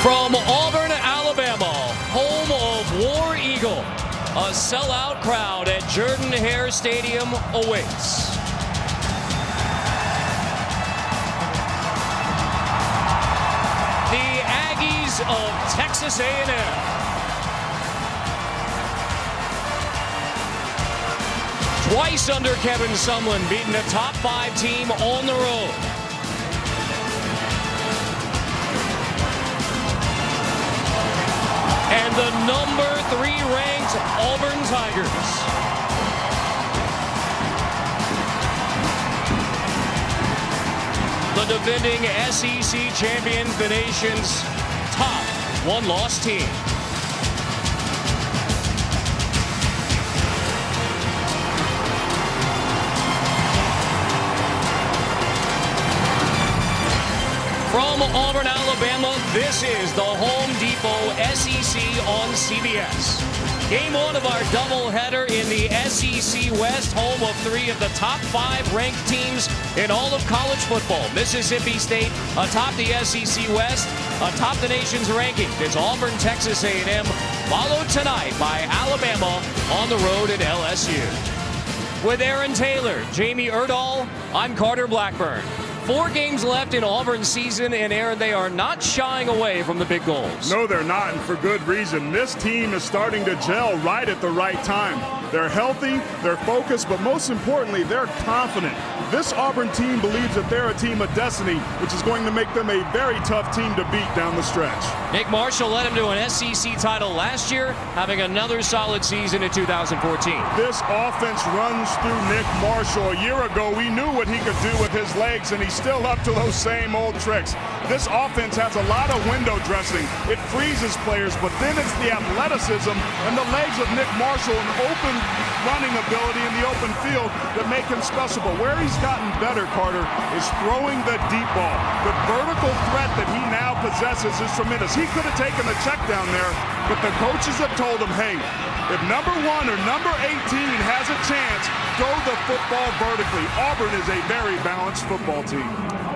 From Auburn, Alabama, home of War Eagle, a sellout crowd at Jordan-Hare Stadium awaits. The Aggies of Texas A&M. Twice under Kevin Sumlin, beating a top 5 team on the road. And the number 3 ranked Auburn Tigers. The defending SEC champions, the nation's top one-loss team. From Auburn, Alabama, this is the Home Depot SEC on CBS. Game 1 of our doubleheader in the SEC West, home of 3 of the top 5 ranked teams in all of college football. Mississippi State atop the SEC West, atop the nation's rankings. It's Auburn, Texas A&M, followed tonight by Alabama on the road at LSU. With Aaron Taylor, Jamie Erdahl, I'm Carter Blackburn. 4 games left in Auburn's season, and Aaron, they are not shying away from the big goals. No, they're not, and for good reason. This team is starting to gel right at the right time. They're healthy, they're focused, but most importantly, they're confident. This Auburn team believes that they're a team of destiny, which is going to make them a very tough team to beat down the stretch. Nick Marshall led him to an SEC title last year, having another solid season in 2014. This offense runs through Nick Marshall. A year ago, we knew what he could do with his legs, and he's still up to those same old tricks. This offense has a lot of window dressing. It freezes players, but then it's the athleticism and the legs of Nick Marshall and open running ability in the open field that make him special. But where he's gotten better, Carter, is throwing the deep ball. The vertical threat that he now possesses is tremendous. He could have taken the check down there, but the coaches have told him, hey, if number 1 or number 18 has a chance, throw the football vertically. Auburn is a very balanced football team.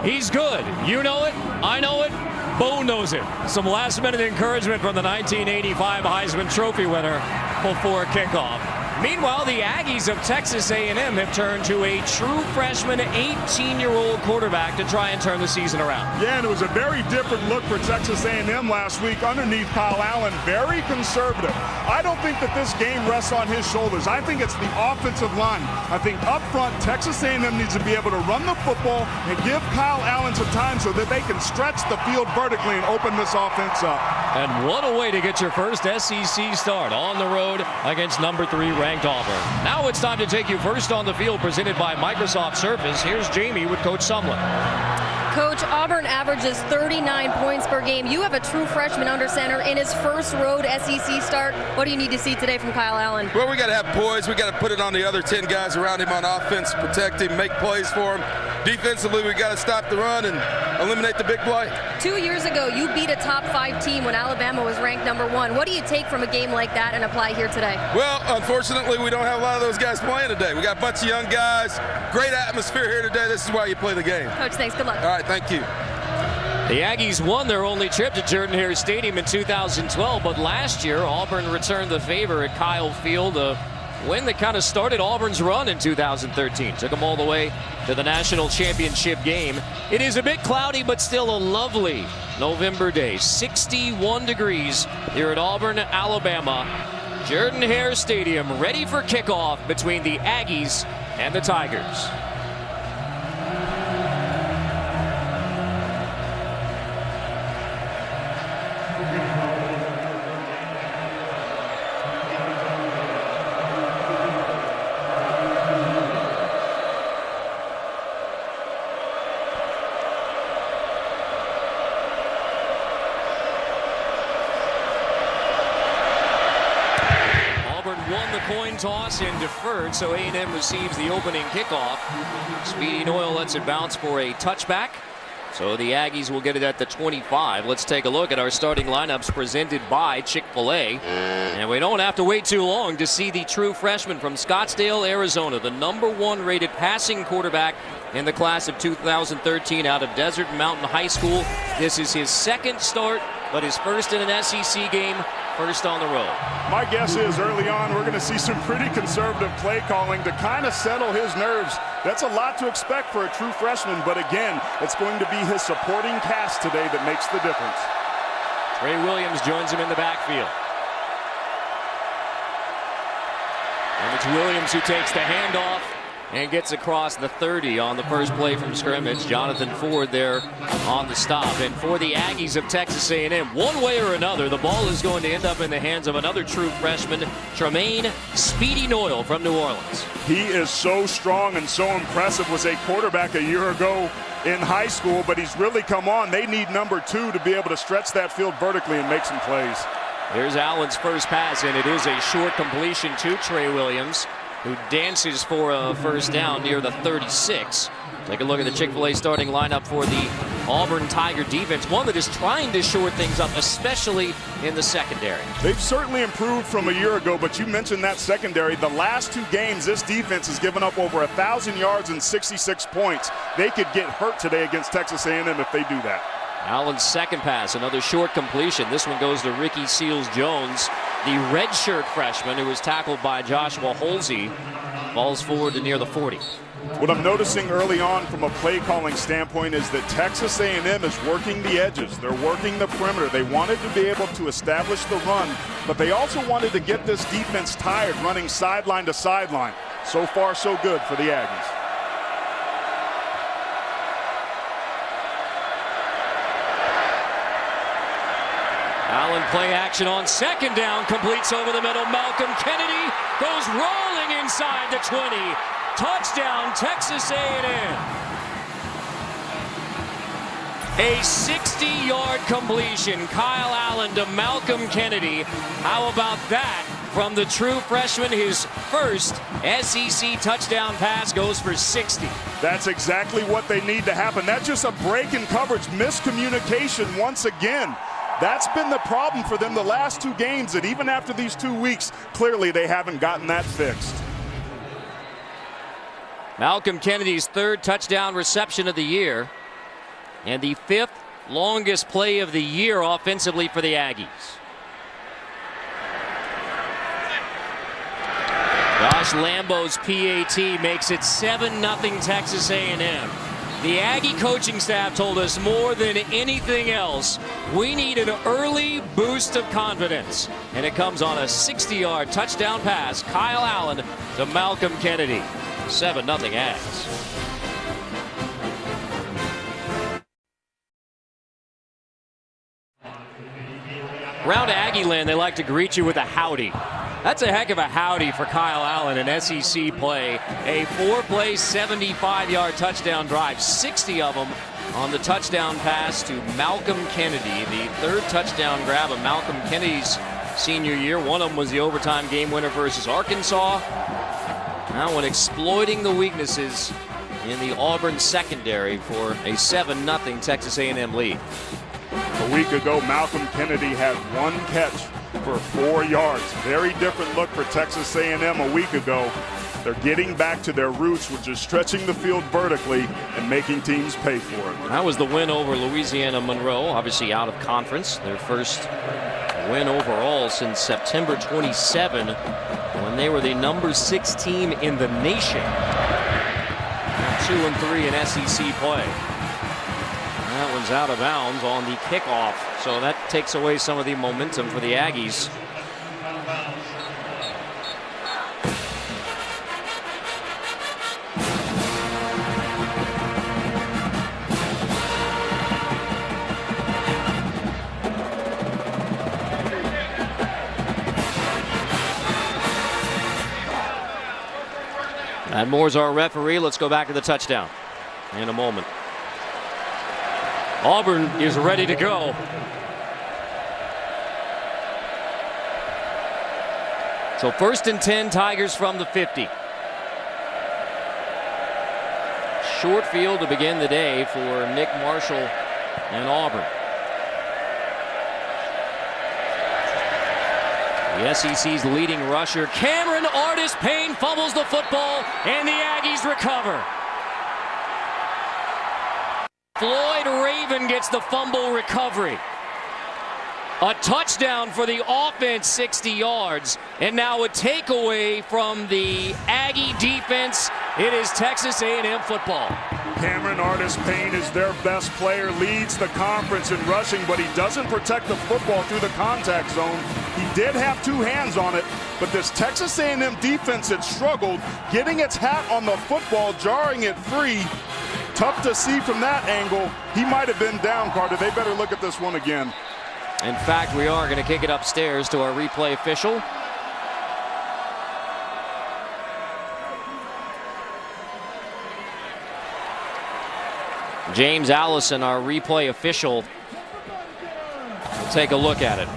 He's good. You know it. I know it. Bo knows it. Some last-minute encouragement from the 1985 Heisman Trophy winner before kickoff. Meanwhile, the Aggies of Texas A&M have turned to a true freshman 18-year-old quarterback to try and turn the season around. Yeah, and it was a very different look for Texas A&M last week underneath Kyle Allen. Very conservative. I don't think that this game rests on his shoulders. I think it's the offensive line. I think up front, Texas A&M needs to be able to run the football and give Kyle Allen some time so that they can stretch the field vertically and open this offense up. And what a way to get your first SEC start on the road against number 3 ranked Auburn. Now it's time to take you first on the field, presented by Microsoft Surface. Here's Jamie with Coach Sumlin. Coach, Auburn averages 39 points per game. You have a true freshman under center in his first road SEC start. What do you need to see today from Kyle Allen? Well, we got to have poise. We got to put it on the other 10 guys around him on offense, protect him, make plays for him. Defensively, we got to stop the run and eliminate the big play. 2 years ago, you beat a top 5 team when Alabama was ranked number 1. What do you take from a game like that and apply here today? Well, unfortunately, we don't have a lot of those guys playing today. We got a bunch of young guys. Great atmosphere here today. This is why you play the game. Coach, thanks. Good luck. All right, thank you. The Aggies won their only trip to Jordan-Hare Stadium in 2012, but last year Auburn returned the favor at Kyle Field, a win that kind of started Auburn's run in 2013. Took them all the way to the national championship game. It is a bit cloudy, but still a lovely November day. 61 degrees here at Auburn, Alabama. Jordan-Hare Stadium ready for kickoff between the Aggies and the Tigers. Won the coin toss and deferred, so A&M receives the opening kickoff. Speedy Noyle lets it bounce for a touchback. So the Aggies will get it at the 25. Let's take a look at our starting lineups presented by Chick-fil-A. And we don't have to wait too long to see the true freshman from Scottsdale, Arizona, the #1 rated passing quarterback in the class of 2013 out of Desert Mountain High School. This is his second start but his first in an SEC game, first on the road. My guess is early on we're going to see some pretty conservative play calling to kind of settle his nerves. That's a lot to expect for a true freshman, but again, it's going to be his supporting cast today that makes the difference. Trey Williams joins him in the backfield. And it's Williams who takes the handoff and gets across the 30 on the first play from scrimmage. Jonathan Ford there on the stop. And for the Aggies of Texas A&M, one way or another, the ball is going to end up in the hands of another true freshman, Tremaine Speedy Noyle from New Orleans. He is so strong and so impressive. Was a quarterback a year ago in high school, but he's really come on. They need number 2 to be able to stretch that field vertically and make some plays. Here's Allen's first pass, and it is a short completion to Trey Williams, who dances for a first down near the 36. Take a look at the Chick-fil-A starting lineup for the Auburn Tiger defense, one that is trying to shore things up, especially in the secondary. They've certainly improved from a year ago, but you mentioned that secondary. The last 2 games, this defense has given up over 1,000 yards and 66 points. They could get hurt today against Texas A&M if they do that. Allen's second pass, another short completion. This one goes to Ricky Seals-Jones, the redshirt freshman who was tackled by Joshua Holsey. Falls forward to near the 40. What I'm noticing early on from a play calling standpoint is that Texas A&M is working the edges. They're working the perimeter. They wanted to be able to establish the run, but they also wanted to get this defense tired running sideline to sideline. So far, so good for the Aggies. Allen play action on second down, completes over the middle. Malcolm Kennedy goes rolling inside the 20. Touchdown, Texas A&M. A 60-yard completion, Kyle Allen to Malcolm Kennedy. How about that from the true freshman? His first SEC touchdown pass goes for 60. That's exactly what they need to happen. That's just a break in coverage, miscommunication once again. That's been the problem for them the last 2 games, and even after these 2 weeks, clearly they haven't gotten that fixed. Malcolm Kennedy's 3rd touchdown reception of the year, and the 5th longest play of the year offensively for the Aggies. Josh Lambo's PAT makes it 7-0 Texas A&M. The Aggie coaching staff told us more than anything else, we need an early boost of confidence. And it comes on a 60-yard touchdown pass, Kyle Allen to Malcolm Kennedy. 7-0 Aggies. Around Aggie land, they like to greet you with a howdy. That's a heck of a howdy for Kyle Allen, an SEC play. A 4-play, 75-yard touchdown drive, 60 of them on the touchdown pass to Malcolm Kennedy, the 3rd touchdown grab of Malcolm Kennedy's senior year. One of them was the overtime game winner versus Arkansas. Now when exploiting the weaknesses in the Auburn secondary for a 7-0 Texas A&M lead. A week ago, Malcolm Kennedy had 1 catch for 4 yards. Very different look for Texas A&M a week ago. They're getting back to their roots, which is stretching the field vertically and making teams pay for it. That was the win over Louisiana Monroe, obviously out of conference. Their first win overall since September 27, when they were the number 6 team in the nation. Now 2-3 in SEC play. That one's out of bounds on the kickoff, so that takes away some of the momentum for the Aggies. And Moore's our referee. Let's go back to the touchdown in a moment. Auburn is ready to go. So 1st and 10, Tigers from the 50. Short field to begin the day for Nick Marshall and Auburn. The SEC's leading rusher, Cameron Artis-Payne, fumbles the football, and the Aggies recover. Floyd Raven gets the fumble recovery. A touchdown for the offense, 60 yards. And now a takeaway from the Aggie defense. It is Texas A&M football. Cameron Artis-Payne is their best player, leads the conference in rushing, but he doesn't protect the football through the contact zone. He did have two hands on it, but this Texas A&M defense had struggled getting its hat on the football, jarring it free. Tough to see from that angle. He might have been down, Carter. They better look at this one again. In fact, we are going to kick it upstairs to our replay official. James Allison, our replay official, will take a look at it.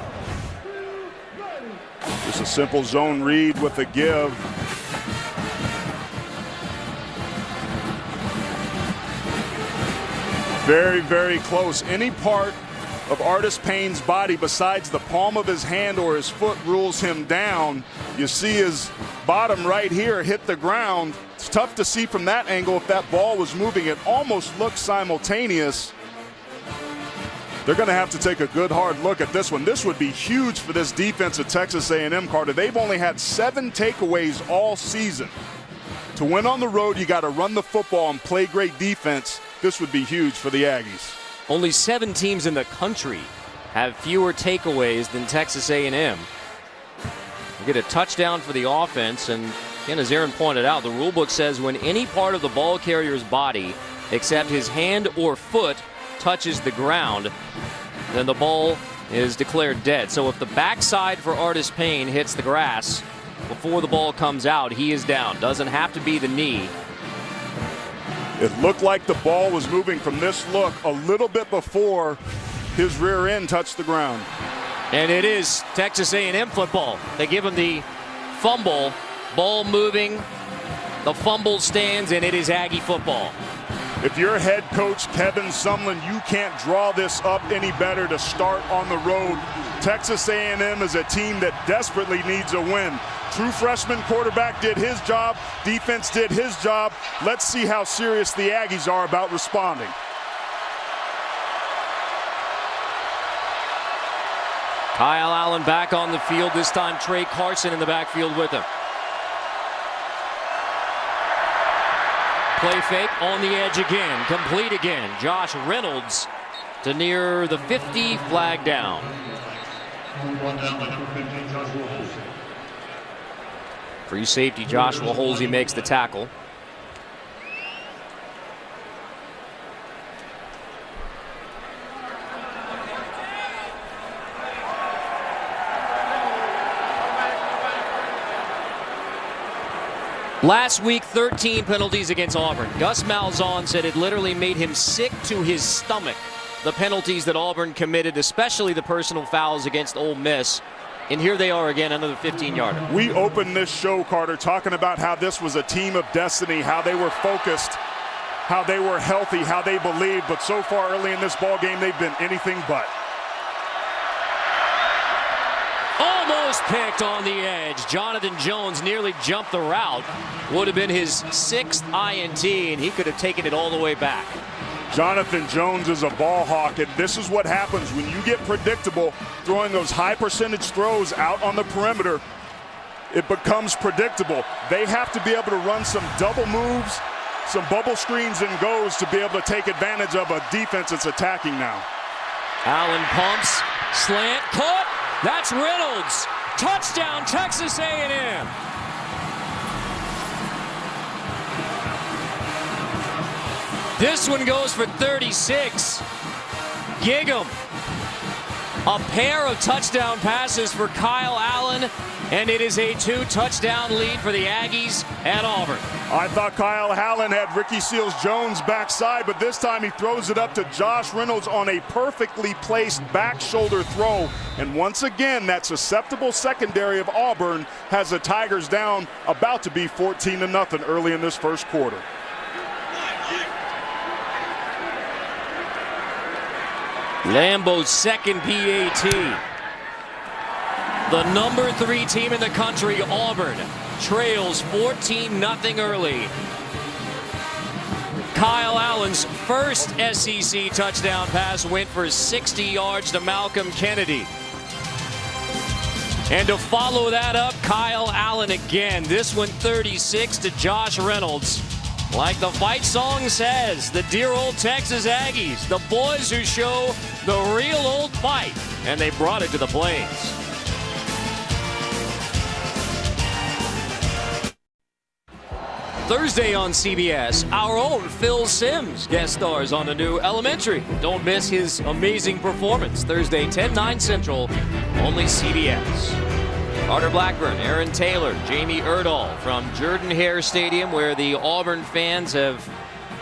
Just a simple zone read with a give. Very, very close. Any part of Artis-Payne's body besides the palm of his hand or his foot rules him down. You see his bottom right here hit the ground. It's tough to see from that angle if that ball was moving. It almost looked simultaneous. They're going to have to take a good hard look at this one. This would be huge for this defense at Texas A&M, Carter. They've only had 7 takeaways all season. To win on the road, you got to run the football and play great defense. This would be huge for the Aggies. Only 7 teams in the country have fewer takeaways than Texas A&M. We get a touchdown for the offense, and again, as Aaron pointed out, the rule book says when any part of the ball carrier's body except his hand or foot touches the ground, then the ball is declared dead. So if the backside for Artis-Payne hits the grass before the ball comes out, he is down. Doesn't have to be the knee. It looked like the ball was moving from this look a little bit before his rear end touched the ground. And it is Texas A&M football. They give him the fumble, ball moving, the fumble stands, and it is Aggie football. If you're head coach Kevin Sumlin, you can't draw this up any better to start on the road. Texas A&M is a team that desperately needs a win. True freshman quarterback did his job. Defense did his job. Let's see how serious the Aggies are about responding. Kyle Allen back on the field. This time Trey Carson in the backfield with him. Play fake on the edge again. Complete again. Josh Reynolds to near the 50, flag down. Free safety Joshua Holsey makes the tackle. Last week, 13 penalties against Auburn. Gus Malzahn said it literally made him sick to his stomach, the penalties that Auburn committed, especially the personal fouls against Ole Miss. And here they are again, another 15-yarder. We opened this show, Carter, talking about how this was a team of destiny, how they were focused, how they were healthy, how they believed. But so far early in this ball game, they've been anything but. Almost picked on the edge. Jonathan Jones nearly jumped the route. Would have been his 6th INT, and he could have taken it all the way back. Jonathan Jones is a ball hawk, and this is what happens when you get predictable throwing those high percentage throws out on the perimeter. It becomes predictable. They have to be able to run some double moves, some bubble screens and goes to be able to take advantage of a defense that's attacking now. Allen pumps, slant, caught. That's Reynolds. Touchdown, Texas A&M. This one goes for 36. Gig'em. A pair of touchdown passes for Kyle Allen, and it is a 2-touchdown lead for the Aggies at Auburn. I thought Kyle Allen had Ricky Seals-Jones backside, but this time he throws it up to Josh Reynolds on a perfectly placed back shoulder throw. And once again, that susceptible secondary of Auburn has the Tigers down, about to be 14-0 early in this first quarter. Lambeau's second PAT. The number 3 team in the country, Auburn, trails 14-0 early. Kyle Allen's first SEC touchdown pass went for 60 yards to Malcolm Kennedy. And to follow that up, Kyle Allen again. This one 36 to Josh Reynolds. Like the fight song says, the dear old Texas Aggies, the boys who show the real old fight. And they brought it to the Plains. Thursday on CBS, our own Phil Simms guest stars on the new Elementary. Don't miss his amazing performance. Thursday, 10/9 Central, only CBS. Carter Blackburn, Aaron Taylor, Jamie Erdahl from Jordan-Hare Stadium, where the Auburn fans have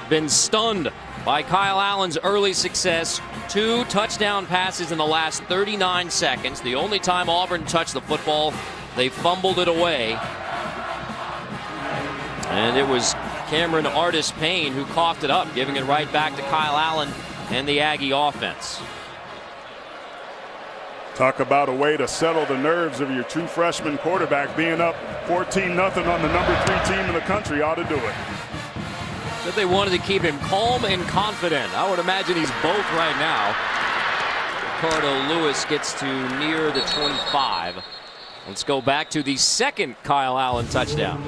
been stunned by Kyle Allen's early success. 2 touchdown passes in the last 39 seconds. The only time Auburn touched the football, they fumbled it away. And it was Cameron Artis-Payne who coughed it up, giving it right back to Kyle Allen and the Aggie offense. Talk about a way to settle the nerves of your true freshman quarterback. Being up 14-0 on the number 3 team in the country ought to do it. Said they wanted to keep him calm and confident. I would imagine he's both right now. Ricardo Lewis gets to near the 25. Let's go back to the second Kyle Allen touchdown.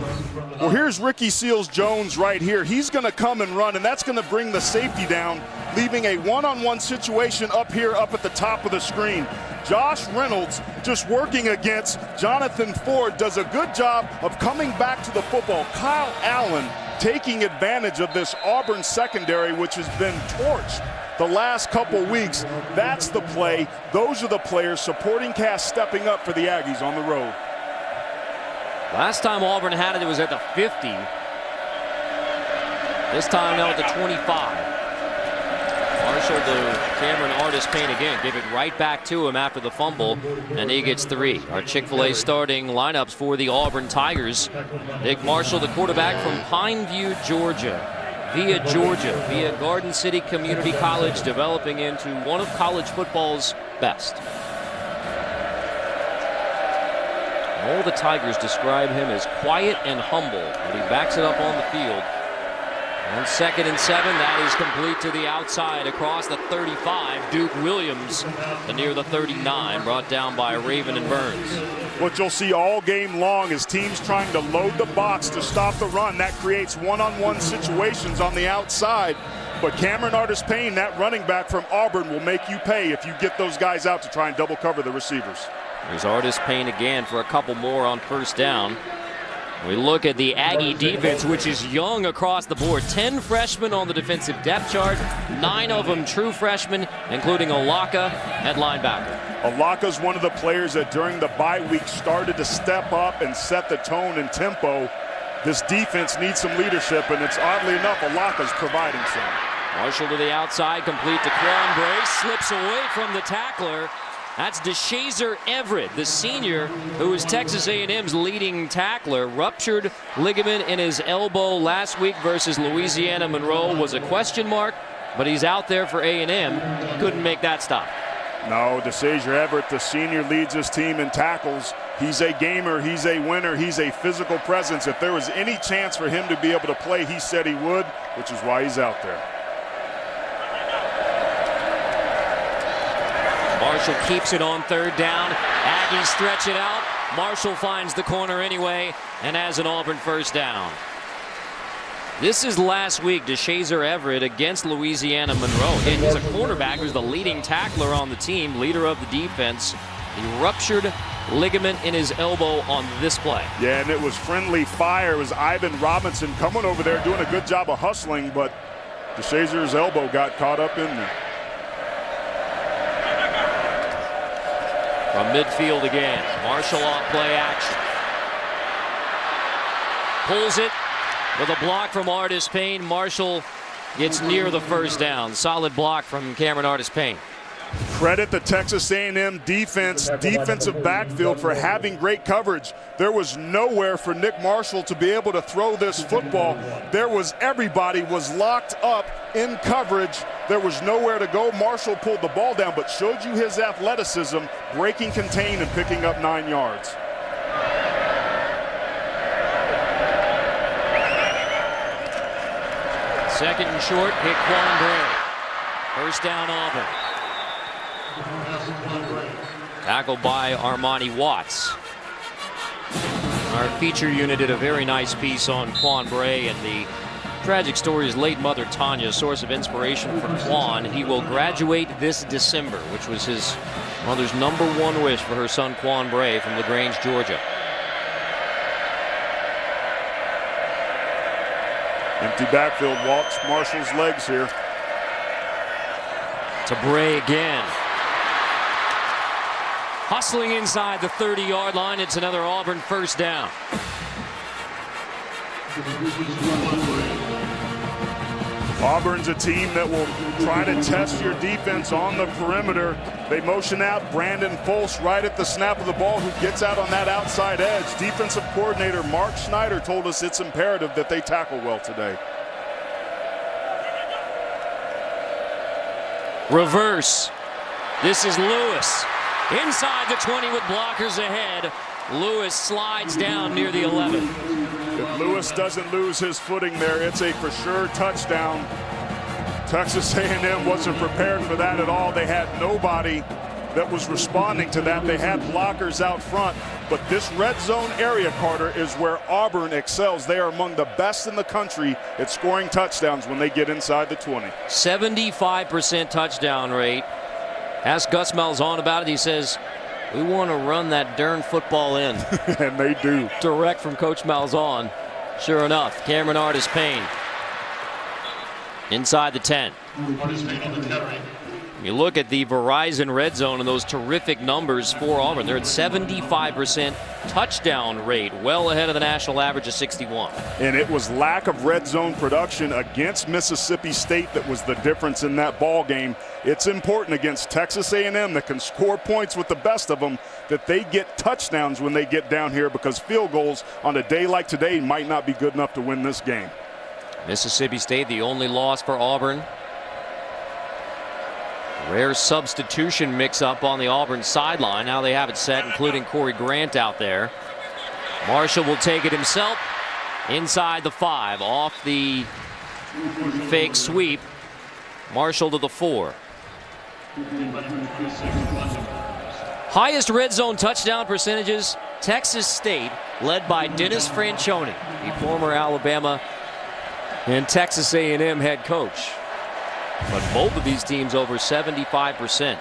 Well, here's Ricky Seals-Jones right here. He's going to come and run, and that's going to bring the safety down, leaving a one-on-one situation up here, up at the top of the screen. Josh Reynolds just working against Jonathan Ford does a good job of coming back to the football. Kyle Allen taking advantage of this Auburn secondary, which has been torched the last couple weeks. That's the play. Those are the players. Supporting cast stepping up for the Aggies on the road. Last time Auburn had it was at the 50. This time now at the 25. Marshall to Cameron Artis-Payne again. Give it right back to him after the fumble, and he gets 3. Our Chick-fil-A starting lineups for the Auburn Tigers. Nick Marshall, the quarterback from Pineview, Georgia. Via Garden City Community College, developing into one of college football's best. All the Tigers describe him as quiet and humble, but he backs it up on the field. And 2nd and 7, that is complete to the outside across the 35. Duke Williams to near the 39, brought down by Raven and Burns. What you'll see all game long is teams trying to load the box to stop the run. That creates one-on-one situations on the outside. But Cameron Artis-Payne, that running back from Auburn, will make you pay if you get those guys out to try and double cover the receivers. There's Artis-Payne again for a couple more on first down. We look at the Aggie defense, which is young across the board. 10 freshmen on the defensive depth chart, 9 of them true freshmen, including Olaka at linebacker. Olaka's one of the players that during the bye week started to step up and set the tone and tempo. This defense needs some leadership, and it's oddly enough, Olaka's providing some. Marshall to the outside, complete to Quan Brace, slips away from the tackler. That's DeShazer Everett, the senior, who is Texas A&M's leading tackler. Ruptured ligament in his elbow last week versus Louisiana Monroe was a question mark, but he's out there for A&M. Couldn't make that stop. No, DeShazer Everett, the senior, leads his team in tackles. He's a gamer, he's a winner, he's a physical presence. If there was any chance for him to be able to play, he said he would, which is why he's out there. Marshall keeps it on 3rd down. Aggies stretch it out. Marshall finds the corner anyway and has an Auburn first down. This is last week, DeShazer Everett against Louisiana Monroe. And he's a cornerback who's the leading tackler on the team, leader of the defense. He ruptured ligament in his elbow on this play. Yeah, and it was friendly fire. It was Ivan Robinson coming over there doing a good job of hustling, but DeShazer's elbow got caught up in there. From midfield again, Marshall on play action. Pulls it with a block from Artis-Payne. Marshall gets near the first down. Solid block from Cameron Artis-Payne. Credit the Texas A&M defensive backfield for having great coverage. There was nowhere for Nick Marshall to be able to throw this football. Everybody was locked up in coverage. There was nowhere to go. Marshall pulled the ball down, but showed you his athleticism, breaking contain and picking up 9 yards. Second and short, hit Quan Bray. First down, Auburn. Tackled by Armani Watts. Our feature unit did a very nice piece on Quan Bray and the tragic story is late mother Tanya, a source of inspiration for Quan. He will graduate this December, which was his mother's #1 wish for her son Quan Bray from LaGrange, Georgia. Empty backfield, walks Marshall's legs here. To Bray again. Hustling inside the 30-yard line. It's another Auburn first down. Auburn's a team that will try to test your defense on the perimeter. They motion out Brandon Folse right at the snap of the ball, who gets out on that outside edge. Defensive coordinator Mark Schneider told us it's imperative that they tackle well today. Reverse. This is Lewis. Inside the 20 with blockers ahead. Lewis slides down near the 11. If Lewis doesn't lose his footing there, it's a for sure touchdown. Texas A&M wasn't prepared for that at all. They had nobody that was responding to that. They had blockers out front. But this red zone area, Carter, is where Auburn excels. They are among the best in the country at scoring touchdowns when they get inside the 20. 75% touchdown rate. Ask Gus Malzahn about it. He says, we want to run that darn football in. And they do. Direct from Coach Malzahn. Sure enough, Cameron Artis-Payne. Inside the 10. You look at the Verizon red zone and those terrific numbers for Auburn. They're at 75% touchdown rate, well ahead of the national average of 61. And it was lack of red zone production against Mississippi State that was the difference in that ball game. It's important against Texas A&M that can score points with the best of them that they get touchdowns when they get down here, because field goals on a day like today might not be good enough to win this game. Mississippi State, the only loss for Auburn. Rare substitution mix-up on the Auburn sideline. Now they have it set, including Corey Grant out there. Marshall will take it himself inside the 5. Off the fake sweep. Marshall to the 4. Highest red zone touchdown percentages, Texas State, led by Dennis Franchione, the former Alabama and Texas A&M head coach. But both of these teams over 75%.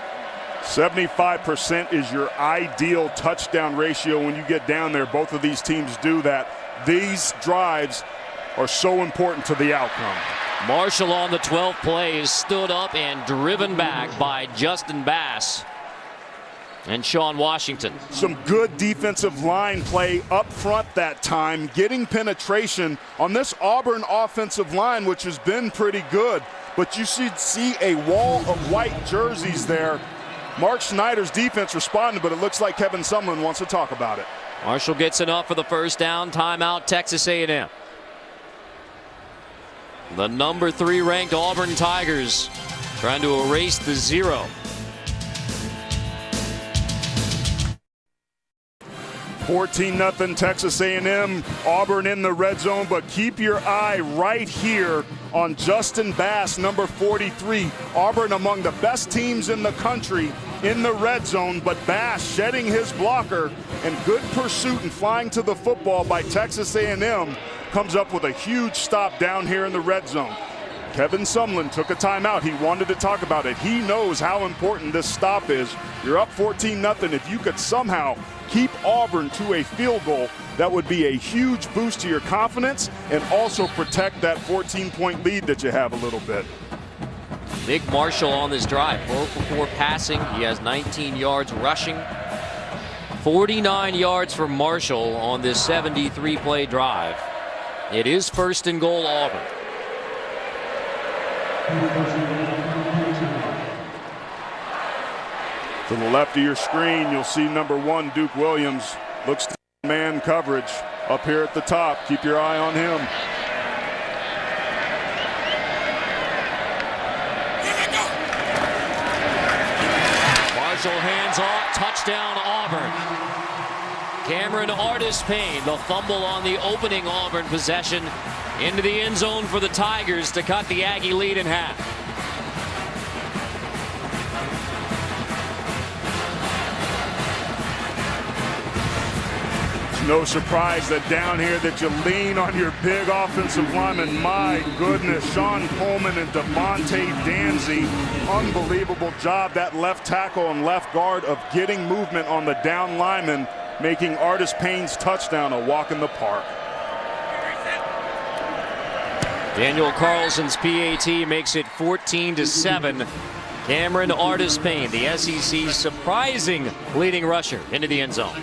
75% is your ideal touchdown ratio when you get down there. Both of these teams do that. These drives are so important to the outcome. Marshall on the 12th play is stood up and driven back by Justin Bass and Sean Washington. Some good defensive line play up front that time, getting penetration on this Auburn offensive line, which has been pretty good. But you should see a wall of white jerseys there. Mark Schneider's defense responded, but it looks like Kevin Sumlin wants to talk about it. Marshall gets enough for the first down. Timeout, Texas A&M. The number 3 ranked Auburn Tigers trying to erase the 0. $14-0 Texas A&M. Auburn in the red zone, but keep your eye right here on Justin Bass, number 43. Auburn among the best teams in the country in the red zone, but Bass shedding his blocker, and good pursuit and flying to the football by Texas A&M comes up with a huge stop down here in the red zone. Kevin Sumlin took a timeout. He wanted to talk about it. He knows how important this stop is. You're up 14-0. If you could somehow keep Auburn to a field goal, that would be a huge boost to your confidence and also protect that 14-point lead that you have a little bit. Big Marshall on this drive. 4 for 4 passing. He has 19 yards rushing. 49 yards for Marshall on this 73-play drive. It is 1st and goal, Auburn. To the left of your screen, you'll see number 1, Duke Williams. Looks to man coverage up here at the top. Keep your eye on him. Marshall hands off, touchdown Auburn. Cameron Artis-Payne, the fumble on the opening Auburn possession, into the end zone for the Tigers to cut the Aggie lead in half. No surprise that down here that you lean on your big offensive lineman. My goodness, Sean Coleman and Devontae Danzy. Unbelievable job, that left tackle and left guard, of getting movement on the down lineman, making Artis Payne's touchdown a walk in the park. Daniel Carlson's PAT makes it 14-7. Cameron Artis Payne, the SEC's surprising leading rusher, into the end zone.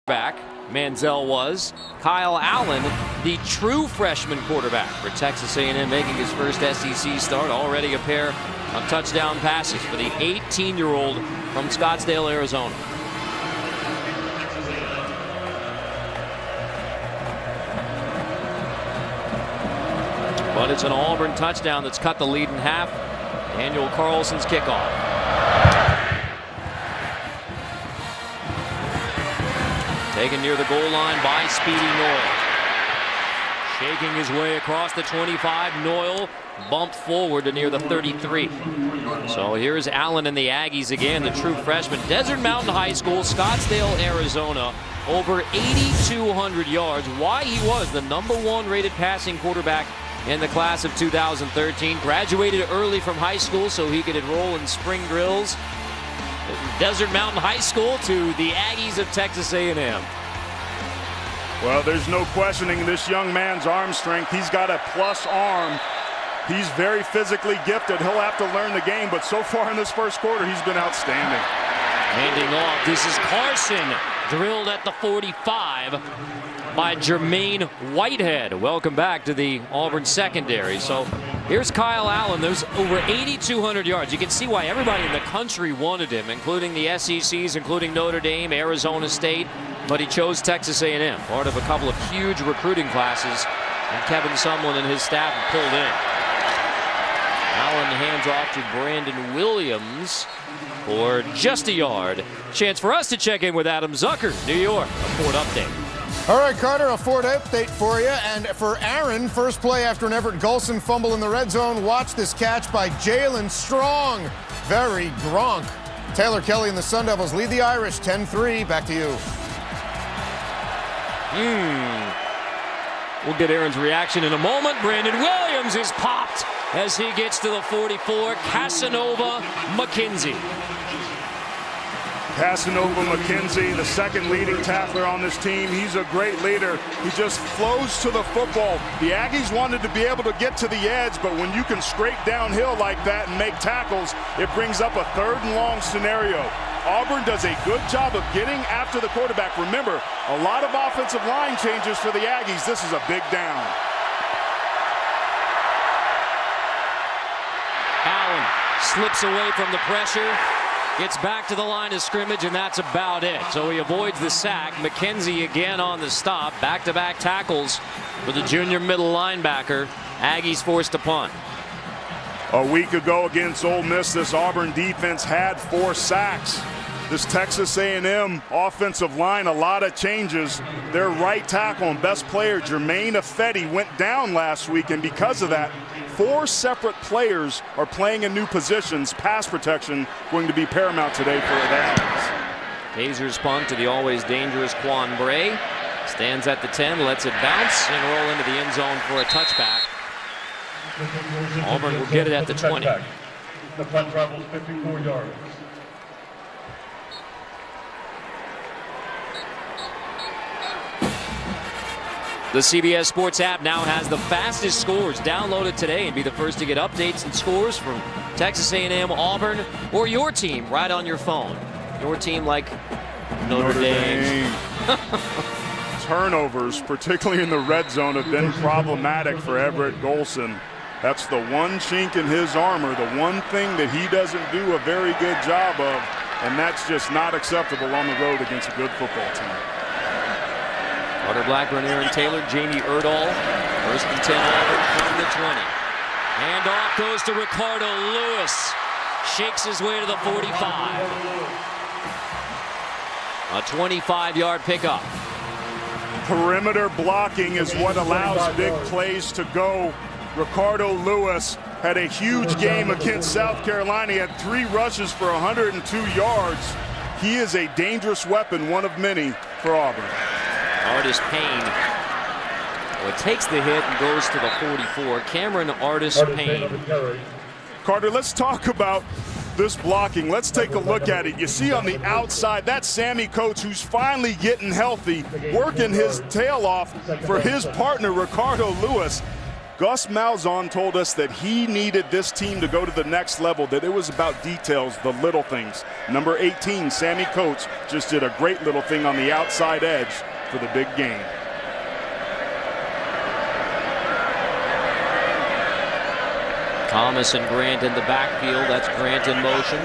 Back, Manziel was. Kyle Allen, the true freshman quarterback for Texas A&M, making his first SEC start. Already a pair of touchdown passes for the 18-year-old from Scottsdale, Arizona. But it's an Auburn touchdown that's cut the lead in half. Daniel Carlson's kickoff. Taken near the goal line by Speedy Noyle. Shaking his way across the 25. Noyle bumped forward to near the 33. So here's Allen and the Aggies again, the true freshman. Desert Mountain High School, Scottsdale, Arizona. Over 8,200 yards. Why he was the #1 rated passing quarterback in the class of 2013. Graduated early from high school so he could enroll in spring drills. Desert Mountain High School to the Aggies of Texas A&M. Well, there's no questioning this young man's arm strength. He's got a plus arm. He's very physically gifted. He'll have to learn the game, but so far in this first quarter, he's been outstanding. Handing off. This is Carson, drilled at the 45 by Jermaine Whitehead. Welcome back to the Auburn secondary. So here's Kyle Allen. There's over 8,200 yards. You can see why everybody in the country wanted him, including the SECs, including Notre Dame, Arizona State. But he chose Texas A&M, part of a couple of huge recruiting classes, and Kevin Sumlin and his staff have pulled in. Allen hands off to Brandon Williams for just a yard. Chance for us to check in with Adam Zucker, New York. A Ford update. All right, Carter, a Ford update for you. And for Aaron, first play after an Everett Golson fumble in the red zone. Watch this catch by Jalen Strong. Very Gronk. Taylor Kelly and the Sun Devils lead the Irish 10-3. Back to you. We'll get Aaron's reaction in a moment. Brandon Williams is popped as he gets to the 44. Casanova McKenzie. Casanova McKenzie, the second leading tackler on this team. He's a great leader. He just flows to the football. The Aggies wanted to be able to get to the edge, but when you can scrape downhill like that and make tackles, it brings up a 3rd and long scenario. Auburn does a good job of getting after the quarterback. Remember, a lot of offensive line changes for the Aggies. This is a big down. Allen slips away from the pressure, gets back to the line of scrimmage, and that's about it. So he avoids the sack. McKenzie again on the stop. Back-to-back tackles for the junior middle linebacker. Aggies forced to punt. A week ago against Ole Miss, this Auburn defense had 4 sacks. This Texas A&M offensive line, a lot of changes. Their right tackle and best player, Jermaine Ifedi, went down last week, and because of that, 4 separate players are playing in new positions. Pass protection going to be paramount today for the Aggies. Hazers punt to the always dangerous Quan Bray. Stands at the 10, lets it bounce and roll into the end zone for a touchback. Auburn will get it at the 20. The punt travels 54 yards. The CBS Sports app now has the fastest scores. Download it today and be the first to get updates and scores from Texas A&M, Auburn, or your team right on your phone. Your team like Notre Dame. Turnovers, particularly in the red zone, have been problematic for Everett Golson. That's the one chink in his armor, the one thing that he doesn't do a very good job of, and that's just not acceptable on the road against a good football team. Carter Blackburn, Aaron Taylor, Jamie Erdahl. 1st and 10 Auburn from the 20. Handoff goes to Ricardo Lewis. Shakes his way to the 45. A 25-yard pickup. Perimeter blocking is what allows big plays to go. Ricardo Lewis had a huge game against South Carolina. He had 3 rushes for 102 yards. He is a dangerous weapon, one of many for Auburn. Artis Payne takes the hit and goes to the 44. Cameron Artis Payne. Carter, let's talk about this blocking. Let's take a look at it. You see on the outside, that's Sammy Coates, who's finally getting healthy, working his tail off for his partner, Ricardo Lewis. Gus Malzahn told us that he needed this team to go to the next level, that it was about details, the little things. Number 18, Sammy Coates, just did a great little thing on the outside edge for the big game. Thomas and Grant in the backfield. That's Grant in motion.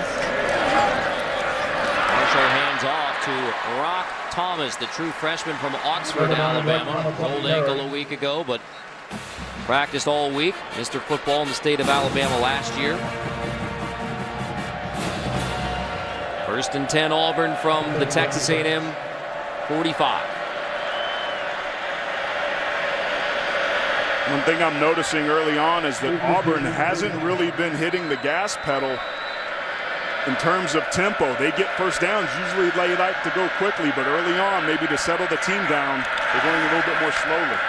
Marshall hands off to Rock Thomas, the true freshman from Oxford, Alabama. Rolled ankle a week ago, but practiced all week. Mr. Football in the state of Alabama last year. 1st and 10 Auburn from the Texas A&M 45. One thing I'm noticing early on is that Auburn hasn't really been hitting the gas pedal in terms of tempo. They get first downs. Usually they like to go quickly, but early on, maybe to settle the team down, they're going a little bit more slowly.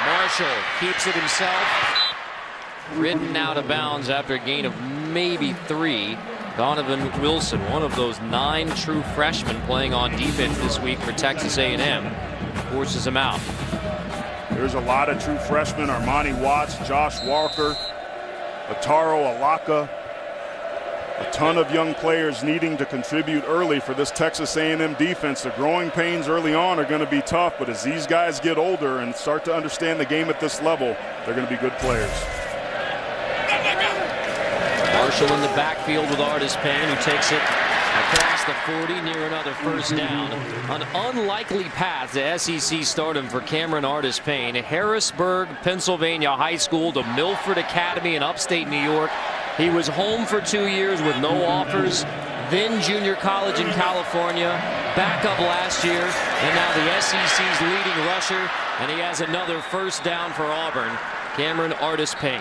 Marshall keeps it himself. Ridden out of bounds after a gain of maybe 3. Donovan Wilson, one of those 9 true freshmen playing on defense this week for Texas A&M, forces him out. There's a lot of true freshmen: Armani Watts, Josh Walker, Ataro Alaka. A ton of young players needing to contribute early for this Texas A&M defense. The growing pains early on are going to be tough, but as these guys get older and start to understand the game at this level, they're going to be good players. Marshall in the backfield with Artis Payne, who takes it across the 40 near another first down. An unlikely path to SEC stardom for Cameron Artis Payne. Harrisburg, Pennsylvania High School to Milford Academy in upstate New York. He was home for 2 years with no offers, then junior college in California, backup last year, and now the SEC's leading rusher, and he has another first down for Auburn. Cameron Artis Payne.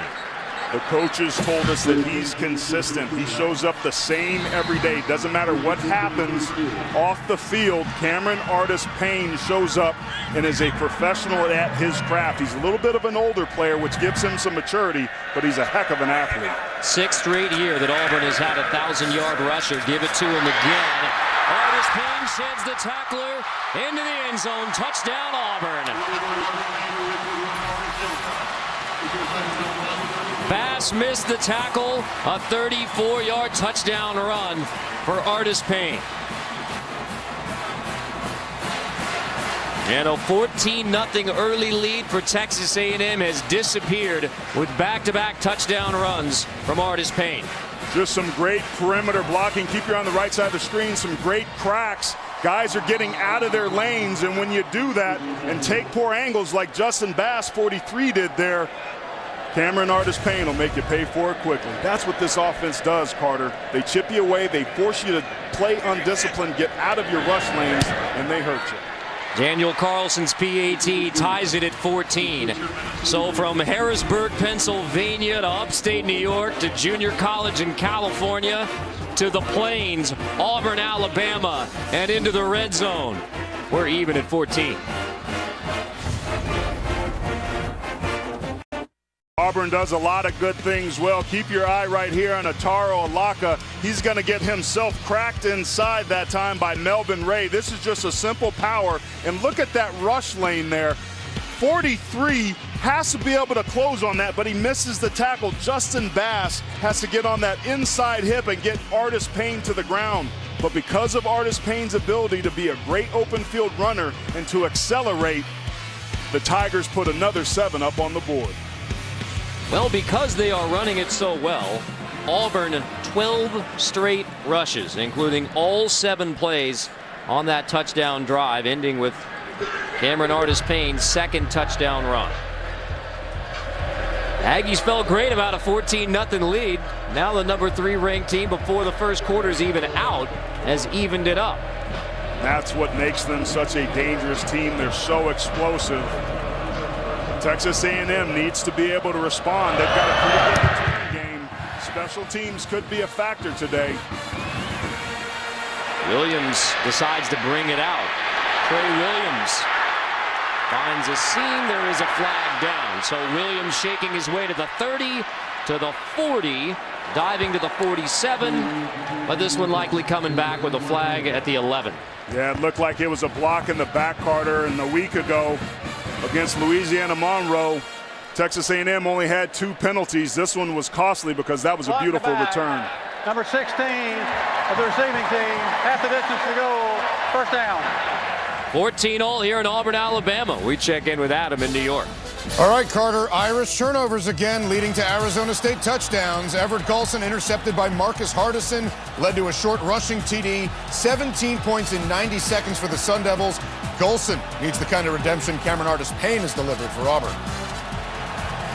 The coaches told us that he's consistent. He shows up the same every day. Doesn't matter what happens off the field. Cameron Artis Payne shows up and is a professional at his craft. He's a little bit of an older player, which gives him some maturity, but he's a heck of an athlete. 6th straight year that Auburn has had a 1,000-yard rusher. Give it to him again. Artis Payne sheds the tackler into the end zone. Touchdown, Auburn. Bass missed the tackle. A 34-yard touchdown run for Artis Payne. And a 14-0 early lead for Texas A&M has disappeared with back-to-back touchdown runs from Artis Payne. Just some great perimeter blocking. Keep your eye on the right side of the screen. Some great cracks. Guys are getting out of their lanes, and when you do that and take poor angles like Justin Bass, 43, did there, Cameron Artis Payne will make you pay for it quickly. That's what this offense does, Carter. They chip you away, they force you to play undisciplined, get out of your rush lanes, and they hurt you. Daniel Carlson's PAT ties it at 14. So from Harrisburg, Pennsylvania to upstate New York to junior college in California to the Plains, Auburn, Alabama, and into the red zone. We're even at 14. Auburn does a lot of good things well. Keep your eye right here on Ataro Alaka. He's going to get himself cracked inside that time by Melvin Ray. This is just a simple power. And look at that rush lane there. 43 has to be able to close on that, but he misses the tackle. Justin Bass has to get on that inside hip and get Artis Payne to the ground. But because of Artis Payne's ability to be a great open field runner and to accelerate, the Tigers put another 7 up on the board. Well, because they are running it so well, Auburn 12 straight rushes, including all 7 plays on that touchdown drive, ending with Cameron Artis Payne's 2nd touchdown run. Aggies felt great about a 14-0 lead. Now the number 3 ranked team, before the first quarter's even out, has evened it up. That's what makes them such a dangerous team. They're so explosive. Texas A&M needs to be able to respond. They've got a pretty good return game. Special teams could be a factor today. Williams decides to bring it out. Trey Williams finds a seam. There is a flag down. So Williams shaking his way to the 30, to the 40, diving to the 47. But this one likely coming back with a flag at the 11. Yeah, it looked like it was a block in the back, Carter, and a week ago against Louisiana Monroe, Texas A&M only had 2 penalties. This one was costly because that was a beautiful return. Number 16 of the receiving team, half the distance to go, first down. 14-all here in Auburn, Alabama. We check in with Adam in New York. All right, Carter, Irish turnovers again, leading to Arizona State touchdowns. Everett Golson intercepted by Marcus Hardison, led to a short rushing TD. 17 points in 90 seconds for the Sun Devils. Golson needs the kind of redemption Cameron Artis-Payne has delivered for Auburn.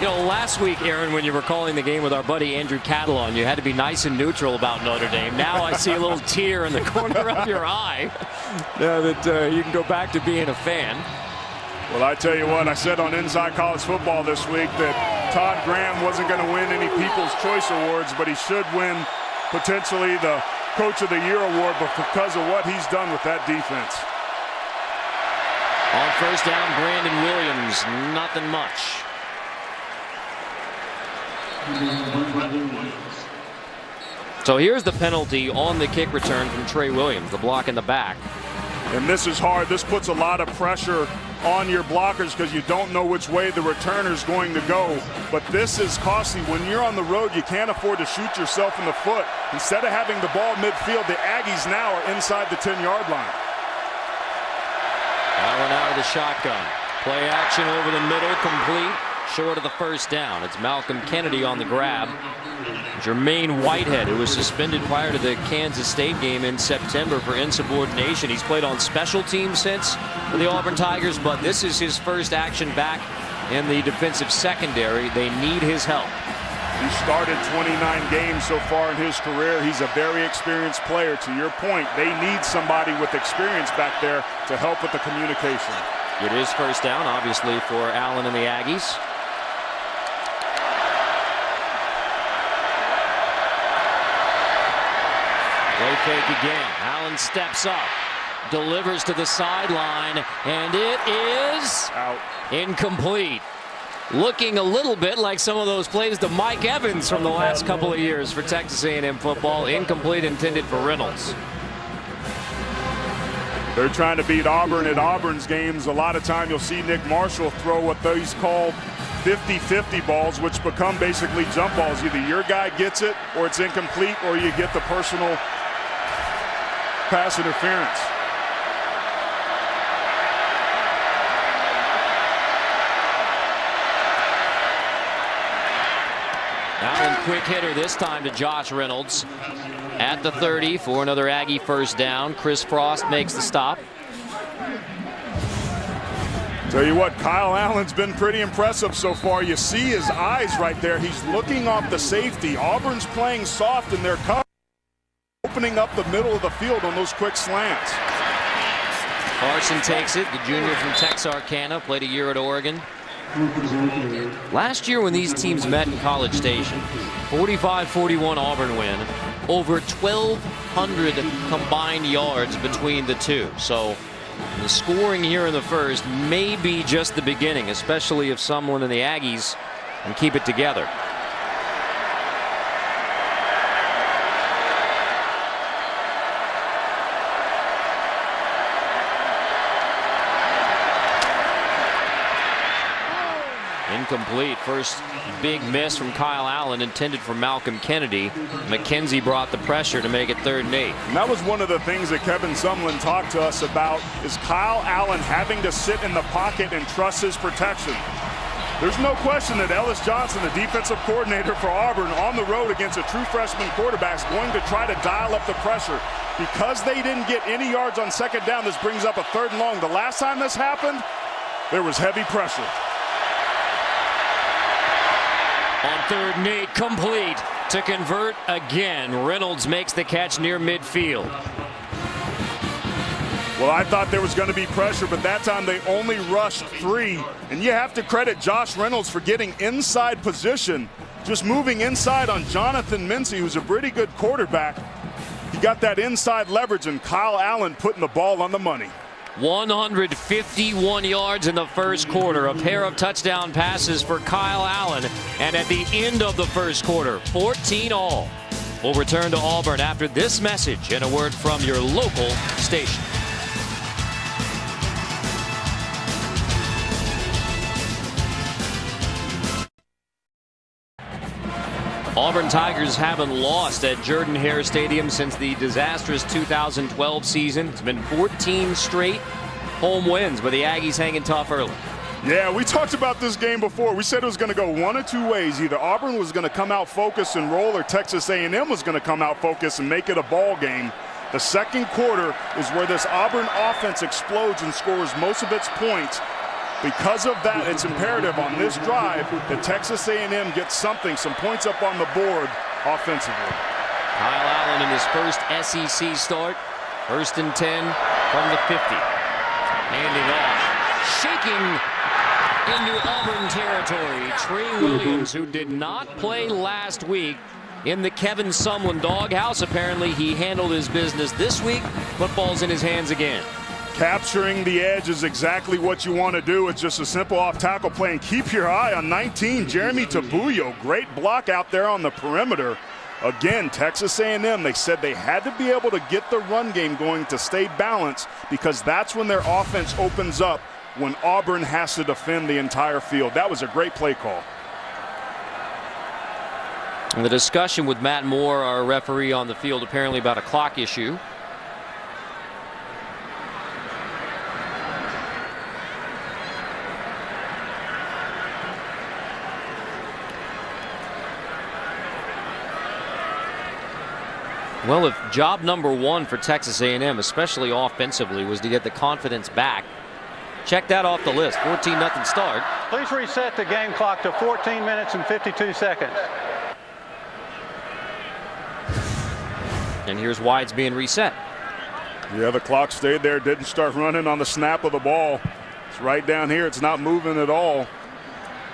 You know, last week, Aaron, when you were calling the game with our buddy Andrew Catalon, you had to be nice and neutral about Notre Dame. Now I see a little tear in the corner of your eye now that you can go back to being a fan. Well, I tell you what, I said on Inside College Football this week that Todd Graham wasn't going to win any People's Choice Awards, but he should win potentially the Coach of the Year award because of what he's done with that defense. On first down, Brandon Williams, nothing much. So here's the penalty on the kick return from Trey Williams, the block in the back. And this is hard. This puts a lot of pressure on your blockers because you don't know which way the returner's going to go. But this is costly. When you're on the road, you can't afford to shoot yourself in the foot. Instead of having the ball midfield, the Aggies now are inside the 10-yard line. Allen out of the shotgun. Play action over the middle, complete. Short of the first down. It's Malcolm Kennedy on the grab. Jermaine Whitehead, who was suspended prior to the Kansas State game in September for insubordination. He's played on special teams since for the Auburn Tigers, but this is his first action back in the defensive secondary. They need his help. He started 29 games so far in his career. He's a very experienced player. To your point, they need somebody with experience back there to help with the communication. It is first down, obviously, for Allen and the Aggies. Play fake again. Allen steps up, delivers to the sideline, and it is out. Incomplete. Looking a little bit like some of those plays to Mike Evans from the last couple of years for Texas A&M football. Incomplete, intended for Reynolds. They're trying to beat Auburn at Auburn's games. A lot of time you'll see Nick Marshall throw what these called 50-50 balls, which become basically jump balls. Either your guy gets it or it's incomplete, or you get the personal pass interference. Allen quick hitter this time to Josh Reynolds at the 30 for another Aggie first down. Chris Frost makes the stop. Tell you what, Kyle Allen's been pretty impressive so far. You see his eyes right there. He's looking off the safety. Auburn's playing soft in their cover, opening up the middle of the field on those quick slants. Carson takes it, the junior from Texarkana, played a year at Oregon. Last year when these teams met in College Station, 45-41 Auburn win, over 1,200 combined yards between the two. So the scoring here in the first may be just the beginning, especially if someone in the Aggies can keep it together. Incomplete. First big miss from Kyle Allen, intended for Malcolm Kennedy. McKenzie brought the pressure to make it 3rd and 8. And that was one of the things that Kevin Sumlin talked to us about, is Kyle Allen having to sit in the pocket and trust his protection. There's no question that Ellis Johnson, the defensive coordinator for Auburn, on the road against a true freshman quarterback, is going to try to dial up the pressure. Because they didn't get any yards on 2nd down, this brings up a 3rd and long. The last time this happened, there was heavy pressure. On 3rd and 8, complete to convert again. Reynolds makes the catch near midfield. Well, I thought there was going to be pressure, but that time they only rushed 3. And you have to credit Josh Reynolds for getting inside position, just moving inside on Jonathan Mincy, who's a pretty good quarterback, He got that inside leverage, and Kyle Allen putting the ball on the money. 151 yards in the first quarter. A pair of touchdown passes for Kyle Allen. And at the end of the first quarter, 14 all. We'll return to Auburn after this message and a word from your local station. Auburn Tigers haven't lost at Jordan-Hare Stadium since the disastrous 2012 season. It's been 14 straight home wins, but the Aggies hanging tough early. Yeah, we talked about this game before. We said it was going to go one of two ways. Either Auburn was going to come out focused and roll, or Texas A&M was going to come out focused and make it a ball game. The second quarter is where this Auburn offense explodes and scores most of its points. Because of that, it's imperative on this drive that Texas A&M gets something, some points up on the board offensively. Kyle Allen in his first SEC start. 1st and 10 from the 50. Handing off. Shaking into Auburn territory. Trey Williams, who did not play last week in the Kevin Sumlin doghouse. Apparently he handled his business this week. Football's in his hands again. Capturing the edge is exactly what you want to do. It's just a simple off-tackle play. And keep your eye on 19, Jeremy Tabuyo. Great block out there on the perimeter. Again, Texas A&M, they said they had to be able to get the run game going to stay balanced, because that's when their offense opens up, when Auburn has to defend the entire field. That was a great play call. And the discussion with Matt Moore, our referee on the field, apparently about a clock issue. Well, if job number one for Texas A&M, especially offensively, was to get the confidence back, check that off the list. 14-0 start. Please reset the game clock to 14 minutes and 52 seconds. And here's why it's being reset. Yeah, the clock stayed there, didn't start running on the snap of the ball. It's right down here. It's not moving at all.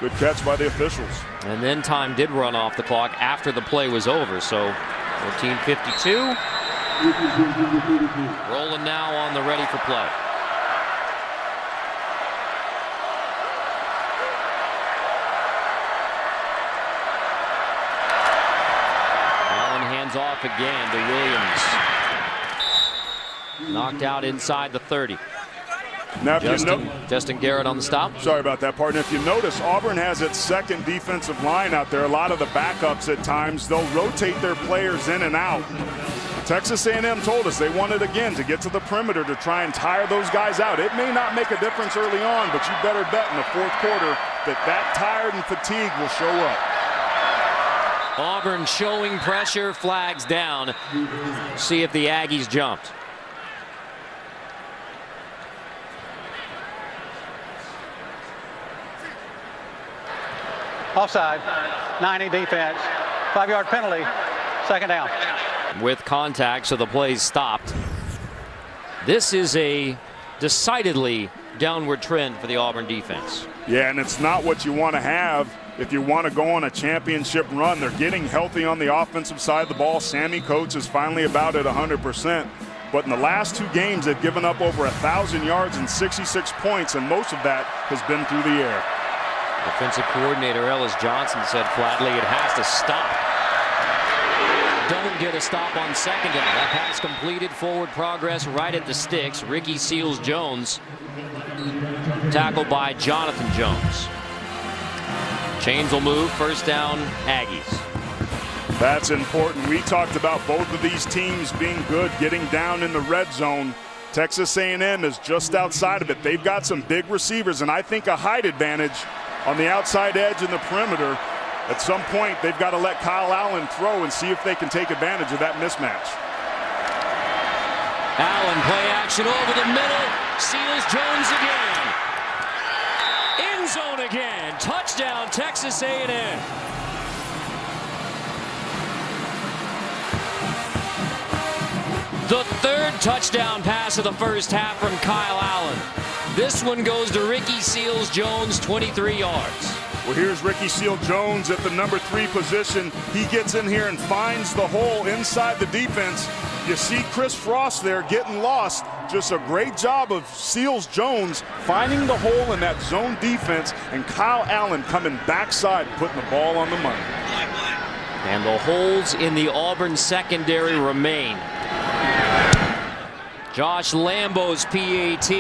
Good catch by the officials. And then time did run off the clock after the play was over, so 14:52. Rolling now on the ready for play. Allen hands off again to Williams. Knocked out inside the 30. Now, if Justin Garrett on the stop. Sorry about that, partner. If you notice, Auburn has its second defensive line out there. A lot of the backups at times, they'll rotate their players in and out. Texas A&M told us they wanted, again, to get to the perimeter to try and tire those guys out. It may not make a difference early on, but you better bet in the fourth quarter that tired and fatigue will show up. Auburn showing pressure, flags down. See if the Aggies jumped. Offside, 90 defense, 5-yard penalty, 2nd down. With contact, so the play's stopped. This is a decidedly downward trend for the Auburn defense. Yeah, and it's not what you want to have if you want to go on a championship run. They're getting healthy on the offensive side of the ball. Sammy Coates is finally about at 100%. But in the last 2 games, they've given up over 1,000 yards and 66 points, and most of that has been through the air. Defensive coordinator Ellis Johnson said flatly it has to stop. Don't get a stop on 2nd down. That pass completed, forward progress right at the sticks. Ricky Seals-Jones tackled by Jonathan Jones. Chains will move, 1st down Aggies. That's important. We talked about both of these teams being good, getting down in the red zone. Texas A&M is just outside of it. They've got some big receivers, and I think a height advantage on the outside edge in the perimeter. At some point, they've got to let Kyle Allen throw and see if they can take advantage of that mismatch. Allen, play action over the middle. Seals-Jones again. End zone again. Touchdown, Texas A&M. The 3rd touchdown pass of the first half from Kyle Allen. This one goes to Ricky Seals-Jones, 23 yards. Well, here's Ricky Seals-Jones at the number 3 position. He gets in here and finds the hole inside the defense. You see Chris Frost there getting lost. Just a great job of Seals-Jones finding the hole in that zone defense, and Kyle Allen coming backside, putting the ball on the money. And the holes in the Auburn secondary remain. Josh Lambo's PAT.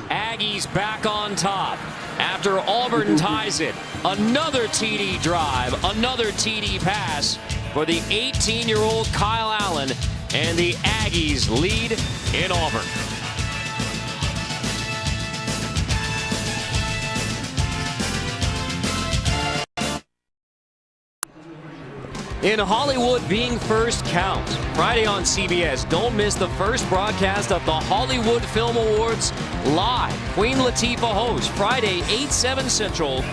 Aggies back on top. After Auburn ties it, another TD drive, another TD pass for the 18-year-old Kyle Allen, and the Aggies lead in Auburn. In Hollywood, being first counts. Friday on CBS. Don't miss the first broadcast of the Hollywood Film Awards live. Queen Latifah hosts Friday, 8/7 Central.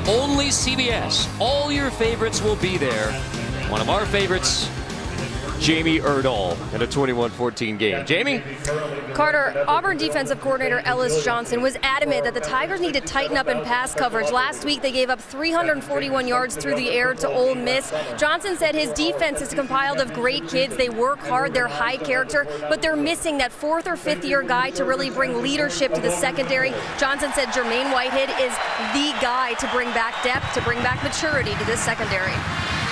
Only CBS. All your favorites will be there. One of our favorites, Jamie Erdahl, in a 21-14 game. Jamie? Carter, Auburn defensive coordinator Ellis Johnson was adamant that the Tigers need to tighten up in pass coverage. Last week, they gave up 341 yards through the air to Ole Miss. Johnson said his defense is compiled of great kids. They work hard, they're high character, but they're missing that fourth or fifth year guy to really bring leadership to the secondary. Johnson said Jermaine Whitehead is the guy to bring back depth, to bring back maturity to this secondary.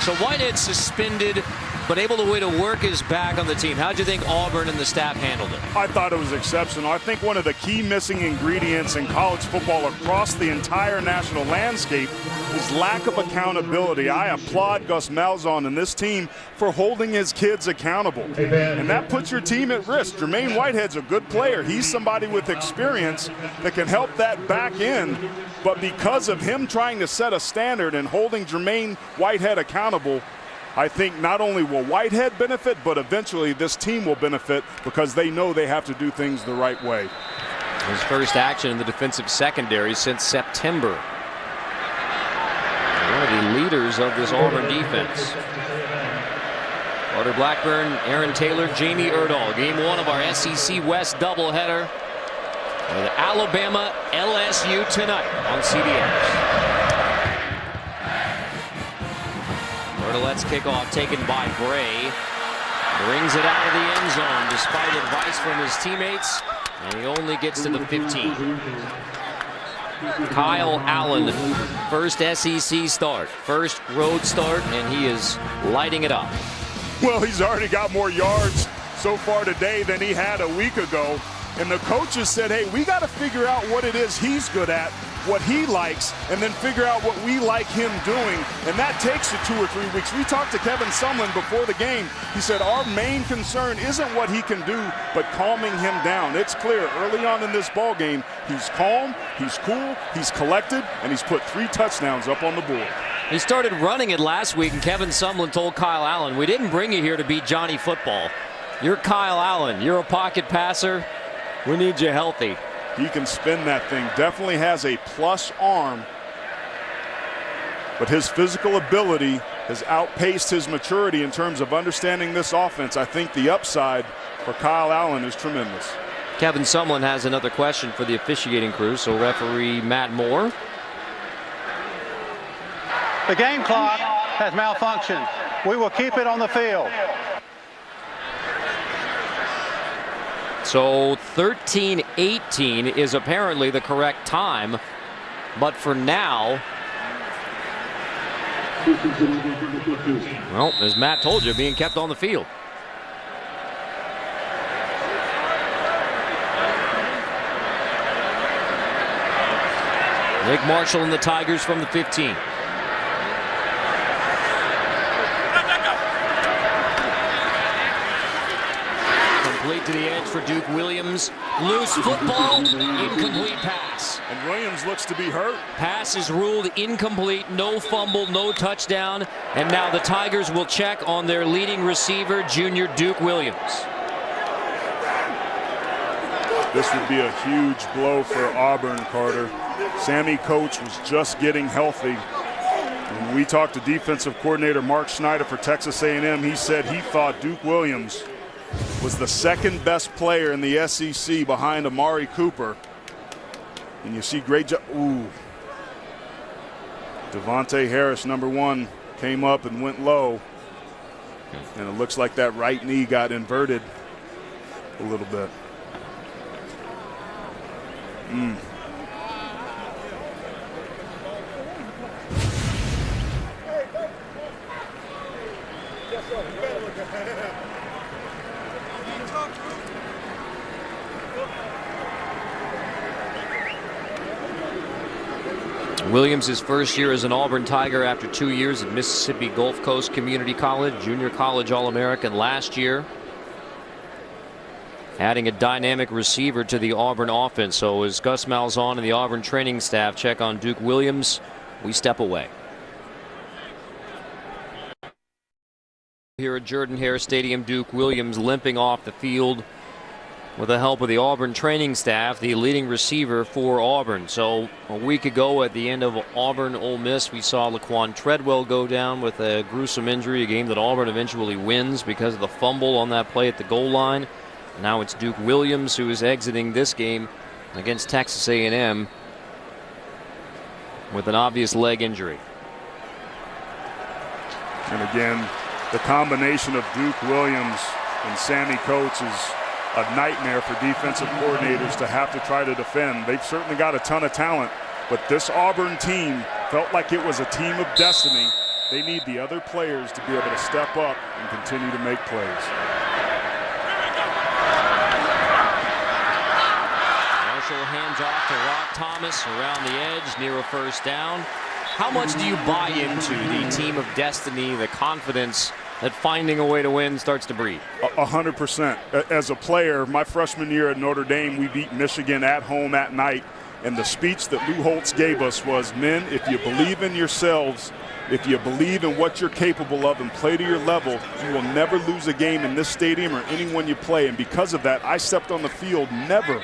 So Whitehead suspended, but able to work his back on the team. How'd you think Auburn and the staff handled it? I thought it was exceptional. I think one of the key missing ingredients in college football across the entire national landscape is lack of accountability. I applaud Gus Malzahn and this team for holding his kids accountable. And that puts your team at risk. Jermaine Whitehead's a good player. He's somebody with experience that can help that back end. But because of him trying to set a standard and holding Jermaine Whitehead accountable, I think not only will Whitehead benefit, but eventually this team will benefit because they know they have to do things the right way. His first action in the defensive secondary since September. One of the leaders of this Auburn defense. Carter Blackburn, Aaron Taylor, Jamie Erdahl. Game one of our SEC West doubleheader with Alabama LSU tonight on CBS. Let's kickoff taken by Bray. Brings it out of the end zone despite advice from his teammates, and he only gets to the 15. Kyle Allen, first SEC start, first road start, and he is lighting it up. Well, he's already got more yards so far today than he had a week ago. And the coaches said, hey, we got to figure out what it is he's good at, what he likes, and then figure out what we like him doing. And that takes you 2 or 3 weeks. We talked to Kevin Sumlin before the game. He said our main concern isn't what he can do, but calming him down. It's clear early on in this ball game, he's calm, he's cool, he's collected, and he's put 3 touchdowns up on the board. He started running it last week, and Kevin Sumlin told Kyle Allen, we didn't bring you here to beat Johnny Football. You're Kyle Allen. You're a pocket passer. We need you healthy. He can spin that thing. Definitely has a plus arm. But his physical ability has outpaced his maturity in terms of understanding this offense. I think the upside for Kyle Allen is tremendous. Kevin Sumlin has another question for the officiating crew, so referee Matt Moore. The game clock has malfunctioned. We will keep it on the field. So 13:18 is apparently the correct time, but for now, well, as Matt told you, being kept on the field. Nick Marshall and the Tigers from the 15. Complete to the edge for Duke Williams. Loose football, incomplete pass. And Williams looks to be hurt. Pass is ruled incomplete, no fumble, no touchdown. And now the Tigers will check on their leading receiver, junior Duke Williams. This would be a huge blow for Auburn, Carter. Sammy Coach was just getting healthy. When we talked to defensive coordinator Mark Schneider for Texas A&M, he said he thought Duke Williams was the second best player in the SEC behind Amari Cooper. And you see great job. Ooh. Devontae Harris, number 1, came up and went low. And it looks like that right knee got inverted a little bit. Williams, his first year as an Auburn Tiger after 2 years at Mississippi Gulf Coast Community College, junior college All-American last year. Adding a dynamic receiver to the Auburn offense. So as Gus Malzahn and the Auburn training staff check on Duke Williams, we step away. Here at Jordan-Hare Stadium, Duke Williams limping off the field with the help of the Auburn training staff, the leading receiver for Auburn. So a week ago at the end of Auburn-Ole Miss, we saw Laquan Treadwell go down with a gruesome injury, a game that Auburn eventually wins because of the fumble on that play at the goal line. Now it's Duke Williams who is exiting this game against Texas A&M with an obvious leg injury. And again, the combination of Duke Williams and Sammy Coates is a nightmare for defensive coordinators to have to try to defend. They've certainly got a ton of talent, but this Auburn team felt like it was a team of destiny. They need the other players to be able to step up and continue to make plays. Marshall hands off to Rock Thomas around the edge near a first down. How much do you buy into the team of destiny, the confidence that finding a way to win starts to breed? 100%. As a player, my freshman year at Notre Dame, we beat Michigan at home at night. And the speech that Lou Holtz gave us was, men, if you believe in yourselves, if you believe in what you're capable of and play to your level, you will never lose a game in this stadium or anyone you play. And because of that, I stepped on the field never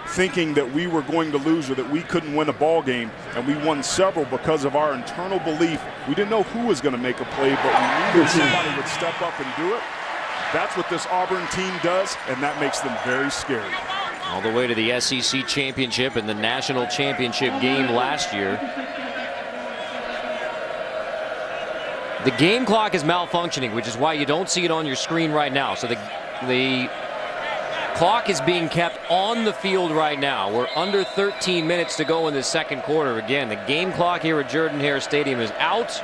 thinking that we were going to lose or that we couldn't win a ball game, and we won several because of our internal belief. We didn't know who was going to make a play, but we knew that somebody would step up and do it. That's what this Auburn team does, and that makes them very scary. All the way to the SEC championship and the national championship game last year. The game clock is malfunctioning, which is why you don't see it on your screen right now. So the clock is being kept on the field right now. We're under 13 minutes to go in the second quarter. Again, the game clock here at Jordan-Hare Stadium is out.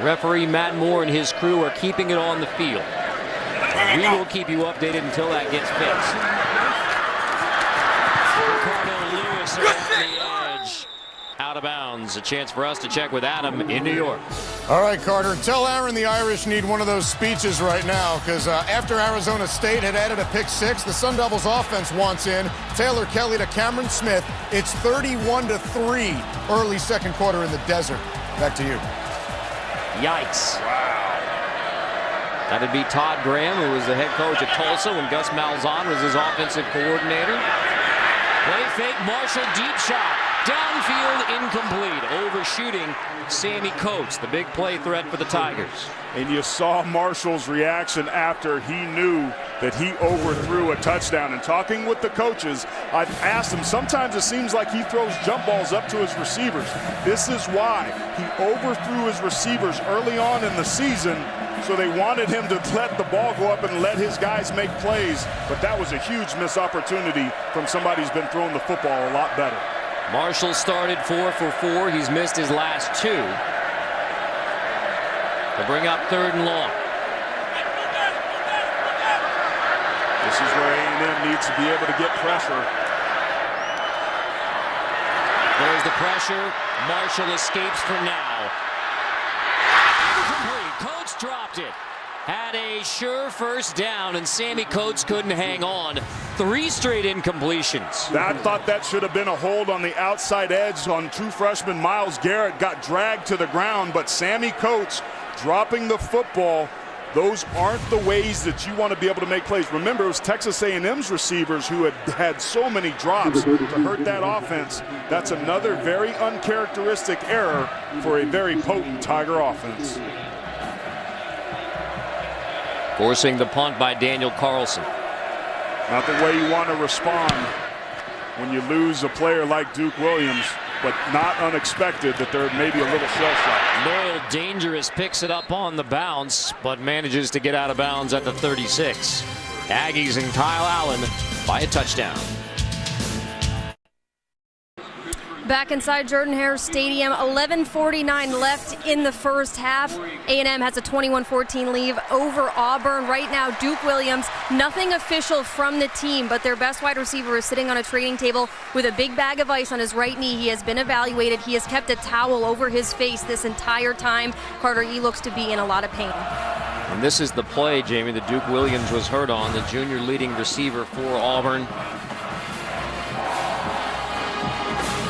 Referee Matt Moore and his crew are keeping it on the field. We will keep you updated until that gets fixed. Ricardo Lewis around the edge. Out of bounds. A chance for us to check with Adam in New York. All right, Carter, tell Aaron the Irish need one of those speeches right now, because after Arizona State had added a pick six, the Sun Devils offense wants in. Taylor Kelly to Cameron Smith. It's 31-3 early second quarter in the desert. Back to you. Yikes. Wow. That'd be Todd Graham, who was the head coach at Tulsa when Gus Malzahn was his offensive coordinator. Play fake, Marshall, deep shot. Downfield, incomplete. Overshooting Sammy Coates, the big play threat for the Tigers. And you saw Marshall's reaction after he knew that he overthrew a touchdown. And talking with the coaches, I've asked him, sometimes it seems like he throws jump balls up to his receivers. This is why he overthrew his receivers early on in the season, so they wanted him to let the ball go up and let his guys make plays. But that was a huge missed opportunity from somebody who's been throwing the football a lot better. Marshall started 4 for 4. He's missed his last 2. To bring up 3rd and long. This is where A&M needs to be able to get pressure. There's the pressure. Marshall escapes for now. Incomplete. Coates dropped it. Had a sure first down, and Sammy Coates couldn't hang on. 3 straight incompletions. I thought that should have been a hold on the outside edge on true freshman Myles Garrett. Got dragged to the ground, but Sammy Coates dropping the football. Those aren't the ways that you want to be able to make plays. Remember, it was Texas A&M's receivers who had so many drops to hurt that offense. That's another very uncharacteristic error for a very potent Tiger offense. Forcing the punt by Daniel Carlson. Not the way you want to respond when you lose a player like Duke Williams. but not unexpected that there may be a little shell shock. Noel Dangerous picks it up on the bounce, but manages to get out of bounds at the 36. Aggies and Kyle Allen by a touchdown. Back inside Jordan-Hare Stadium, 11:49 left in the first half. A&M has a 21-14 lead over Auburn. Right now, Duke Williams, nothing official from the team, but their best wide receiver is sitting on a training table with a big bag of ice on his right knee. He has been evaluated. He has kept a towel over his face this entire time. Carter E. looks to be in a lot of pain. And this is the play, Jamie, that Duke Williams was hurt on, the junior leading receiver for Auburn.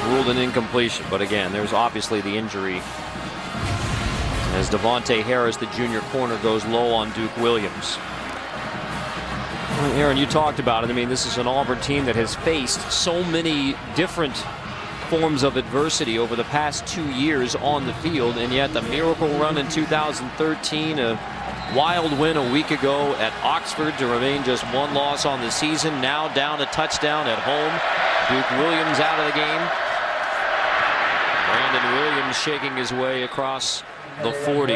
Ruled an incompletion, but again, there's obviously the injury as Devontae Harris, the junior corner, goes low on Duke Williams. Well, Aaron, you talked about it. I mean, this is an Auburn team that has faced so many different forms of adversity over the past 2 years on the field, and yet the miracle run in 2013, a wild win a week ago at Oxford to remain just one loss on the season, now down a touchdown at home. Duke Williams out of the game. Brandon Williams shaking his way across the 40.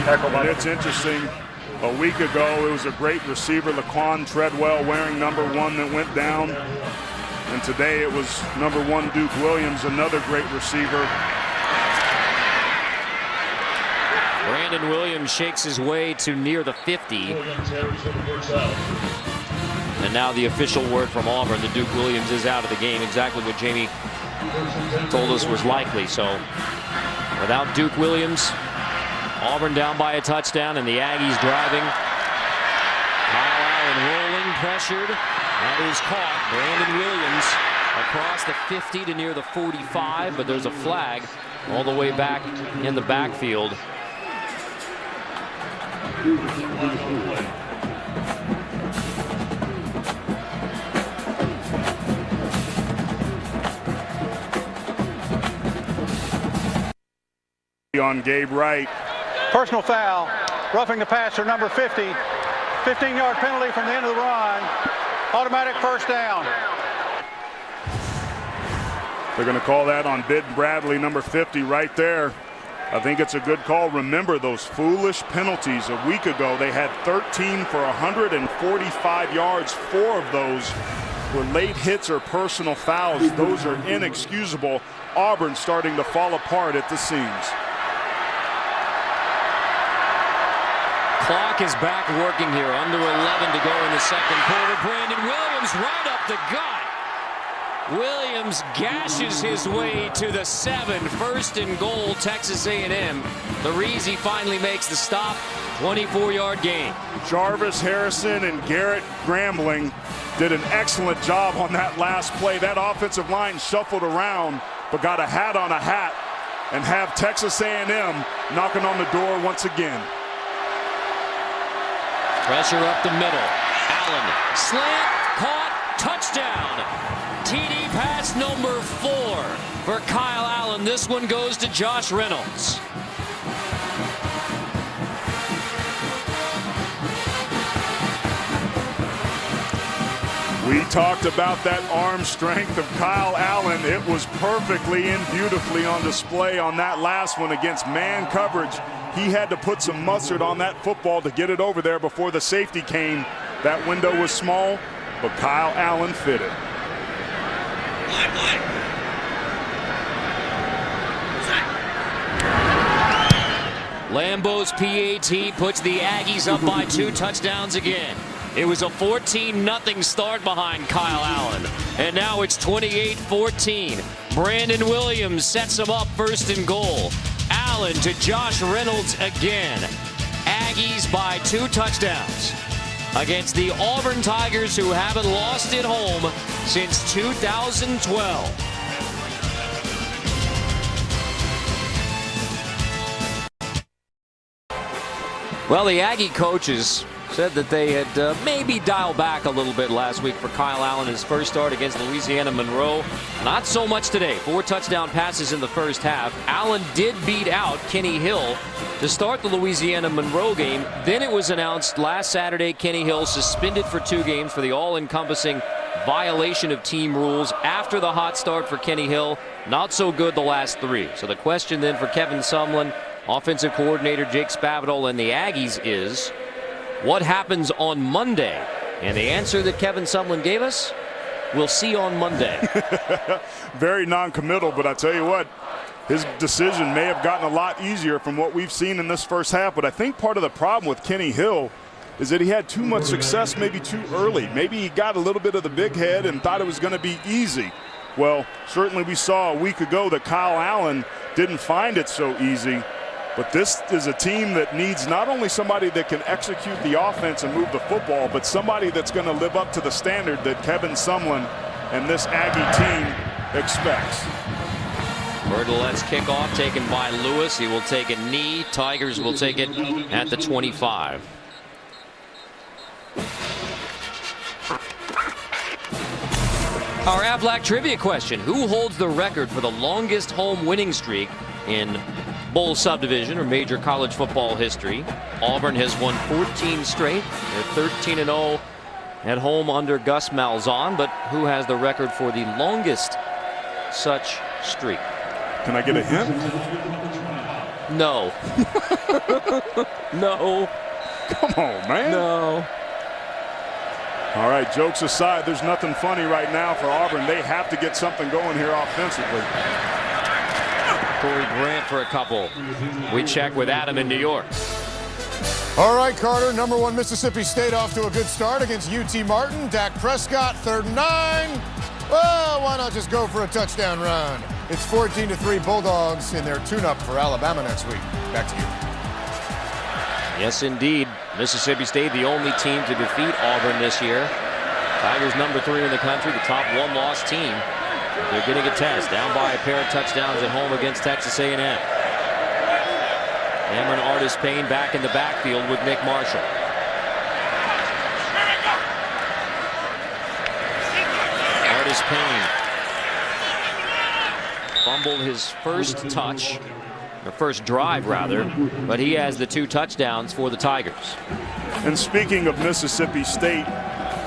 And it's interesting. A week ago, it was a great receiver, Laquan Treadwell, wearing #1 that went down. And today it was #1 Duke Williams, another great receiver. Brandon Williams shakes his way to near the 50. And now the official word from Auburn that Duke Williams is out of the game, exactly what Jamie told us was likely. So without Duke Williams, Auburn down by a touchdown and the Aggies driving. Kyle Allen rolling, pressured. That is caught. Brandon Williams across the 50 to near the 45, but there's a flag all the way back in the backfield. On Gabe Wright. Personal foul, roughing the passer, number 50. 15-yard penalty from the end of the run. Automatic first down. They're going to call that on Bid Bradley, number 50, right there. I think it's a good call. Remember those foolish penalties. A week ago, they had 13 for 145 yards. 4 of those were late hits or personal fouls. Those are inexcusable. Auburn starting to fall apart at the seams. Clock is back working here. Under 11 to go in the second quarter. Brandon Williams right up the gut. Williams gashes his way to the 7. First and goal, Texas A&M. The Reezy finally makes the stop. 24-yard gain. Jarvis Harrison and Garrett Grambling did an excellent job on that last play. That offensive line shuffled around, but got a hat on a hat and have Texas A&M knocking on the door once again. Pressure up the middle. Allen, slant, caught, touchdown. TD pass number 4 for Kyle Allen. This one goes to Josh Reynolds. We talked about that arm strength of Kyle Allen. It was perfectly and beautifully on display on that last one against man coverage. He had to put some mustard on that football to get it over there before the safety came. That window was small, but Kyle Allen fit it. Lambeau's PAT puts the Aggies up by 2 touchdowns again. It was a 14-0 start behind Kyle Allen, and now it's 28-14. Brandon Williams sets him up first and goal. Allen to Josh Reynolds again. Aggies by 2 touchdowns against the Auburn Tigers, who haven't lost at home since 2012. Well, the Aggie coaches said that they had maybe dialed back a little bit last week for Kyle Allen, his first start against Louisiana Monroe. Not so much today. 4 touchdown passes in the first half. Allen did beat out Kenny Hill to start the Louisiana Monroe game. Then it was announced last Saturday Kenny Hill suspended for 2 games for the all-encompassing violation of team rules after the hot start for Kenny Hill. Not so good the last 3. So the question then for Kevin Sumlin, offensive coordinator Jake Spavital, and the Aggies is, what happens on Monday? And the answer that Kevin Sumlin gave us, we'll see on Monday. Very non-committal, but I tell you what, his decision may have gotten a lot easier from what we've seen in this first half. But I think part of the problem with Kenny Hill is that he had too much success maybe too early. Maybe he got a little bit of the big head and thought it was going to be easy. Well, certainly we saw a week ago that Kyle Allen didn't find it so easy. But this is a team that needs not only somebody that can execute the offense and move the football, but somebody that's going to live up to the standard that Kevin Sumlin and this Aggie team expects. Bertolet's kickoff taken by Lewis. He will take a knee. Tigers will take it at the 25. Our Aflac trivia question: who holds the record for the longest home winning streak in bowl subdivision or major college football history? Auburn has won 14 straight. They're 13-0 at home under Gus Malzahn. But who has the record for the longest such streak? Can I get a hint? No. No. Come on, man. No. All right, jokes aside, there's nothing funny right now for Auburn. They have to get something going here offensively. Corey Grant for a couple. We check with Adam in New York. All right, Carter, #1 Mississippi State off to a good start against UT Martin. Dak Prescott, 3rd and 9. Well, why not just go for a touchdown run? It's 14-3 Bulldogs in their tune-up for Alabama next week. Back to you. Yes, indeed. Mississippi State, the only team to defeat Auburn this year. Tigers #3 in the country, the top one-loss team. They're getting a test, down by a pair of touchdowns at home against Texas A&M. Cameron Artis-Payne back in the backfield with Nick Marshall. Artis-Payne fumbled his first touch, or first drive rather, but he has the 2 touchdowns for the Tigers. And speaking of Mississippi State,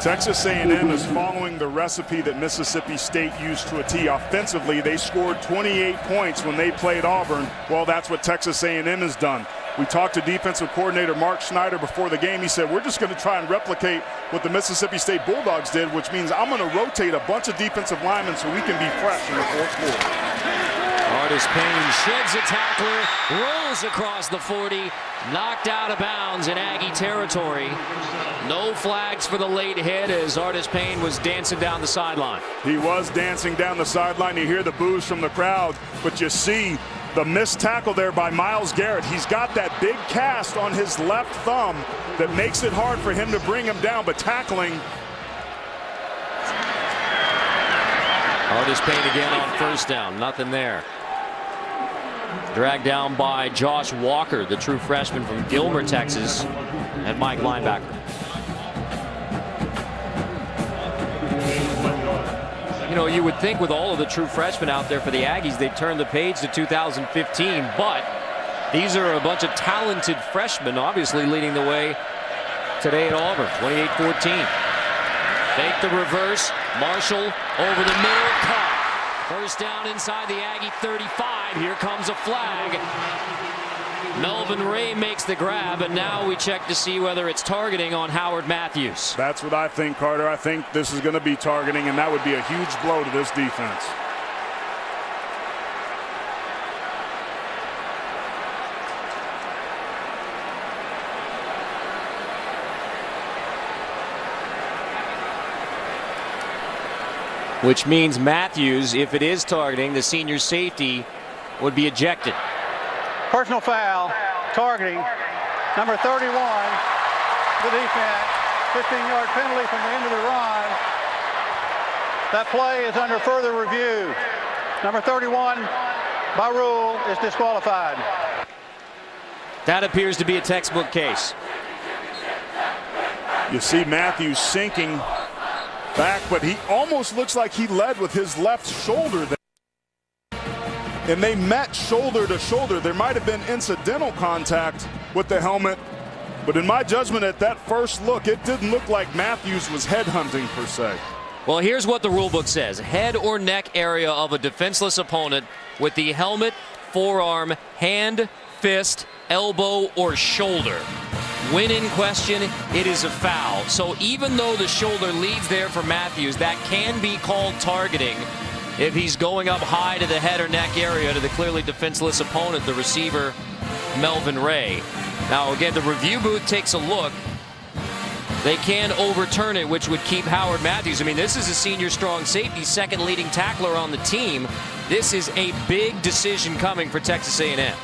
Texas A&M is following the recipe that Mississippi State used to a T. Offensively, they scored 28 points when they played Auburn. Well, that's what Texas A&M has done. We talked to defensive coordinator Mark Schneider before the game. He said, we're just going to try and replicate what the Mississippi State Bulldogs did, which means I'm going to rotate a bunch of defensive linemen so we can be fresh in the 4th quarter. Artis-Payne sheds a tackler, rolls across the 40, knocked out of bounds in Aggie territory. No flags for the late hit as Artis-Payne was dancing down the sideline. He was dancing down the sideline. You hear the boos from the crowd, but you see the missed tackle there by Myles Garrett. He's got that big cast on his left thumb that makes it hard for him to bring him down, but tackling. Artis-Payne again on 1st down, nothing there. Dragged down by Josh Walker, the true freshman from Gilmer, Texas, at Mike linebacker. You know, you would think with all of the true freshmen out there for the Aggies, they'd turn the page to 2015, but these are a bunch of talented freshmen, obviously leading the way today at Auburn, 28-14. Fake the reverse, Marshall over the middle, caught. 1st down inside the Aggie 35. Here comes a flag. Melvin Ray makes the grab, and now we check to see whether it's targeting on Howard Matthews. That's what I think, Carter. I think this is going to be targeting, and that would be a huge blow to this defense. Which means Matthews, if it is targeting, the senior safety would be ejected. Personal foul, targeting, number 31, the defense, 15-yard penalty from the end of the run. That play is under further review. Number 31, by rule, is disqualified. That appears to be a textbook case. You see Matthews sinking back, but he almost looks like he led with his left shoulder there. And they met shoulder to shoulder. There might have been incidental contact with the helmet, but in my judgment at that first look, it didn't look like Matthews was headhunting per se. Well, here's what the rule book says. Head or neck area of a defenseless opponent with the helmet, forearm, hand, fist, elbow, or shoulder. When in question, it is a foul. So even though the shoulder leads there for Matthews, that can be called targeting if he's going up high to the head or neck area to the clearly defenseless opponent, the receiver, Melvin Ray. Now, again, the review booth takes a look. They can overturn it, which would keep Howard Matthews. I mean, this is a senior strong safety, second leading tackler on the team. This is a big decision coming for Texas A&M.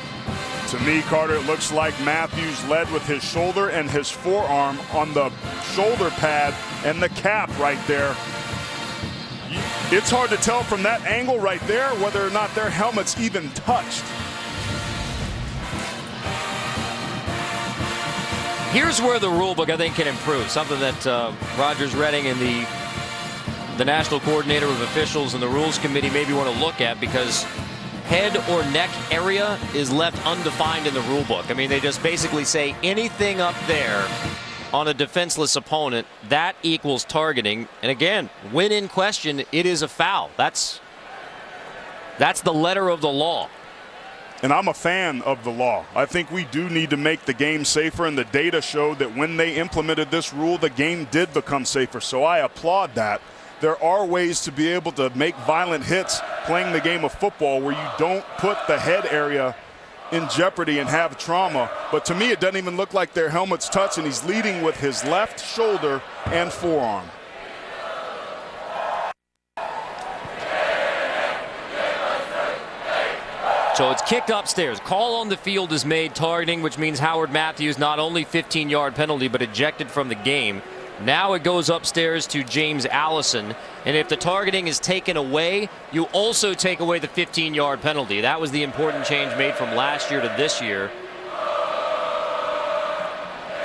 To me, Carter, it looks like Matthews led with his shoulder and his forearm on the shoulder pad and the cap right there. It's hard to tell from that angle right there whether or not their helmets even touched. Here's where the rule book, I think, can improve. Something that Rogers Redding and the national coordinator of officials and the rules committee maybe want to look at, because head or neck area is left undefined in the rule book. I mean, they just basically say anything up there on a defenseless opponent, that equals targeting. And again, when in question, it is a foul. That's the letter of the law. And I'm a fan of the law. I think we do need to make the game safer, and the data showed that when they implemented this rule, the game did become safer. So I applaud that. There are ways to be able to make violent hits playing the game of football where you don't put the head area in jeopardy and have trauma. But to me, it doesn't even look like their helmets touch, and he's leading with his left shoulder and forearm. So it's kicked upstairs. Call on the field is made, targeting, which means Howard Matthews not only 15-yard penalty, but ejected from the game. Now it goes upstairs to James Allison. And if the targeting is taken away, you also take away the 15-yard penalty. That was the important change made from last year to this year.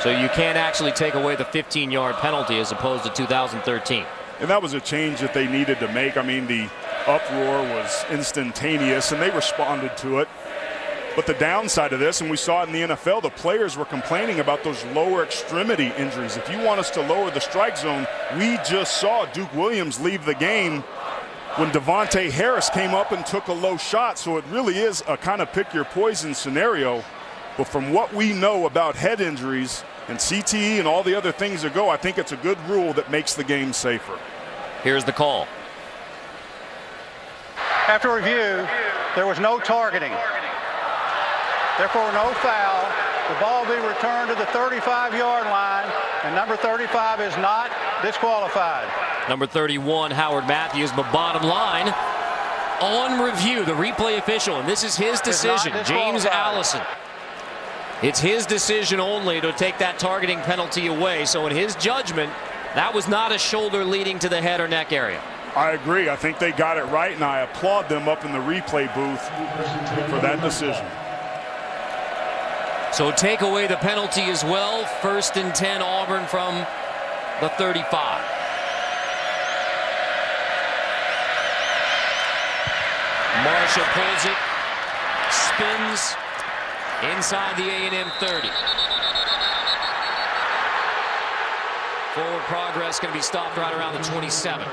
So you can't actually take away the 15-yard penalty as opposed to 2013. And that was a change that they needed to make. I mean, the uproar was instantaneous, and they responded to it. But the downside of this, and we saw it in the NFL, the players were complaining about those lower extremity injuries. If you want us to lower the strike zone, we just saw Duke Williams leave the game when Devontae Harris came up and took a low shot. So it really is a kind of pick your poison scenario. But from what we know about head injuries and CTE and all the other things that go, I think it's a good rule that makes the game safer. Here's the call. After review, there was no targeting. Therefore, no foul. The ball will be returned to the 35-yard line, and number 35 is not disqualified. Number 31, Howard Matthews, but bottom line, on review, the replay official, and this is his decision, James Allison. It's his decision only to take that targeting penalty away. So in his judgment, that was not a shoulder leading to the head or neck area. I agree. I think they got it right, and I applaud them up in the replay booth for that decision. So take away the penalty as well. 1st and 10 Auburn from the 35. Marshall pulls it, spins inside the A&M 30. Forward progress going to be stopped right around the 27.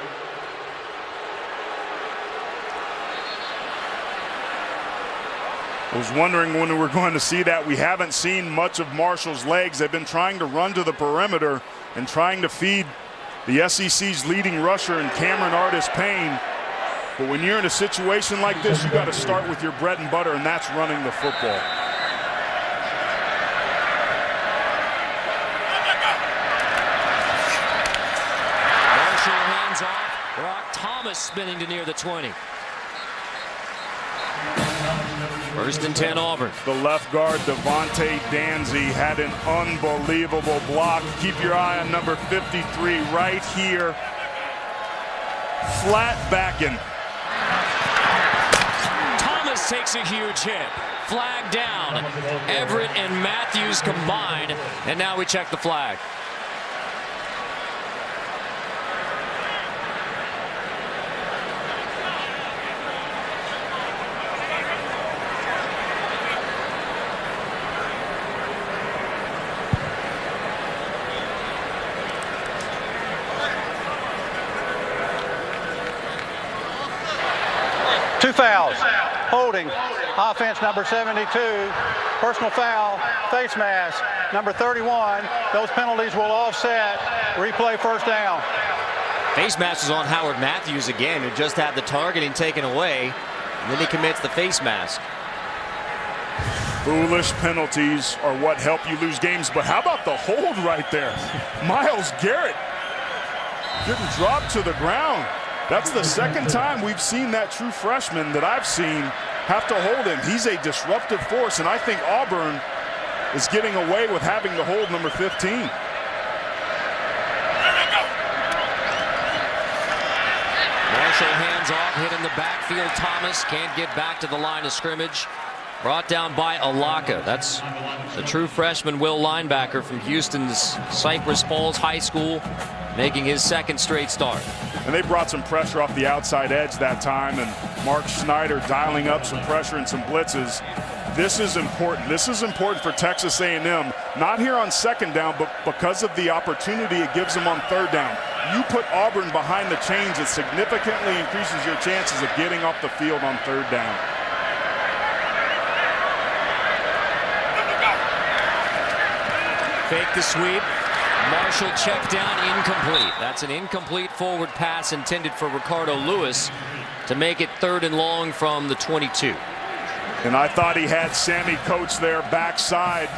I was wondering when we were going to see that. We haven't seen much of Marshall's legs. They've been trying to run to the perimeter and trying to feed the SEC's leading rusher in Cameron Artis-Payne. But when you're in a situation like this, you got to start with your bread and butter, and that's running the football. Marshall hands off. Brock Thomas spinning to near the 20. 1st and 10 Auburn. The left guard, Devontae Danzy, had an unbelievable block. Keep your eye on number 53 right here. Flat backing. Thomas takes a huge hit. Flag down. Everett and Matthews combined. And now we check the flag. 2 fouls. Holding, offense number 72. Personal foul, face mask, number 31. Those penalties will offset. Replay first down. Face mask is on Howard Matthews again, who just had the targeting taken away. And then he commits the face mask. Foolish penalties are what help you lose games, but how about the hold right there? Myles Garrett getting dropped to the ground. That's the second time we've seen that true freshman that I've seen have to hold him. He's a disruptive force, and I think Auburn is getting away with having to hold number 15. Marshall hands off, hit in the backfield. Thomas can't get back to the line of scrimmage. Brought down by Alaka. That's the true freshman Will linebacker from Houston's Cypress Falls High School, making his second straight start. And they brought some pressure off the outside edge that time, and Mark Schneider dialing up some pressure and some blitzes. This is important. This is important for Texas A&M, not here on second down, but because of the opportunity it gives them on third down. You put Auburn behind the chains, it significantly increases your chances of getting off the field on third down. Fake the sweep. Marshall checked down, incomplete. That's an incomplete forward pass intended for Ricardo Lewis to make it 3rd and long from the 22. And I thought he had Sammy Coates there backside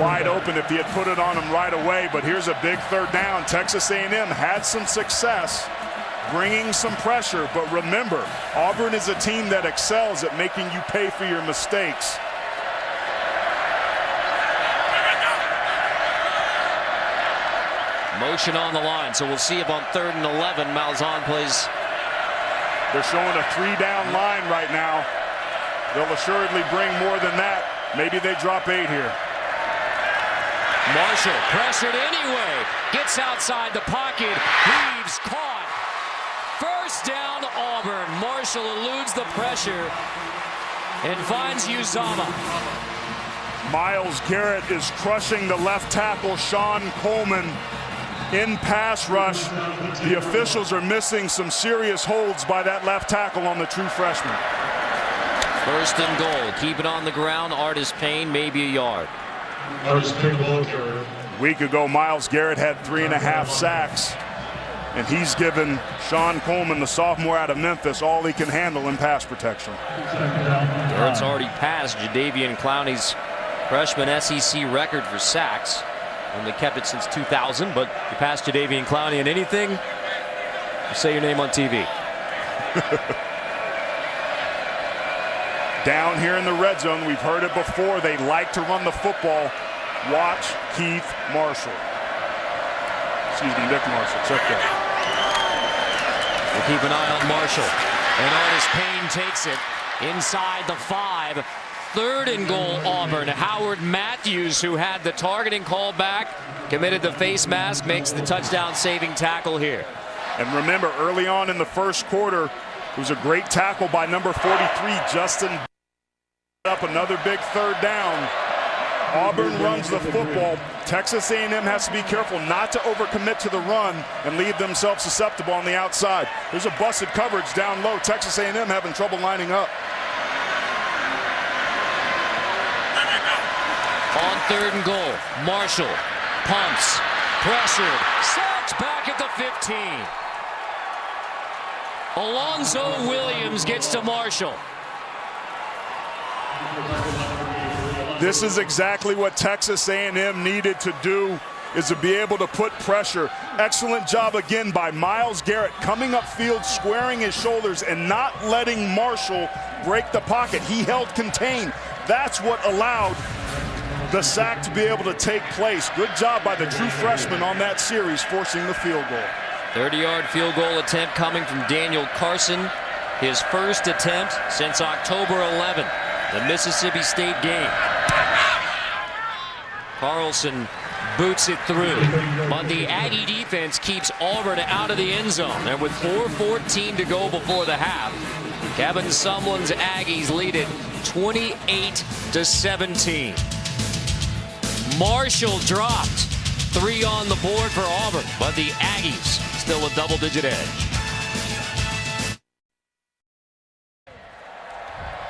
wide open if he had put it on him right away. But here's a big third down. Texas A&M had some success bringing some pressure. But remember, Auburn is a team that excels at making you pay for your mistakes. Motion on the line, so we'll see if on 3rd and 11 Malzahn plays. They're showing a 3-down line right now. They'll assuredly bring more than that. Maybe they drop 8 here. Marshall pressured anyway. Gets outside the pocket. Heaves, caught. First down Auburn. Marshall eludes the pressure and finds Uzama. Myles Garrett is crushing the left tackle, Sean Coleman, in pass rush. The officials are missing some serious holds by that left tackle on the true freshman. 1st and goal. Keep it on the ground. Artis Payne, maybe a yard. A week ago, Myles Garrett had 3.5 sacks, and he's given Sean Coleman, the sophomore out of Memphis, all he can handle in pass protection. Garrett's already passed Jadeveon Clowney's freshman SEC record for sacks. Only kept it since 2000, but you pass Jadeveon Clowney in anything, you say your name on TV. Down here in the red zone, we've heard it before, they like to run the football. Watch Keith Marshall. Excuse me, Nick Marshall, check that. We'll keep an eye on Marshall. And Artis Payne takes it inside the 5. 3rd and goal Auburn. Howard Matthews, who had the targeting call back, committed the face mask, makes the touchdown saving tackle here. And remember, early on in the first quarter, it was a great tackle by number 43, Justin. Up another big 3rd down. Auburn runs the football. Texas A&M has to be careful not to overcommit to the run and leave themselves susceptible on the outside. There's a busted coverage down low. Texas A&M having trouble lining up. On 3rd and goal, Marshall pumps, pressured, sacked back at the 15. Alonzo Williams gets to Marshall. This is exactly what Texas A&M needed to do, is to be able to put pressure. Excellent job again by Myles Garrett, coming upfield, squaring his shoulders, and not letting Marshall break the pocket. He held contained. That's what allowed the sack to be able to take place. Good job by the true freshman on that series, forcing the field goal. 30-yard field goal attempt coming from Daniel Carson. His first attempt since October 11, the Mississippi State game. Carlson boots it through, but the Aggie defense keeps Auburn out of the end zone. And with 4:14 to go before the half, Kevin Sumlin's Aggies lead it 28-17. Marshall dropped. 3 on the board for Auburn, but the Aggies still a double-digit edge.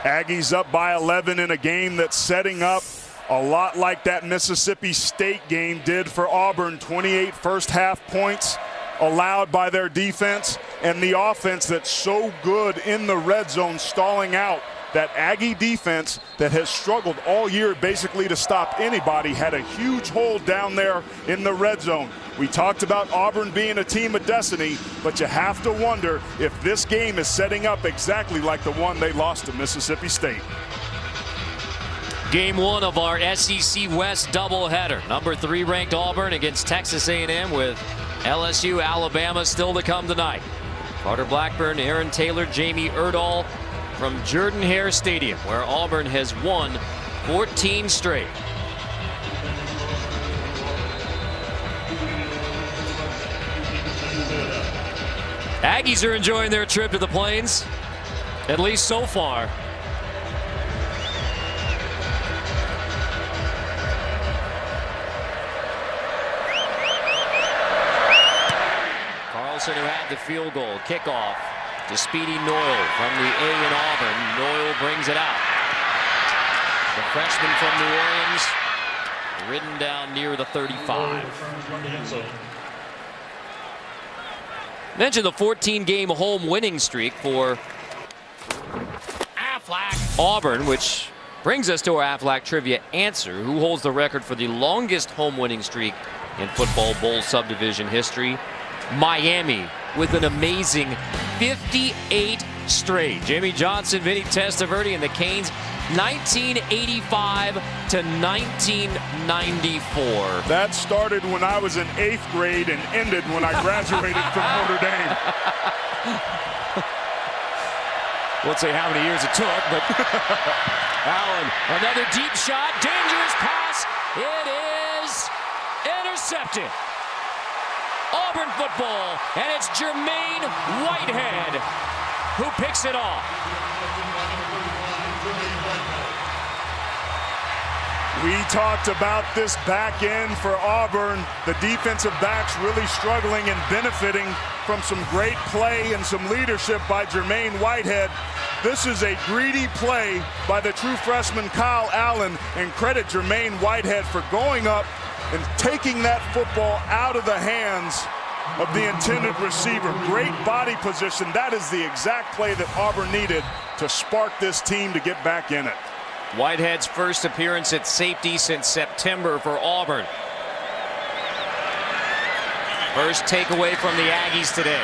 Aggies up by 11 in a game that's setting up a lot like that Mississippi State game did for Auburn. 28 first half points allowed by their defense, and the offense that's so good in the red zone, stalling out. That Aggie defense that has struggled all year basically to stop anybody had a huge hole down there in the red zone. We talked about Auburn being a team of destiny, but you have to wonder if this game is setting up exactly like the one they lost to Mississippi State. Game one of our SEC West doubleheader. Number 3 ranked Auburn against Texas A&M, with LSU, Alabama still to come tonight. Carter Blackburn, Aaron Taylor, Jamie Erdahl from Jordan-Hare Stadium, where Auburn has won 14 straight. Aggies are enjoying their trip to the Plains, at least so far. Carlson, who had the field goal, kickoff to Speedy Noyle from the A in Auburn. Noyle brings it out. The freshman from New Orleans, ridden down near the 35. Mentioned the 14-game home winning streak for Auburn, which brings us to our Aflac trivia answer. Who holds the record for the longest home winning streak in football bowl subdivision history? Miami, with an amazing 58 straight. Jimmy Johnson, Vinny Testaverde, and the Canes, 1985 to 1994. That started when I was in 8th grade and ended when I graduated from Notre Dame. Won't say how many years it took, but Allen, another deep shot, dangerous pass. It is intercepted. Auburn football, and it's Jermaine Whitehead who picks it off. We talked about this back end for Auburn. The defensive backs really struggling and benefiting from some great play and some leadership by Jermaine Whitehead. This is a greedy play by the true freshman Kyle Allen, and credit Jermaine Whitehead for going up and taking that football out of the hands of the intended receiver. Great body position. That is the exact play that Auburn needed to spark this team to get back in it. Whitehead's first appearance at safety since September for Auburn. First takeaway from the Aggies today.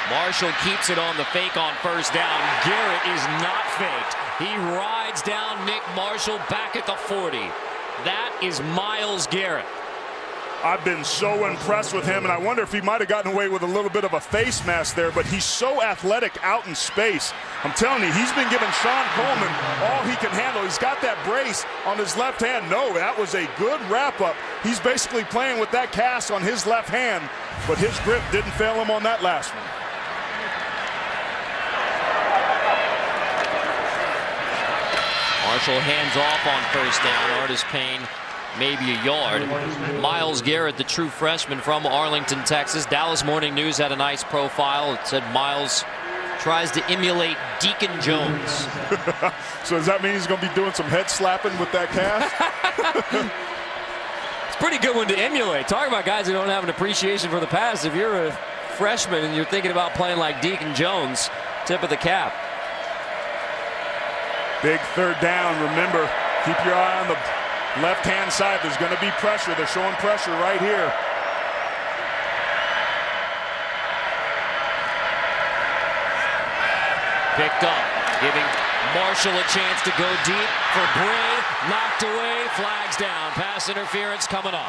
Marshall keeps it on the fake on first down. Garrett is not faked. He rides down Nick Marshall back at the 40. That is Myles Garrett. I've been so impressed with him, and I wonder if he might have gotten away with a little bit of a face mask there, but he's so athletic out in space. I'm telling you, he's been giving Sean Coleman all he can handle. He's got that brace on his left hand. No, that was a good wrap-up. He's basically playing with that cast on his left hand, but his grip didn't fail him on that last one. Marshall hands off on first down. Artis Payne maybe a yard. Myles Garrett, the true freshman from Arlington, Texas. Dallas Morning News had a nice profile. It said Myles tries to emulate Deacon Jones. So does that mean he's going to be doing some head slapping with that cast? It's a pretty good one to emulate. Talk about guys who don't have an appreciation for the pass. If you're a freshman and you're thinking about playing like Deacon Jones, tip of the cap. Big third down. Remember, keep your eye on the left-hand side. There's going to be pressure. They're showing pressure right here. Picked up, giving Marshall a chance to go deep for Bray. Knocked away, flags down. Pass interference coming up.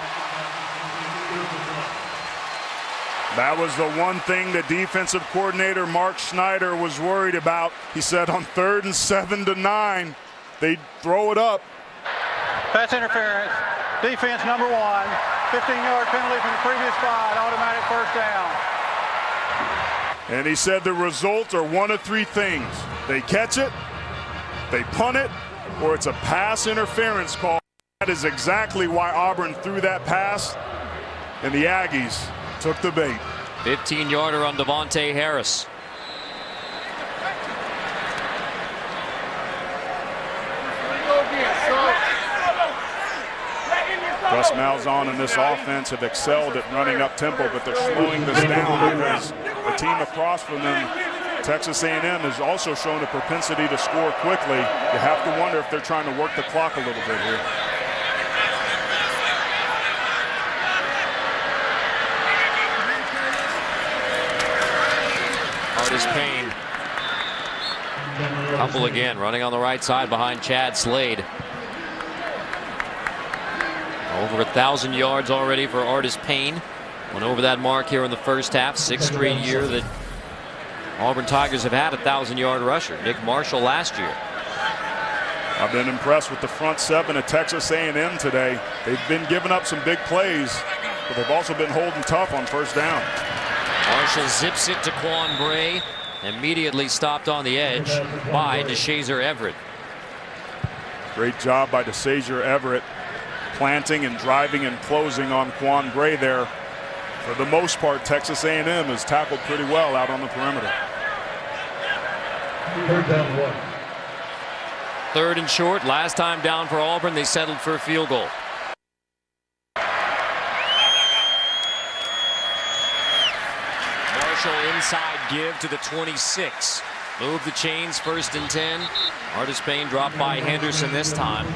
That was the one thing the defensive coordinator Mark Schneider was worried about. He said on 3rd and 7 to 9, they'd throw it up. Pass interference, defense number 1, 15-yard penalty from the previous spot, automatic first down. And he said the results are one of 3 things. They catch it, they punt it, or it's a pass interference call. That is exactly why Auburn threw that pass, and the Aggies took the bait. 15-yarder on Devontae Harris. Gus Malzahn and this offense have excelled at running up tempo, but they're slowing this down because the team across from them, Texas A&M, has also shown a propensity to score quickly. You have to wonder if they're trying to work the clock a little bit here. Artis Payne. Humble again, running on the right side behind Chad Slade. Over 1,000 yards already for Artis Payne. Went over that mark here in the first half. 6th straight year that Auburn Tigers have had a 1,000-yard rusher. Nick Marshall last year. I've been impressed with the front seven at Texas A&M today. They've been giving up some big plays, but they've also been holding tough on first down. Marshall zips it to Quan Bray. Immediately stopped on the edge by DeShazer Everett. Great job by DeShazer Everett, planting and driving and closing on Quan Bray there. For the most part, Texas A&M has tackled pretty well out on the perimeter. 3rd down 1. 3rd and short. Last time down for Auburn, they settled for a field goal. Marshall inside give to the 26. Move the chains, 1st and 10. Artis Payne dropped by Henderson this time.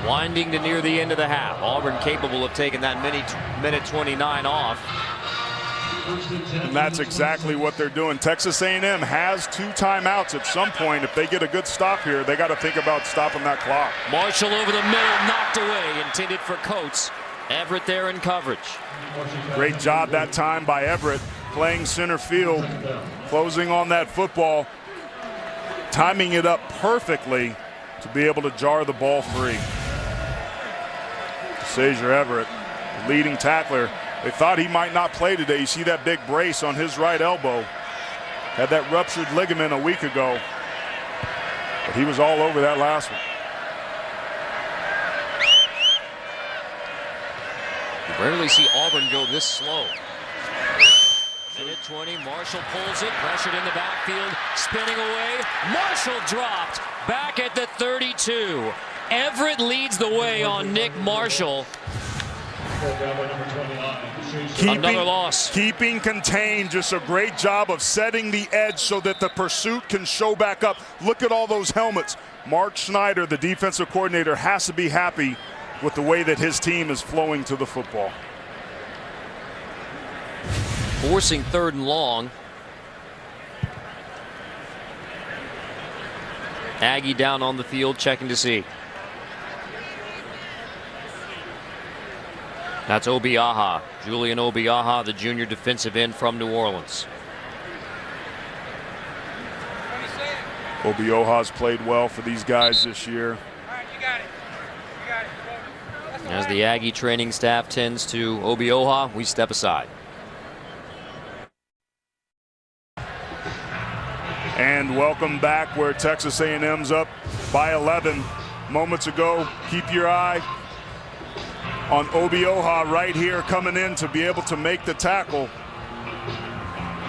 Winding to near the end of the half. Auburn capable of taking that minute 29 off. And that's exactly what they're doing. Texas A&M has 2 timeouts at some point. If they get a good stop here, they got to think about stopping that clock. Marshall over the middle, knocked away, intended for Coates. Everett there in coverage. Great job that time by Everett, playing center field, closing on that football, timing it up perfectly to be able to jar the ball free. DeShazer Everett, leading tackler. They thought he might not play today. You see that big brace on his right elbow. Had that ruptured ligament a week ago. But he was all over that last one. You rarely see Auburn go this slow. Minute 20, Marshall pulls it, pressured in the backfield, spinning away. Marshall dropped back at the 32. Everett leads the way on Nick Marshall. Another loss. Keeping contained, just a great job of setting the edge so that the pursuit can show back up. Look at all those helmets. Mark Schneider, the defensive coordinator, has to be happy with the way that his team is flowing to the football. Forcing 3rd and long. Aggie down on the field, checking to see. That's Obiaha, Julian Obiaha, the junior defensive end from New Orleans. Obiaha's played well for these guys this year. As the Aggie training staff tends to Obiaha, we step aside. And welcome back where Texas A&M's up by 11. Moments ago, keep your eye on Obiaha right here coming in to be able to make the tackle.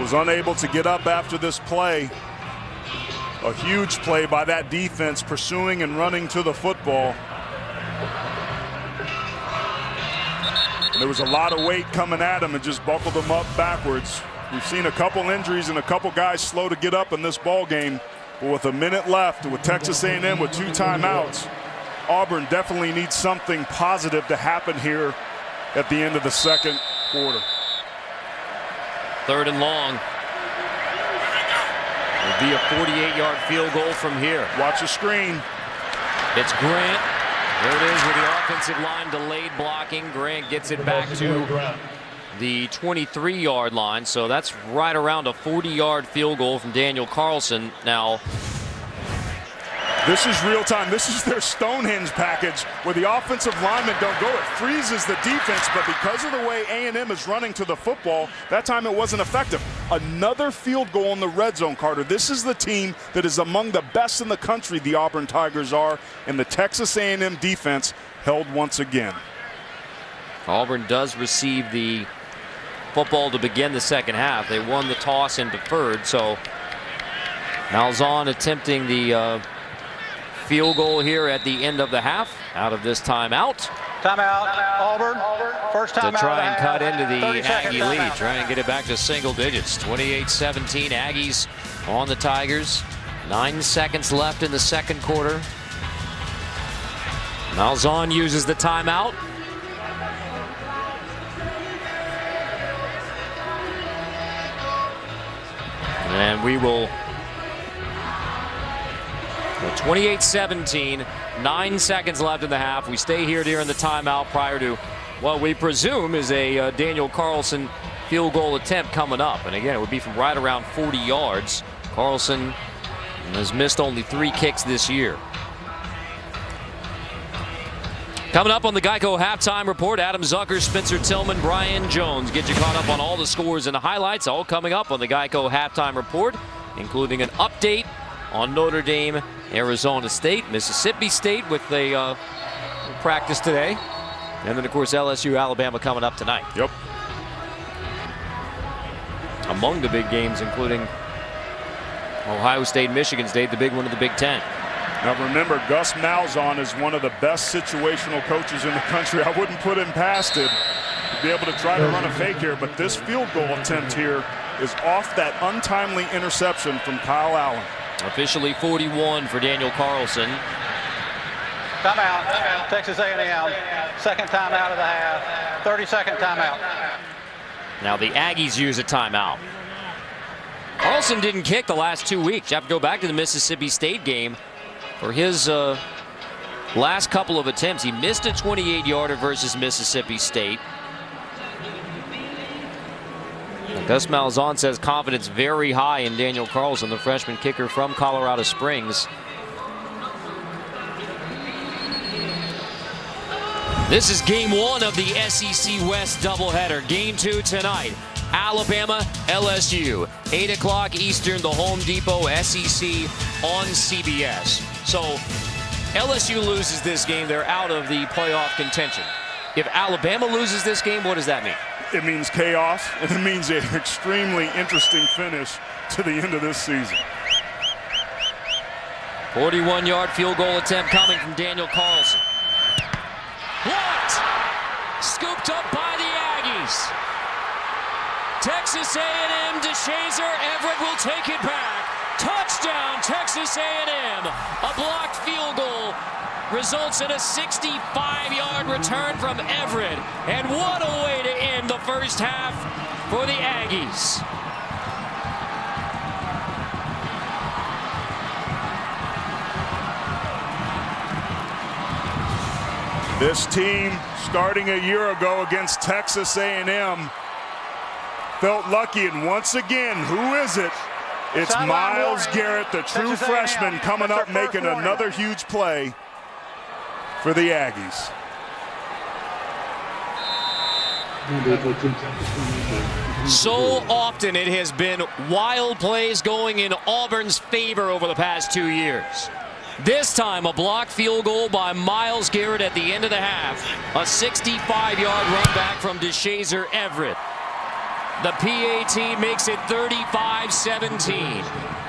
Was unable to get up after this play. A huge play by that defense, pursuing and running to the football. There was a lot of weight coming at him and just buckled him up backwards. We've seen a couple injuries and a couple guys slow to get up in this ball game. But with a minute left, with Texas A&M with 2 timeouts, Auburn definitely needs something positive to happen here at the end of the 2nd quarter. 3rd and long. It'll be a 48-yard field goal from here. Watch the screen. It's Grant. There it is with the offensive line delayed blocking. Grant gets it back to the 23-yard line. So that's right around a 40-yard field goal from Daniel Carlson. Now, this is real time. This is their Stonehenge package where the offensive linemen don't go. It freezes the defense, but because of the way A&M is running to the football, that time it wasn't effective. Another field goal in the red zone, Carter. This is the team that is among the best in the country, the Auburn Tigers are, and the Texas A&M defense held once again. Auburn does receive the football to begin the 2nd half. They won the toss and deferred, so Malzahn attempting the field goal here at the end of the half out of this timeout. Timeout, Auburn. First timeout. To try and cut into the 30-second Aggie lead. Try and get it back to single digits. 28-17 Aggies on the Tigers. 9 seconds left in the second quarter. Malzahn uses the timeout. And we will 28-17, 9 seconds left in the half. We stay here during the timeout prior to what we presume is a Daniel Carlson field goal attempt coming up. And again, it would be from right around 40 yards. Carlson has missed only 3 kicks this year. Coming up on the Geico Halftime Report, Adam Zucker, Spencer Tillman, Brian Jones get you caught up on all the scores and the highlights, all coming up on the Geico Halftime Report, including an update on Notre Dame, Arizona State, Mississippi State with a practice today. And then, of course, LSU, Alabama coming up tonight. Yep. Among the big games, including Ohio State, Michigan State, the big one of the Big Ten. Now remember, Gus Malzahn is one of the best situational coaches in the country. I wouldn't put him past it to be able to try to run a fake here, but this field goal attempt here is off that untimely interception from Kyle Allen. Officially 41 for Daniel Carlson. Timeout, Texas A&M. Second timeout of the half. 30-second timeout. Now the Aggies use a timeout. Carlson didn't kick the last 2 weeks. You have to go back to the Mississippi State game. For his last couple of attempts, he missed a 28-yarder versus Mississippi State. And Gus Malzahn says confidence very high in Daniel Carlson, the freshman kicker from Colorado Springs. This is game 1 of the SEC West doubleheader. Game 2 tonight. Alabama, LSU, 8 o'clock Eastern, the Home Depot SEC on CBS. So LSU loses this game, they're out of the playoff contention. If Alabama loses this game, what does that mean? It means chaos, and it means an extremely interesting finish to the end of this season. 41-yard field goal attempt coming from Daniel Carlson. Blocked! Scooped up by the Aggies. Texas A&M, DeShazer Everett will take it back. Touchdown, Texas A&M. A blocked field goal results in a 65-yard return from Everett. And what a way to end the first half for the Aggies. This team, starting a year ago against Texas A&M, felt lucky, and once again, who is it? It's Myles Garrett, the true freshman, coming up making another huge play for the Aggies. So often it has been wild plays going in Auburn's favor over the past 2 years. This time a blocked field goal by Myles Garrett at the end of the half. A 65-yard run back from DeShazer Everett. The PAT makes it 35-17.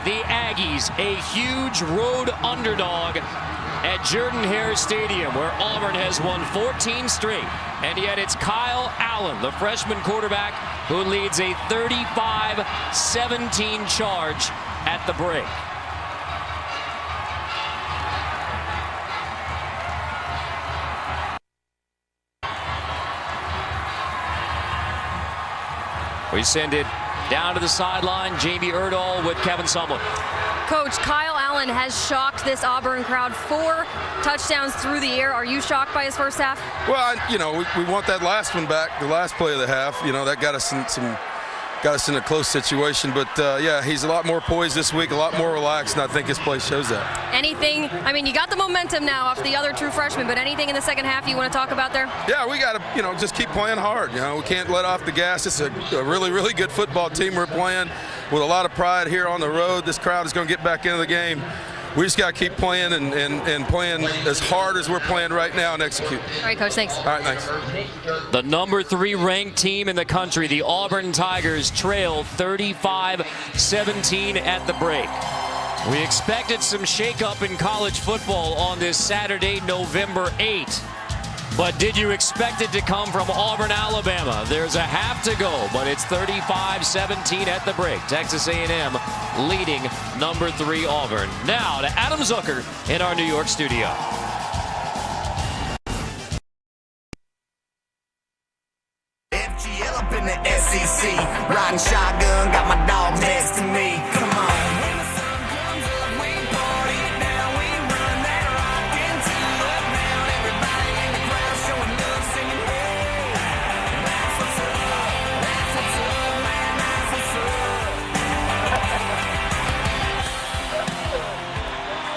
The Aggies, a huge road underdog at Jordan-Hare Stadium, where Auburn has won 14 straight. And yet it's Kyle Allen, the freshman quarterback, who leads a 35-17 charge at the break. We send it down to the sideline. Jamie Erdahl with Kevin Sumlin. Coach, Kyle Allen has shocked this Auburn crowd. 4 touchdowns through the air. Are you shocked by his first half? Well, we want that last one back, the last play of the half. That got us in a close situation. But, yeah, he's a lot more poised this week, a lot more relaxed, and I think his play shows that. Anything? I mean, you got the momentum now off the other true freshman, but anything in the second half you want to talk about there? Yeah, we got to, just keep playing hard. We can't let off the gas. It's a really, really good football team we're playing with a lot of pride here on the road. This crowd is going to get back into the game. We just got to keep playing and playing as hard as we're playing right now and execute. All right, Coach, thanks. All right, thanks. The number 3 ranked team in the country, the Auburn Tigers, trail 35-17 at the break. We expected some shakeup in college football on this Saturday, November 8th. But did you expect it to come from Auburn, Alabama? There's a half to go, but it's 35-17 at the break. Texas A&M leading number 3 Auburn. Now to Adam Zucker in our New York studio. FGL up in the SEC, riding shotgun, got my dog next to me. Come on.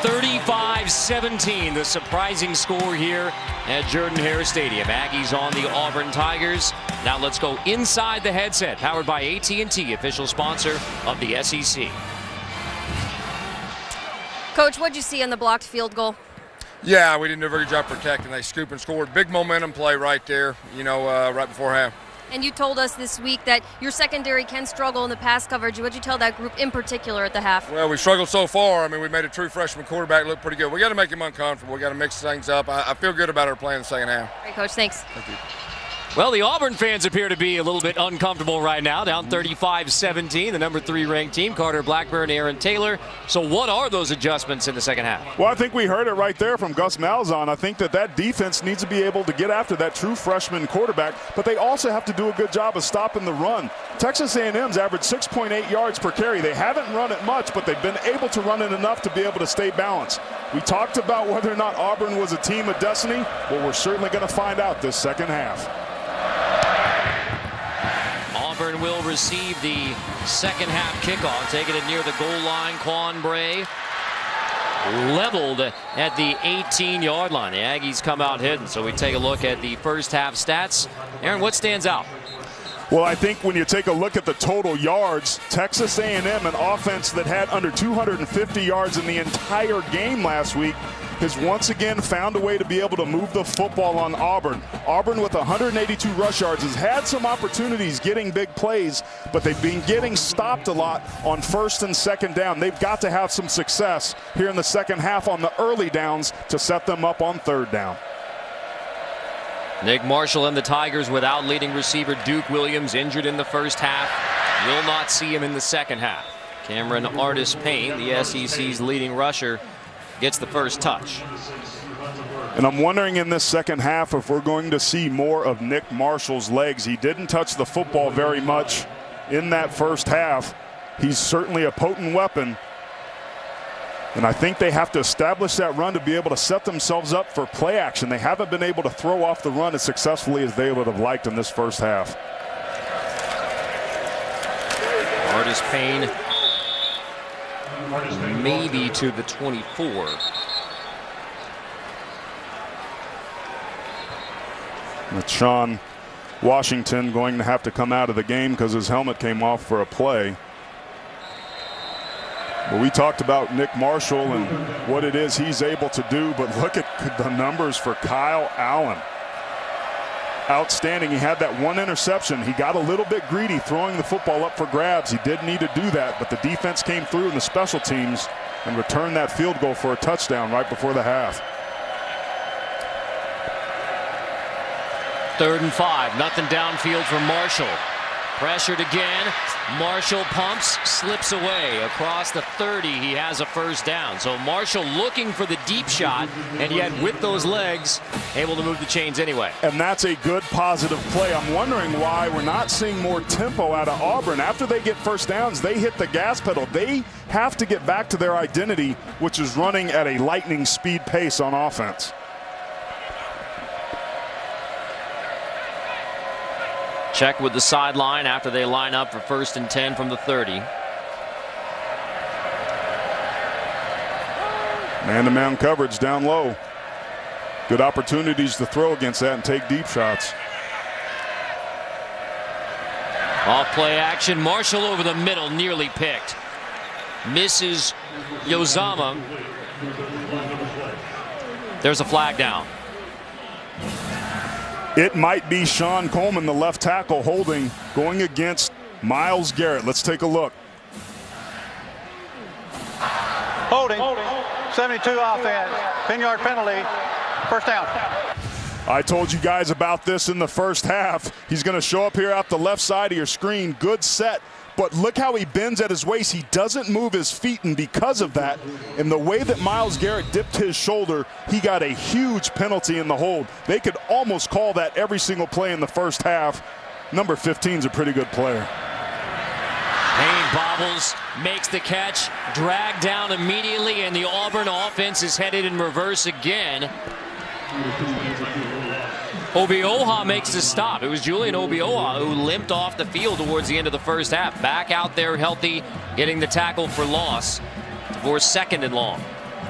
$35-17, the surprising score here at Jordan-Hare Stadium. Aggies on the Auburn Tigers. Now let's go inside the headset, powered by AT&T, official sponsor of the SEC. Coach, what'd you see on the blocked field goal? Yeah, we didn't do a very good job protecting. They scooped and scored. Big momentum play right there, right before half. And you told us this week that your secondary can struggle in the pass coverage. What'd you tell that group in particular at the half? Well, we struggled so far. I mean, we made a true freshman quarterback look pretty good. We got to make him uncomfortable. We got to mix things up. I feel good about our play in the second half. All right, Coach, thanks. Thank you. Well, the Auburn fans appear to be a little bit uncomfortable right now, down 35-17, the number 3 ranked team, Carter Blackburn, Aaron Taylor. So what are those adjustments in the second half? Well, I think we heard it right there from Gus Malzahn. I think that defense needs to be able to get after that true freshman quarterback, but they also have to do a good job of stopping the run. Texas A&M's averaged 6.8 yards per carry. They haven't run it much, but they've been able to run it enough to be able to stay balanced. We talked about whether or not Auburn was a team of destiny. Well, we're certainly going to find out this second half. Auburn will receive the second half kickoff, taking it near the goal line. Quan Bray leveled at the 18-yard line. The Aggies come out hidden, so we take a look at the first half stats. Aaron, what stands out? Well, I think when you take a look at the total yards, Texas A&M, an offense that had under 250 yards in the entire game last week, has once again found a way to be able to move the football on Auburn. Auburn with 182 rush yards has had some opportunities getting big plays, but they've been getting stopped a lot on first and second down. They've got to have some success here in the second half on the early downs to set them up on third down. Nick Marshall and the Tigers without leading receiver Duke Williams, injured in the first half. Will not see him in the second half. Cameron Artis-Payne, the SEC's leading rusher, gets the first touch. And I'm wondering in this second half if we're going to see more of Nick Marshall's legs. He didn't touch the football very much in that first half. He's certainly a potent weapon. And I think they have to establish that run to be able to set themselves up for play action. They haven't been able to throw off the run as successfully as they would have liked in this first half. Artis-Payne maybe to the 24. With Sean Washington going to have to come out of the game because his helmet came off for a play. But we talked about Nick Marshall and what it is he's able to do, but look at the numbers for Kyle Allen. Outstanding. He had that one interception. He got a little bit greedy throwing the football up for grabs. He did need to do that, but the defense came through in the special teams and returned that field goal for a touchdown right before the half. 3rd and 5, nothing downfield for Marshall. Pressured again. Marshall pumps, slips away across the 30. He has a first down. So Marshall looking for the deep shot, and yet with those legs, able to move the chains anyway. And that's a good positive play. I'm wondering why we're not seeing more tempo out of Auburn. After they get first downs, they hit the gas pedal. They have to get back to their identity, which is running at a lightning speed pace on offense. Check with the sideline after they line up for 1st and 10 from the 30. Man-to-man coverage down low. Good opportunities to throw against that and take deep shots. Off play action. Marshall over the middle, nearly picked. Misses Yozama. There's a flag down. It might be Sean Coleman, the left tackle, holding, going against Myles Garrett. Let's take a look. Holding. 72 offense. 10-yard penalty. First down. I told you guys about this in the first half. He's going to show up here out the left side of your screen. Good set. But look how he bends at his waist. He doesn't move his feet, and because of that, and the way that Myles Garrett dipped his shoulder, he got a huge penalty in the hold. They could almost call that every single play in the first half. Number 15 is a pretty good player. Payne bobbles, makes the catch, dragged down immediately, and the Auburn offense is headed in reverse again. Obioha makes the stop. It was Julian Obioha who limped off the field towards the end of the first half. Back out there healthy, getting the tackle for loss for 2nd and long.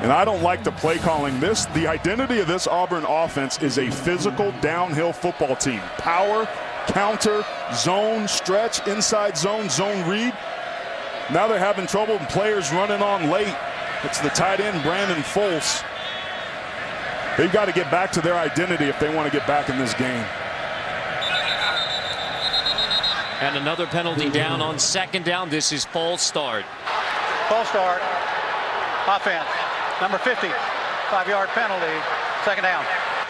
And I don't like the play calling. The identity of this Auburn offense is a physical downhill football team. Power, counter, zone, stretch, inside zone, zone read. Now they're having trouble and players running on late. It's the tight end, Brandon Folse. They've got to get back to their identity if they want to get back in this game. And another penalty down on 2nd down. This is false start. False start. Offense. Number 50. 5-yard penalty. 2nd down.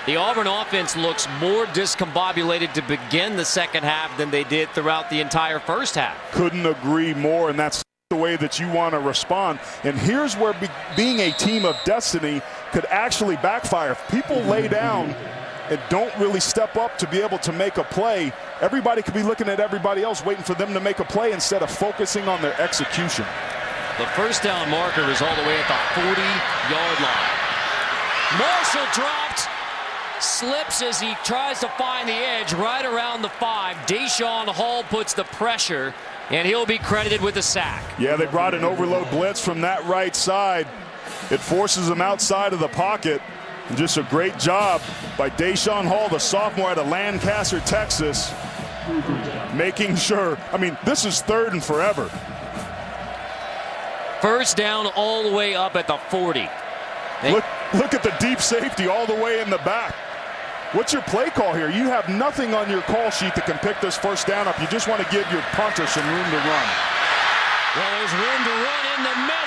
The Auburn offense looks more discombobulated to begin the second half than they did throughout the entire first half. Couldn't agree more, and that's the way that you want to respond. And here's where being a team of destiny could actually backfire. If people lay down and don't really step up to be able to make a play, everybody could be looking at everybody else waiting for them to make a play instead of focusing on their execution. The first down marker is all the way at the 40-yard line. Marshall dropped, slips as he tries to find the edge right around the 5. Deshaun Hall puts the pressure, and he'll be credited with a sack. Yeah, they brought an overload blitz from that right side. It forces them outside of the pocket. And just a great job by Deshaun Hall, the sophomore out of Lancaster, Texas, making sure. I mean, this is 3rd and forever. First down all the way up at the 40. Look at the deep safety all the way in the back. What's your play call here? You have nothing on your call sheet that can pick this first down up. You just want to give your punter some room to run. Well, there's room to run in the middle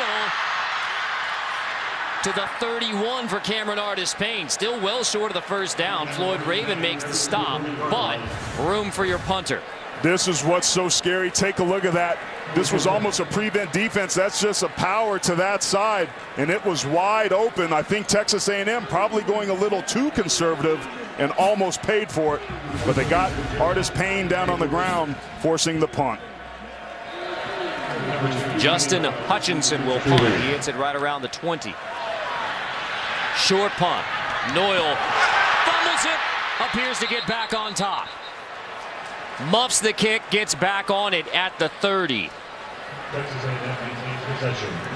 to the 31 for Cameron Artis-Payne. Still well short of the first down. Floyd Raven makes the stop, but room for your punter. This is what's so scary. Take a look at that. This was almost a prevent defense. That's just a power to that side, and it was wide open. I think Texas A&M probably going a little too conservative and almost paid for it, but they got Artis-Payne down on the ground, forcing the punt. Justin Hutchinson will punt. He hits it right around the 20. Short punt. Noyle fumbles it, appears to get back on top. Muffs the kick, gets back on it at the 30.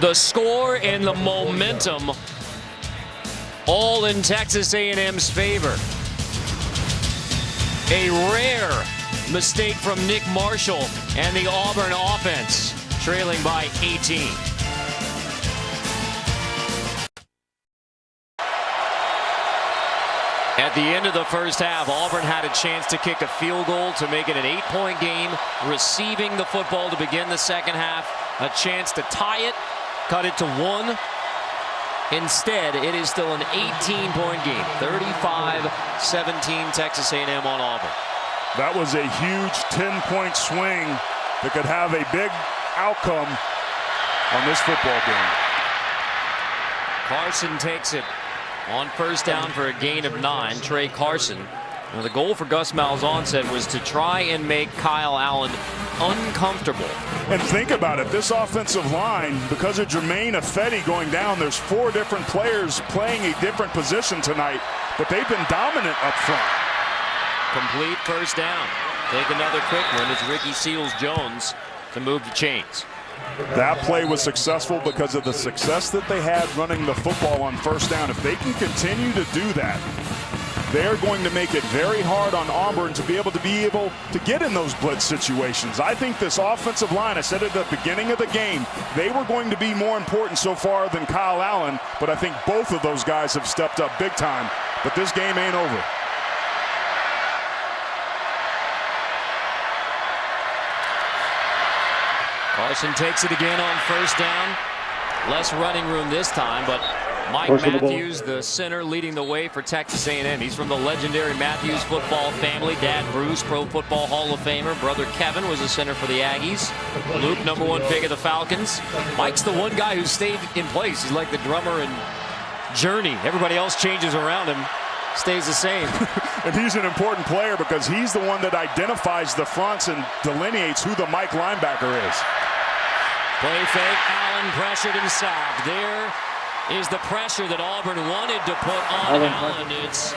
The score and the momentum all in Texas A&M's favor. A rare mistake from Nick Marshall and the Auburn offense, trailing by 18. At the end of the first half, Auburn had a chance to kick a field goal to make it an 8-point game, receiving the football to begin the second half, a chance to tie it, cut it to 1. Instead, it is still an 18-point game, 35-17 Texas A&M on Auburn. That was a huge 10-point swing that could have a big outcome on this football game. Carson takes it on first down for a gain of 9. Trey Carson. Now, the goal for Gus Malzahn said was to try and make Kyle Allen uncomfortable. And think about it, this offensive line, because of Jermaine Ifedi going down, there's 4 different players playing a different position tonight, but they've been dominant up front. Complete first down. Take another quick one as Ricky Seals-Jones to move the chains. That play was successful because of the success that they had running the football on first down. If they can continue to do that, they're going to make it very hard on Auburn to be able to get in those blitz situations. I think this offensive line, I said at the beginning of the game, they were going to be more important so far than Kyle Allen, but I think both of those guys have stepped up big time. But this game ain't over. Carson takes it again on first down. Less running room this time, but Mike Matthews, the center, leading the way for Texas A&M. He's from the legendary Matthews football family. Dad Bruce, Pro Football Hall of Famer. Brother Kevin was a center for the Aggies. Luke, #1 pick of the Falcons. Mike's the one guy who stayed in place. He's like the drummer in Journey. Everybody else changes around him, stays the same. And he's an important player because he's the one that identifies the fronts and delineates who the Mike linebacker is. Play fake, Allen pressured and sacked. There is the pressure that Auburn wanted to put on Allen. It's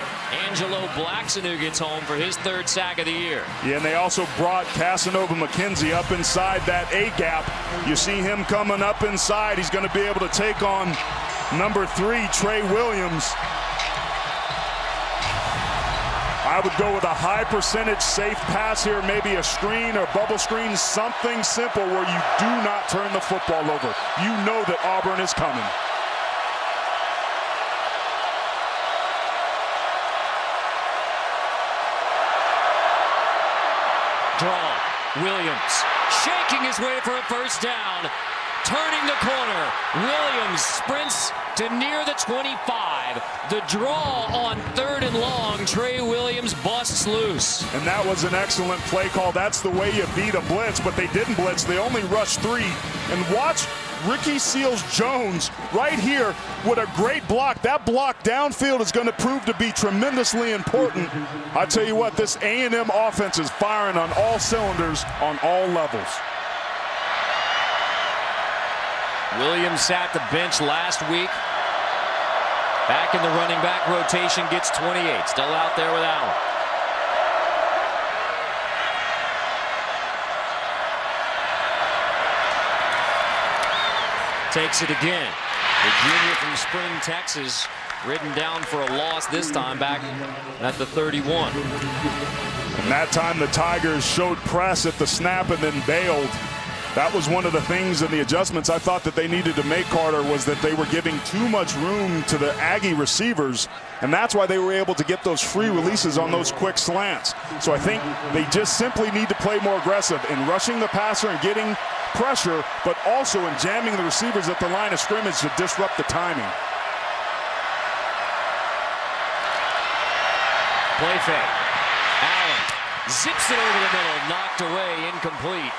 Angelo Blackson who gets home for his 3rd sack of the year. Yeah, and they also brought Casanova McKenzie up inside that A-gap. You see him coming up inside. He's going to be able to take on #3, Trey Williams. I would go with a high percentage safe pass here, maybe a screen or bubble screen, something simple where you do not turn the football over. You know that Auburn is coming. Draw. Williams shaking his way for a 1st down. Turning the corner. Williams sprints to near the 25. The draw on 3rd and long. Trey Williams busts loose. And that was an excellent play call. That's the way you beat a blitz, but they didn't blitz. They only rushed 3. And watch Ricky Seals-Jones right here with a great block. That block downfield is going to prove to be tremendously important. I tell you what, this A&M offense is firing on all cylinders on all levels. Williams sat the bench last week. Back in the running back rotation, gets 28. Still out there with Allen. Takes it again. The junior from Spring, Texas, ridden down for a loss this time back at the 31. And that time the Tigers showed press at the snap and then bailed. That was one of the things in the adjustments I thought that they needed to make, Carter, was that they were giving too much room to the Aggie receivers, and that's why they were able to get those free releases on those quick slants. So I think they just simply need to play more aggressive in rushing the passer and getting pressure, but also in jamming the receivers at the line of scrimmage to disrupt the timing. Play fake. Allen zips it over the middle, knocked away, incomplete.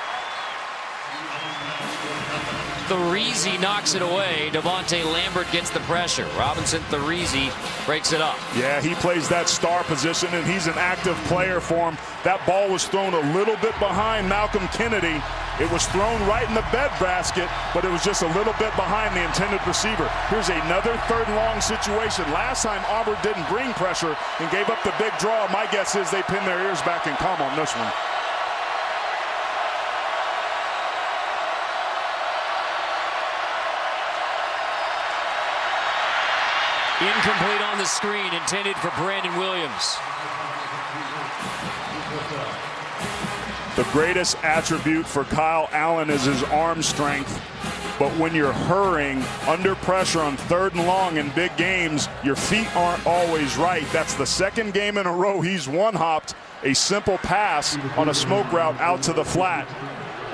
Therizi knocks it away. Devontae Lambert gets the pressure. Robinson Therizi breaks it up. Yeah, he plays that star position, and he's an active player for him. That ball was thrown a little bit behind Malcolm Kennedy. It was thrown right in the breadbasket, but it was just a little bit behind the intended receiver. Here's another 3rd and long situation. Last time Auburn didn't bring pressure and gave up the big draw. My guess is they pin their ears back and calm on this one. Incomplete on the screen, intended for Brandon Williams. The greatest attribute for Kyle Allen is his arm strength. But when you're hurrying under pressure on 3rd and long in big games, your feet aren't always right. That's the 2nd game in a row he's one-hopped a simple pass on a smoke route out to the flat.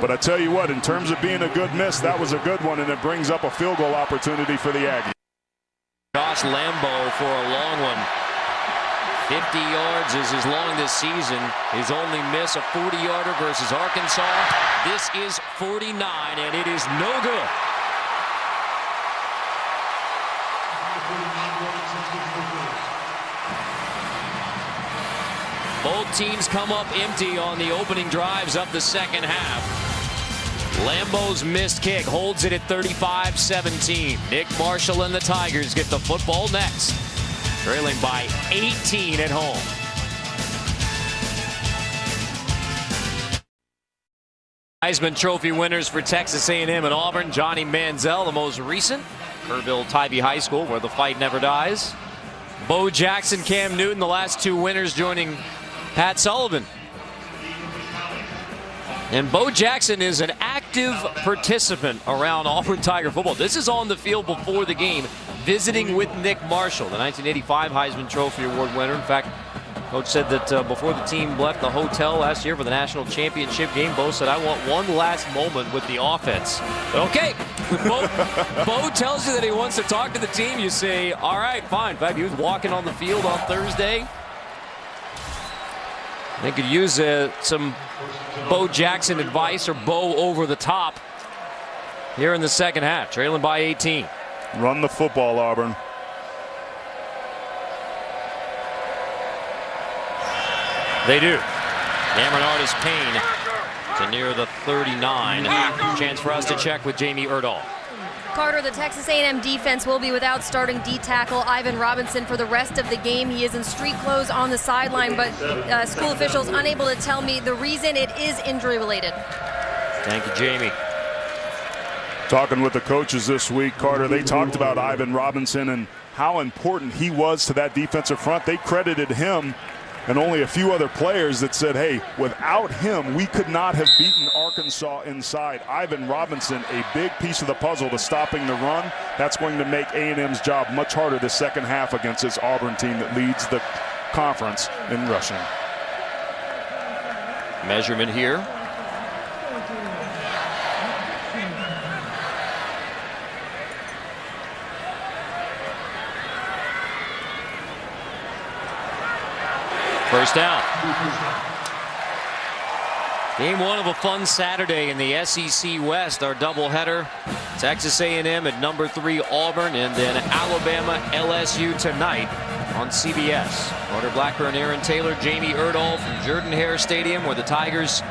But I tell you what, in terms of being a good miss, that was a good one, and it brings up a field goal opportunity for the Aggies. Josh Lambo for a long one. 50 yards is his long this season. His only miss, a 40-yarder versus Arkansas. This is 49, and it is no good. Both teams come up empty on the opening drives of the 2nd half. Lambo's missed kick holds it at 35-17. Nick Marshall and the Tigers get the football next, trailing by 18 at home. Heisman Trophy winners for Texas A&M and Auburn. Johnny Manziel, the most recent. Kerrville-Tybee High School, where the fight never dies. Bo Jackson, Cam Newton, the last 2 winners, joining Pat Sullivan. And Bo Jackson is an active participant around Auburn Tiger football. This is on the field before the game, visiting with Nick Marshall, the 1985 Heisman Trophy Award winner. In fact, Coach said that before the team left the hotel last year for the national championship game, Bo said, I want one last moment with the offense. Okay. Bo tells you that he wants to talk to the team. You say, all right, fine. In fact, he was walking on the field on Thursday. They could use some Bo Jackson advice or Bo over the top here in the second half, trailing by 18. Run the football, Auburn. They do. Cameron Artis Payne to near the 39. Chance for us to check with Jamie Erdahl. Carter, the Texas A&M defense will be without starting D-tackle Ivan Robinson for the rest of the game. He is in street clothes on the sideline, but school officials unable to tell me the reason. It is injury-related. Thank you, Jamie. Talking with the coaches this week, Carter, they talked about Ivan Robinson and how important he was to that defensive front. They credited him and only a few other players that said, hey, without him, we could not have beaten Arkansas inside. Ivan Robinson, a big piece of the puzzle to stopping the run. That's going to make A&M's job much harder the second half against this Auburn team that leads the conference in rushing. Measurement here. First down. Game one of a fun Saturday in the SEC West. Our doubleheader. Texas A&M at number 3 Auburn, and then Alabama LSU tonight on CBS. Carter Blackburn, Aaron Taylor, Jamie Erdahl from Jordan-Hare Stadium, where the Tigers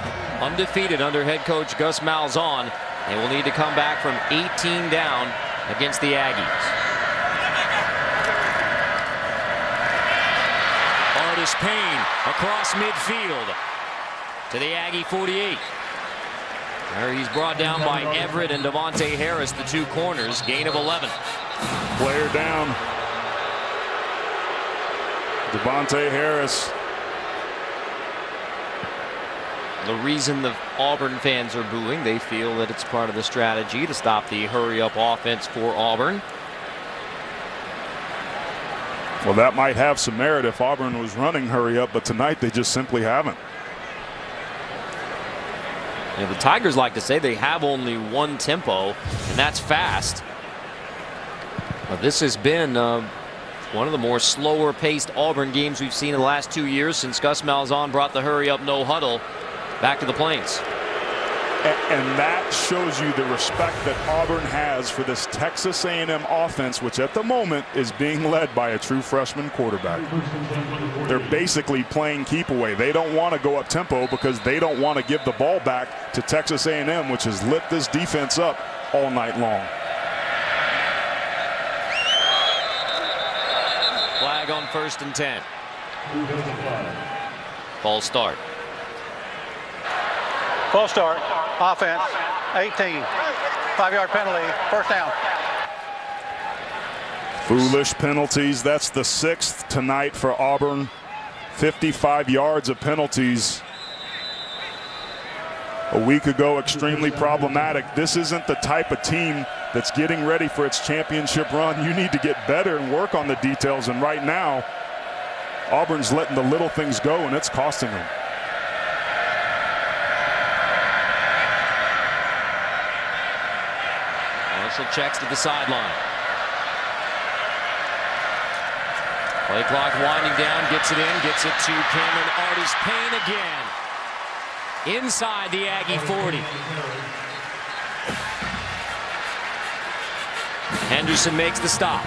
undefeated under head coach Gus Malzahn. They will need to come back from 18 down against the Aggies. Payne across midfield to the Aggie 48. There he's brought down by Everett and Devontae Harris, the 2 corners. Gain of 11. Player down. Devontae Harris. The reason the Auburn fans are booing, they feel that it's part of the strategy to stop the hurry-up offense for Auburn. Well, that might have some merit if Auburn was running hurry up, but tonight they just simply haven't. You know, the Tigers like to say they have only one tempo, and that's fast. But this has been one of the more slower-paced Auburn games we've seen in the last 2 years since Gus Malzahn brought the hurry-up, no-huddle back to the Plains. And that shows you the respect that Auburn has for this Texas A&M offense, which at the moment is being led by a true freshman quarterback. They're basically playing keep away. They don't want to go up tempo because they don't want to give the ball back to Texas A&M, which has lit this defense up all night long. Flag on 1st and 10. False start. Full start. Offense. 18. 5-yard penalty. First down. Foolish penalties. That's the 6th tonight for Auburn. 55 yards of penalties. A week ago, extremely problematic. This isn't the type of team that's getting ready for its championship run. You need to get better and work on the details. And right now, Auburn's letting the little things go, and it's costing them. Marshall checks to the sideline. Play clock winding down, gets it in, gets it to Cameron Artis Payne again. Inside the Aggie 40. Henderson makes the stop.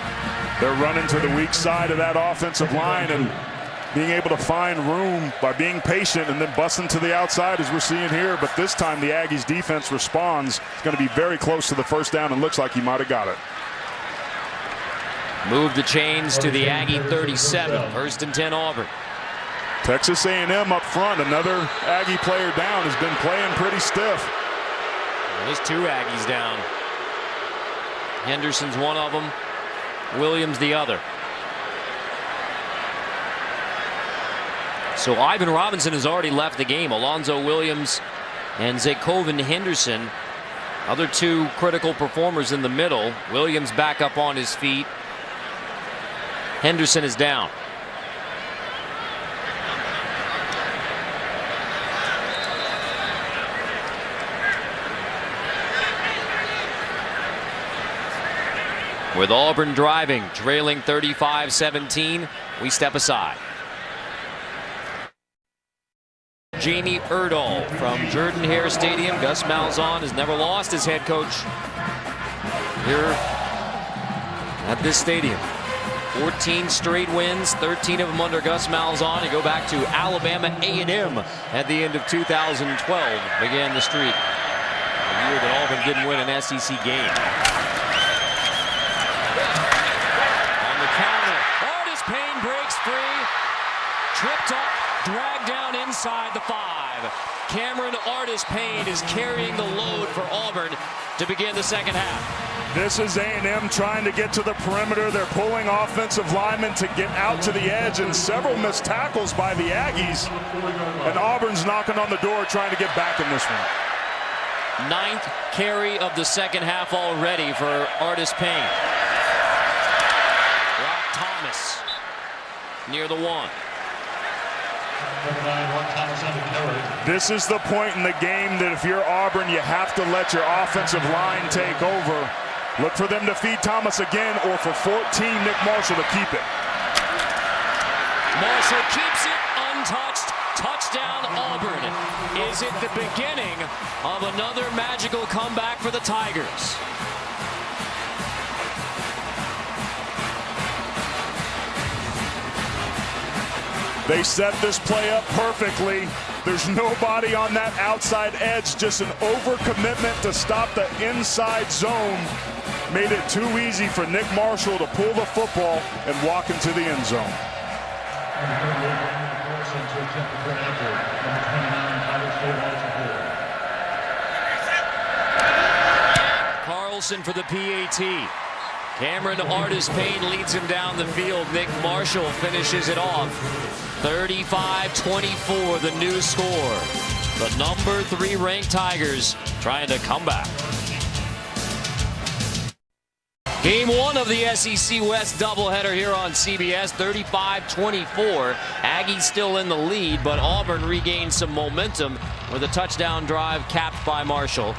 They're running to the weak side of that offensive line and being able to find room by being patient and then busting to the outside as we're seeing here. But this time the Aggies defense responds. It's going to be very close to the first down and looks like he might have got it. Move the chains to the Aggie 37. 1st and 10 Auburn. Texas A&M up front. Another Aggie player down, has been playing pretty stiff. There's 2 Aggies down. Henderson's one of them. Williams the other. So Ivan Robinson has already left the game. Alonzo Williams and Zakoven Henderson, other 2 critical performers in the middle. Williams back up on his feet. Henderson is down. With Auburn driving, trailing 35-17, we step aside. Jamie Erdahl from Jordan-Hare Stadium. Gus Malzahn has never lost as head coach here at this stadium. 14 straight wins, 13 of them under Gus Malzahn. You go back to Alabama A&M at the end of 2012, began the streak. A year that Auburn didn't win an SEC game. On the counter, Artis Payne breaks free, tripped up, dragged down inside the 5. Cameron Artis Payne is carrying the load for Auburn to begin the second half. This is A&M trying to get to the perimeter. They're pulling offensive linemen to get out to the edge, and several missed tackles by the Aggies. And Auburn's knocking on the door trying to get back in this one. 9th carry of the second half already for Artis Payne. Rock Thomas near the 1. This is the point in the game that if you're Auburn, you have to let your offensive line take over. Look for them to feed Thomas again, or for 14, Nick Marshall to keep it. Marshall keeps it untouched. Touchdown Auburn. Is it the beginning of another magical comeback for the Tigers? They set this play up perfectly. There's nobody on that outside edge, just an overcommitment to stop the inside zone. Made it too easy for Nick Marshall to pull the football and walk into the end zone. Carlson for the PAT. Cameron Artis Payne leads him down the field. Nick Marshall finishes it off. 35-24, the new score. The number 3 ranked Tigers trying to come back. Game 1 of the SEC West doubleheader here on CBS, 35-24. Aggies still in the lead, but Auburn regained some momentum with a touchdown drive capped by Marshall.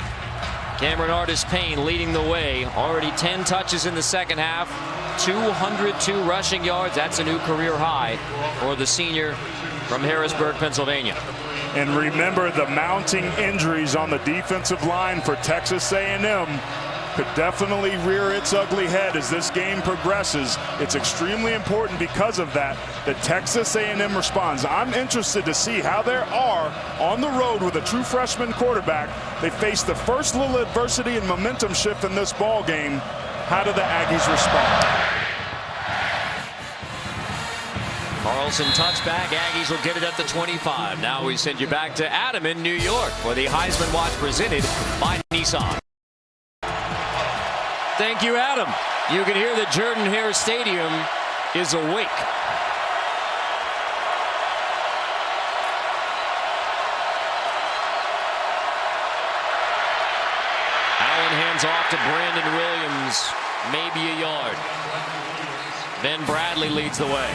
Cameron Artis Payne leading the way. Already 10 touches in the second half. 202 rushing yards. That's a new career high for the senior from Harrisburg, Pennsylvania. And remember, the mounting injuries on the defensive line for Texas A&M could definitely rear its ugly head as this game progresses. It's extremely important because of that Texas A&M responds. I'm interested to see how they are on the road with a true freshman quarterback. They face the first little adversity and momentum shift in this ball game. How do the Aggies respond? Carlson touchback. Aggies will get it at the 25. Now we send you back to Adam in New York for the Heisman Watch presented by Nissan. Thank you, Adam. You can hear that Jordan-Hare Stadium is awake. Allen hands off to Brandon Williams, maybe a yard. Then Bradley leads the way.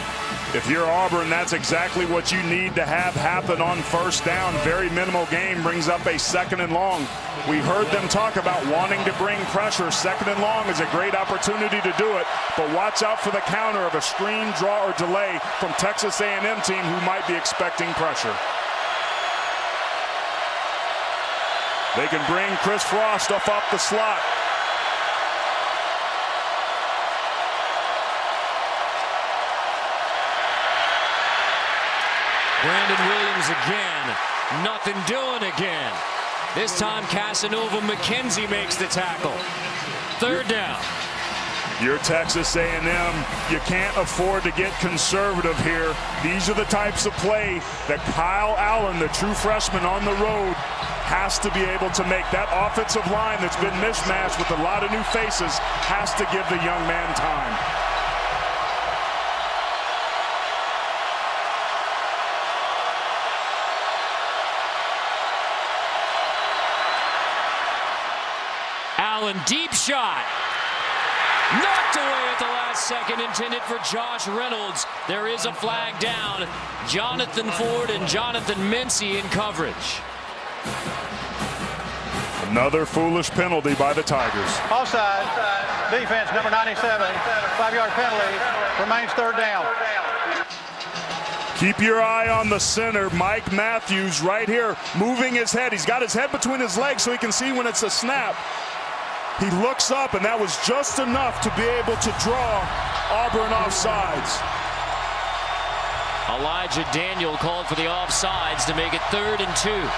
If you're Auburn, that's exactly what you need to have happen on first down. Very minimal game brings up a 2nd and long. We heard them talk about wanting to bring pressure. 2nd and long is a great opportunity to do it, but watch out for the counter of a screen, draw, or delay from Texas A&M team who might be expecting pressure. They can bring Chris Frost up the slot. Brandon Williams again. Nothing doing again. This time Casanova McKenzie makes the tackle. 3rd down. You're Texas A&M. You can't afford to get conservative here. These are the types of play that Kyle Allen, the true freshman on the road, has to be able to make. That offensive line that's been mismatched with a lot of new faces has to give the young man time. Allen, deep shot. Knocked away at the last second, intended for Josh Reynolds. There is a flag down. Jonathan Ford and Jonathan Mincy in coverage. Another foolish penalty by the Tigers. Offside. Defense, number 97. 5-yard penalty. Remains third down. Keep your eye on the center, Mike Matthews, right here, moving his head. He's got his head between his legs so he can see when it's a snap. He looks up, and that was just enough to be able to draw Auburn offsides. Elijah Daniel called for the offsides to make it 3rd and 2.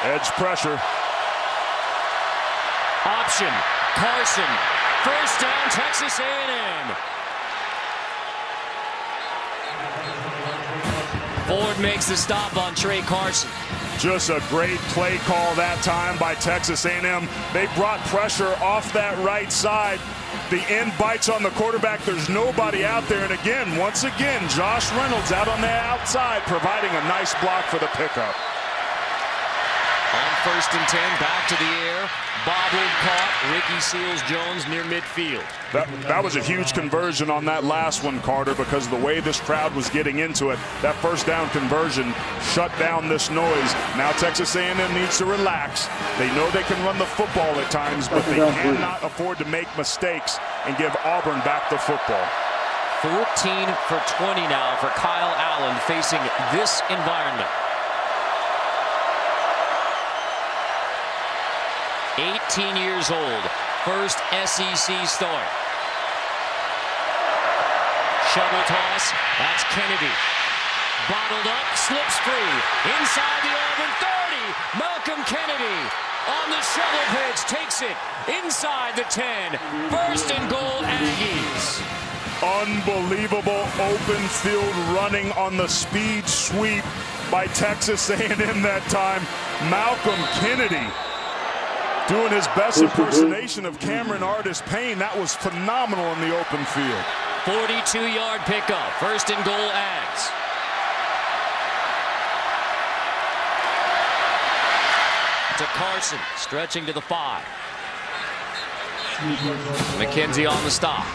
Edge pressure. Option. Carson. First down, Texas A&M. Ford makes the stop on Trey Carson. Just a great play call that time by Texas A&M. They brought pressure off that right side. The end bites on the quarterback. There's nobody out there. And again, once again, Josh Reynolds out on the outside, providing a nice block for the pickup. On 1st and 10, back to the air. Bobbled, caught. Ricky Seals-Jones near midfield. That was a huge conversion on that last one, Carter, because of the way this crowd was getting into it. That first down conversion shut down this noise. Now Texas A&M needs to relax. They know they can run the football at times, but they cannot afford to make mistakes and give Auburn back the football. 14 for 20 now for Kyle Allen facing this environment. 18 years old, first SEC start. Shovel toss, that's Kennedy. Bottled up, slips free. Inside the Auburn 30, Malcolm Kennedy on the shovel pitch, takes it inside the 10. 1st and goal, Aggies. Unbelievable open field running on the speed sweep by Texas A&M that time. Malcolm Kennedy doing his best impersonation of Cameron Artis-Payne. That was phenomenal in the open field. 42-yard pickup. 1st and goal, Ags. To Carson, stretching to the 5. McKenzie on the stop.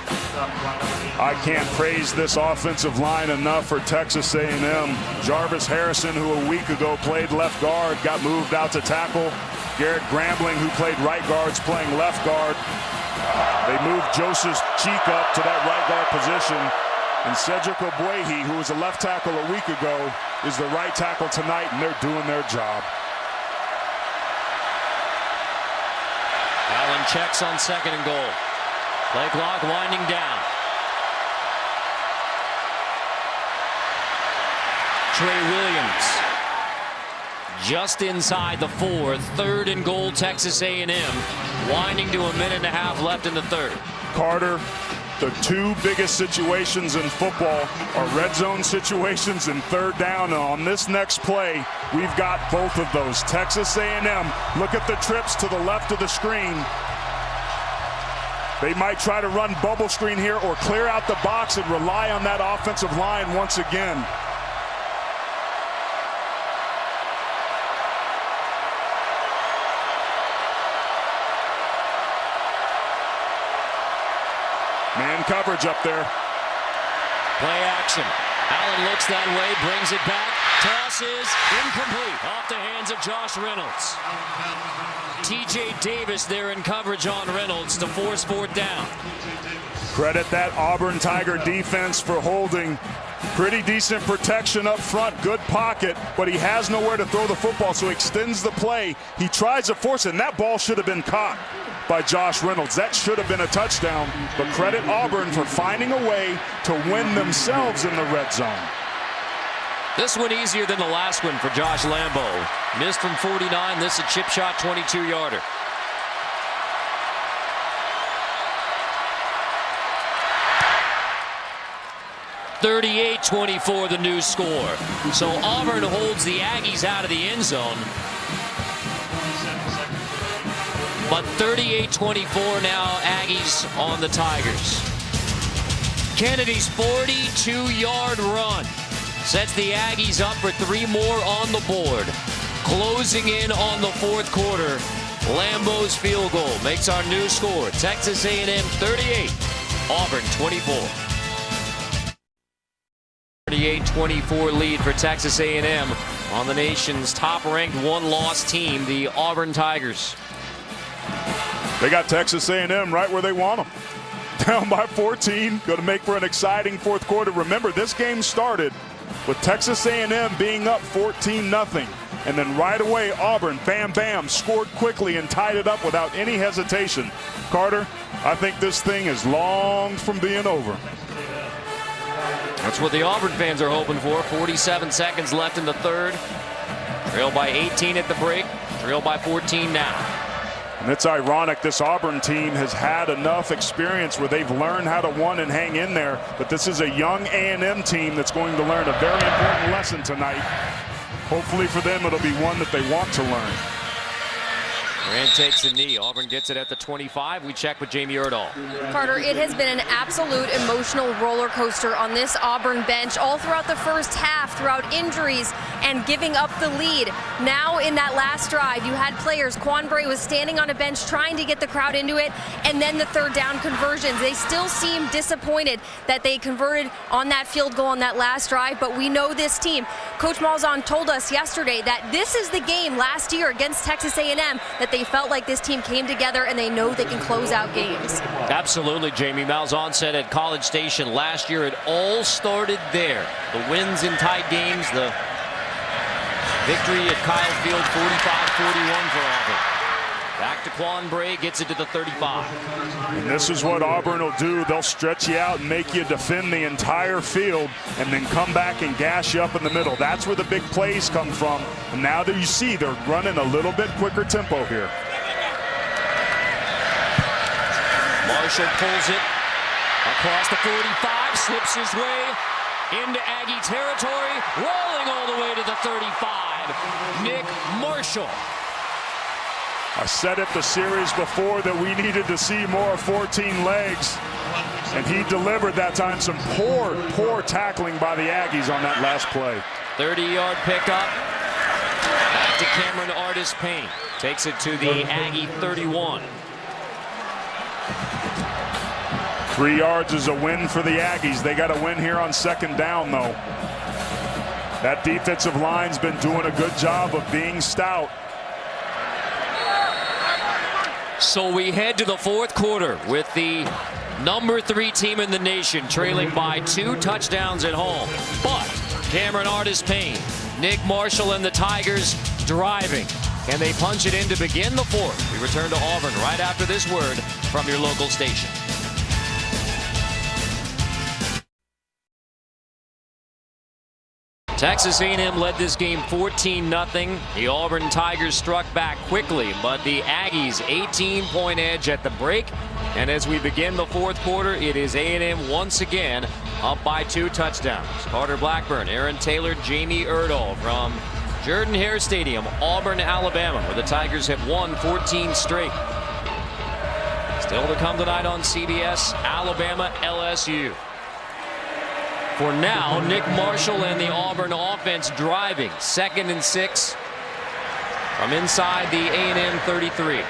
I can't praise this offensive line enough for Texas A&M. Jarvis Harrison, who a week ago played left guard, got moved out to tackle. Garrett Grambling, who played right guard, is playing left guard. They moved Joseph Cheek up to that right guard position. And Cedric Ogbuehi, who was a left tackle a week ago, is the right tackle tonight, and they're doing their job. Allen checks on 2nd and goal. Play clock winding down. Trey Williams just inside the 4. 3rd and goal, Texas A&M. Winding to a minute and a half left in the 3rd. Carter, the 2 biggest situations in football are red zone situations and 3rd down. And on this next play, we've got both of those. Texas A&M, look at the trips to the left of the screen. They might try to run bubble screen here or clear out the box and rely on that offensive line once again. Man coverage up there. Play action. Allen looks that way, brings it back. Tosses incomplete off the hands of Josh Reynolds. TJ Davis there in coverage on Reynolds to force 4th down. Credit that Auburn Tiger defense for holding pretty decent protection up front, good pocket, but he has nowhere to throw the football, so he extends the play. He tries to force it, and that ball should have been caught by Josh Reynolds. That should have been a touchdown, but credit Auburn for finding a way to win themselves in the red zone. This one easier than the last one for Josh Lambo. Missed from 49, this a chip shot 22-yarder. (38-24) the new score. So Auburn holds the Aggies out of the end zone. But 38-24 now, Aggies on the Tigers. Kennedy's 42-yard run sets the Aggies up for 3 more on the board. Closing in on the 4th quarter. Lambeau's field goal makes our new score. Texas A&M 38, Auburn 24. 38-24 lead for Texas A&M on the nation's top-ranked one-loss team, the Auburn Tigers. They got Texas A&M right where they want them. Down by 14, going to make for an exciting fourth quarter. Remember, this game started with Texas A&M being up 14-0. And then right away, Auburn, bam, bam, scored quickly and tied it up without any hesitation. Carter, I think this thing is long from being over. That's what the Auburn fans are hoping for. 47 seconds left in the third. Trail by 18 at the break. Trail by 14 now. And it's ironic, this Auburn team has had enough experience where they've learned how to win and hang in there. But this is a young A&M team that's going to learn a very important lesson tonight. Hopefully for them, it'll be one that they want to learn. Grant takes a knee. Auburn gets it at the 25. We check with Jamie Erdahl. Carter, it has been an absolute emotional roller coaster on this Auburn bench all throughout the first half, throughout injuries and giving up the lead. Now in that last drive, you had players. Quan Bray was standing on a bench trying to get the crowd into it, and then the third down conversions. They still seem disappointed that they converted on that field goal on that last drive, but we know this team. Coach Malzahn told us yesterday that this is the game last year against Texas A&M that they felt like this team came together and they know they can close out games. Absolutely, Jamie. Malzahn said at College Station last year it all started there. The wins in tight games, the victory at Kyle Field 45-41 for Auburn. Back to Quan Bray, gets it to the 35. And this is what Auburn will do. They'll stretch you out and make you defend the entire field and then come back and gash you up in the middle. That's where the big plays come from. And now that you see they're running a little bit quicker tempo here. Marshall pulls it across the 45, slips his way into Aggie territory, rolling all the way to the 35. Nick Marshall. I said it the series before that we needed to see more 14 legs, and he delivered that time. Some poor tackling by the Aggies on that last play. 30-yard pickup. Back to Cameron Artis-Payne. Takes it to the Aggie 31. 3 yards is a win for the Aggies. They got a win here on second down, though. That defensive line's been doing a good job of being stout. So we head to the fourth quarter with the number 3 team in the nation trailing by 2 touchdowns at home. But Cameron Artis-Payne, Nick Marshall, and the Tigers driving. Can they punch it in to begin the fourth? We return to Auburn right after this word from your local station. Texas A&M led this game 14-0. The Auburn Tigers struck back quickly, but the Aggies 18-point edge at the break. And as we begin the fourth quarter, it is A&M once again up by 2 touchdowns. Carter Blackburn, Aaron Taylor, Jamie Erdahl from Jordan-Hare Stadium, Auburn, Alabama, where the Tigers have won 14 straight. Still to come tonight on CBS, Alabama, LSU. For now, Nick Marshall and the Auburn offense driving. 2nd and 6 from inside the A&M 33.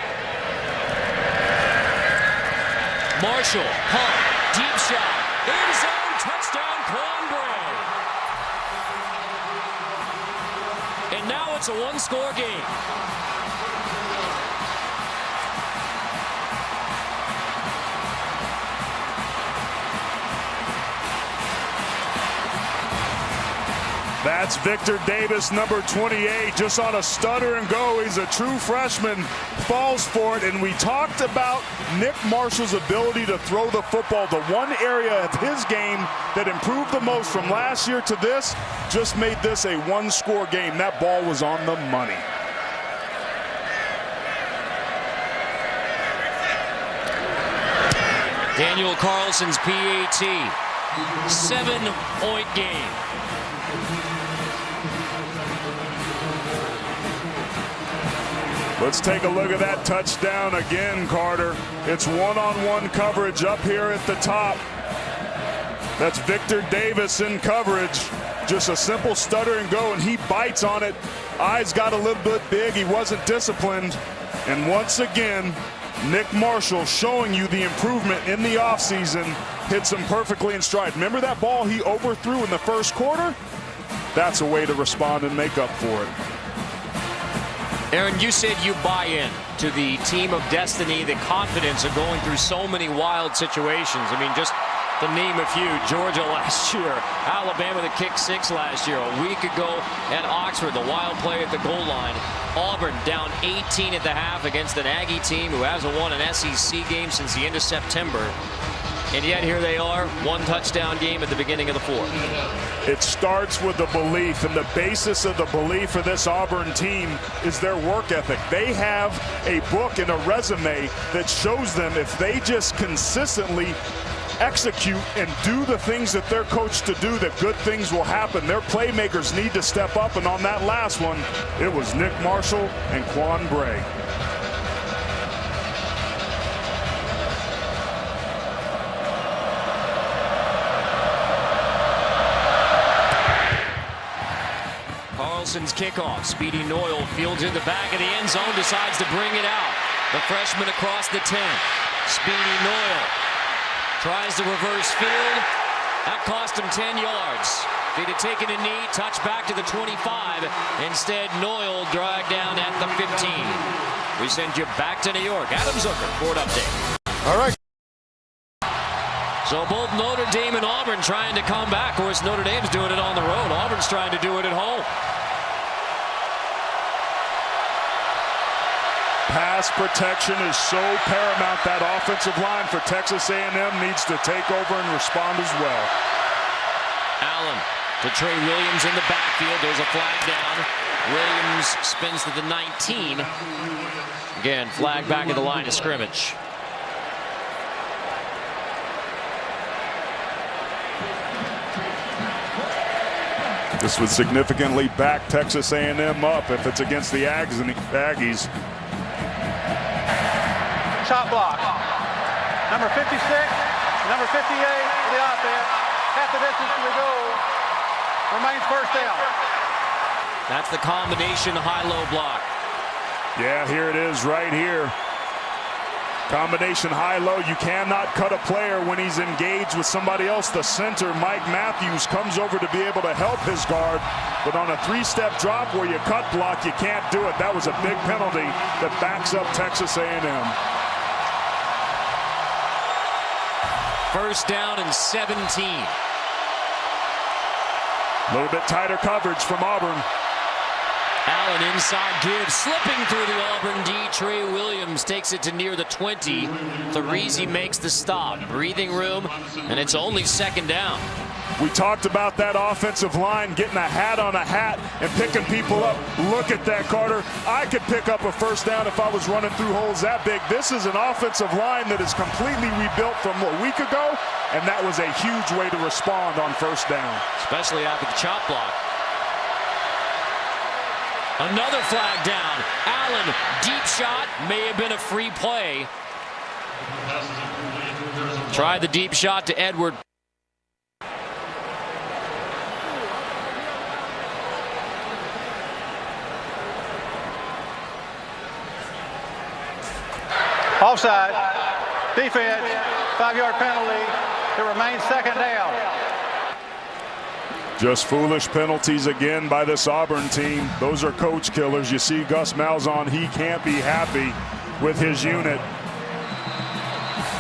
Marshall, punt, deep shot, end zone, touchdown, Quan Bray. And now it's a 1-score game. That's Victor Davis, number 28, just on a stutter and go. He's a true freshman, falls for it. And we talked about Nick Marshall's ability to throw the football. The one area of his game that improved the most from last year to this just made this a 1-score game. That ball was on the money. Daniel Carlson's PAT, 7-point game. Let's take a look at that touchdown again, Carter. It's one-on-one coverage up here at the top. That's Victor Davis in coverage. Just a simple stutter and go, and he bites on it. Eyes got a little bit big. He wasn't disciplined, And once again, Nick Marshall showing you the improvement in the offseason, hits him perfectly in stride. Remember that ball he overthrew in the first quarter? That's a way to respond and make up for it. Aaron, you said you buy in to the team of destiny, the confidence of going through so many wild situations. I mean, just to name a few, Georgia last year, Alabama that kicked 6 last year, a week ago at Oxford, the wild play at the goal line. Auburn down 18 at the half against an Aggie team who hasn't won an SEC game since the end of September. And yet here they are, 1 touchdown game at the beginning of the 4th. It starts with the belief, and the basis of the belief for this Auburn team is their work ethic. They have a book and a resume that shows them if they just consistently execute and do the things that they're coached to do, that good things will happen. Their playmakers need to step up, and on that last one, it was Nick Marshall and Quan Bray. Carlson's kickoff. Speedy Noyle fields in the back of the end zone, decides to bring it out. The freshman across the 10. Speedy Noyle tries to reverse field. That cost him 10 yards. If he'd have taken a knee, touch back to the 25. Instead, Noyle dragged down at the 15. We send you back to New York. Adam Zucker, Board Update. All right. So both Notre Dame and Auburn trying to come back. Of course, Notre Dame's doing it on the road. Auburn's trying to do it at home. Pass protection is so paramount. That offensive line for Texas A&M needs to take over and respond as well. Allen to Trey Williams in the backfield. There's a flag down. Williams spins to the 19. Again, flag back at the line of scrimmage. This would significantly back Texas A&M up if it's against the Aggies. Shot block. Number 56, number 58 for the offense. Half the distance to the goal. Remains first down. That's the combination high-low block. Yeah, here it is right here. Combination high-low. You cannot cut a player when he's engaged with somebody else. The center, Mike Matthews, comes over to be able to help his guard. But on a 3-step drop where you cut block, you can't do it. That was a big penalty that backs up Texas A&M. First down and 17. A little bit tighter coverage from Auburn. Allen inside give, slipping through the Auburn D. Trey Williams takes it to near the 20. Therese makes the stop. Breathing room, and it's only second down. We talked about that offensive line getting a hat on a hat and picking people up. Look at that, Carter. I could pick up a first down if I was running through holes that big. This is an offensive line that is completely rebuilt from a week ago, and that was a huge way to respond on first down. Especially after the chop block. Another flag down. Allen, deep shot, may have been a free play. Try the deep shot to Edward. Offside. Defense. 5-yard penalty. It remains second down. Just foolish penalties again by this Auburn team. Those are coach killers. You see Gus Malzahn, he can't be happy with his unit,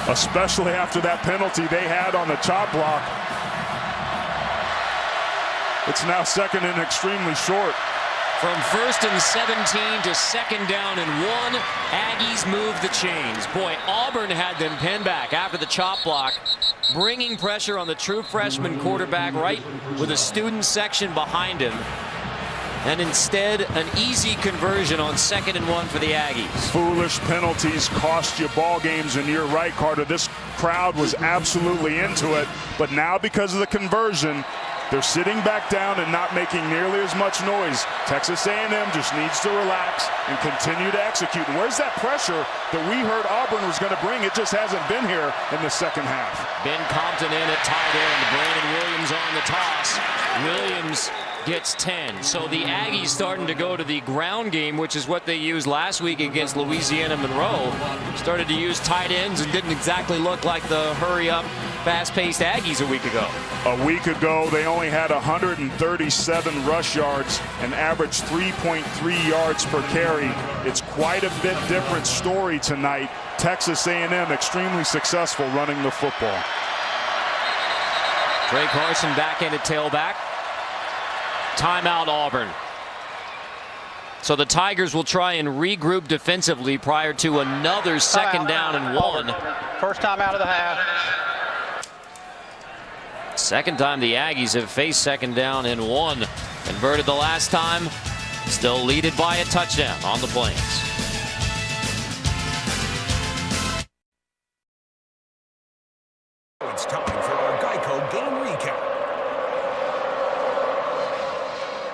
especially after that penalty they had on the chop block. It's now second and extremely short. From first and 17 to second down and 1, Aggies move the chains. Boy, Auburn had them pinned back after the chop block, bringing pressure on the true freshman quarterback right with a student section behind him. And instead, an easy conversion on second and 1 for the Aggies. Foolish penalties cost you ball games, and you're right, Carter. This crowd was absolutely into it, but now because of the conversion, they're sitting back down and not making nearly as much noise. Texas A&M just needs to relax and continue to execute. And where's that pressure that we heard Auburn was going to bring? It just hasn't been here in the second half. Ben Compton in at tight end. Brandon Williams on the toss. Williams gets 10. So the Aggies starting to go to the ground game, which is what they used last week against Louisiana Monroe. Started to use tight ends and didn't exactly look like the hurry-up, fast-paced Aggies a week ago. A week ago, they only had 137 rush yards and averaged 3.3 yards per carry. It's quite a bit different story tonight. Texas A&M extremely successful running the football. Trey Carson back in at tailback. Timeout Auburn. So the Tigers will try and regroup defensively prior to another second down and 1. First time out of the half. Second time the Aggies have faced second down and 1. Converted the last time. Still leaded by a touchdown on the Plains. It's time for our Geico game recap.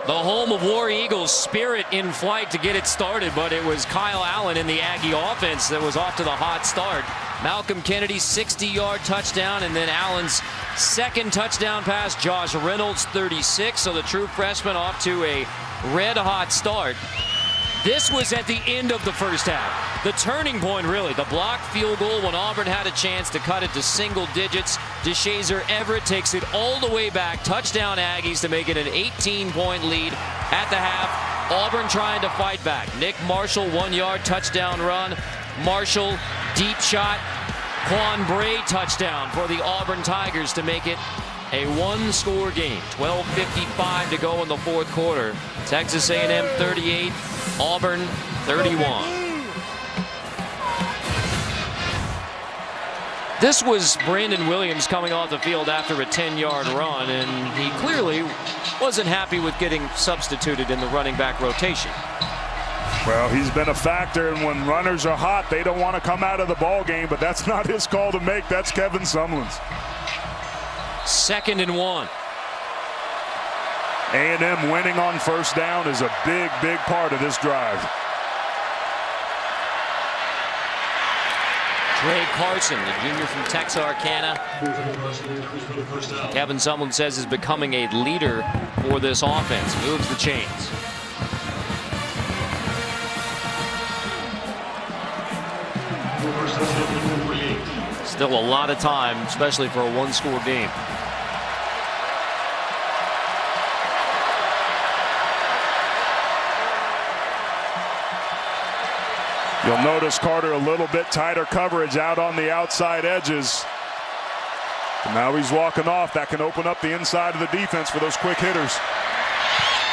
The home of War Eagles, spirit in flight to get it started, but it was Kyle Allen in the Aggie offense that was off to the hot start. Malcolm Kennedy's 60-yard touchdown, and then Allen's second touchdown pass. Josh Reynolds, 36, so the true freshman off to a red-hot start. This was at the end of the first half. The turning point, really. The blocked field goal when Auburn had a chance to cut it to single digits. DeShazer Everett takes it all the way back. Touchdown Aggies to make it an 18-point lead at the half. Auburn trying to fight back. Nick Marshall, 1-yard touchdown run. Marshall, deep shot. Quan Bray touchdown for the Auburn Tigers to make it a one-score game. 12:55 to go in the fourth quarter. Texas A&M 38, Auburn 31. This was Brandon Williams coming off the field after a 10-yard run, and he clearly wasn't happy with getting substituted in the running back rotation. Well, he's been a factor, and when runners are hot, they don't want to come out of the ball game, but that's not his call to make. That's Kevin Sumlin's. 2nd and 1. A&M winning on first down is a big, big part of this drive. Trey Carson, the junior from Texarkana, Kevin Sumlin says is becoming a leader for this offense. Moves the chains. Still a lot of time, especially for a one-score game. You'll notice Carter a little bit tighter coverage out on the outside edges. And now he's walking off. That can open up the inside of the defense for those quick hitters.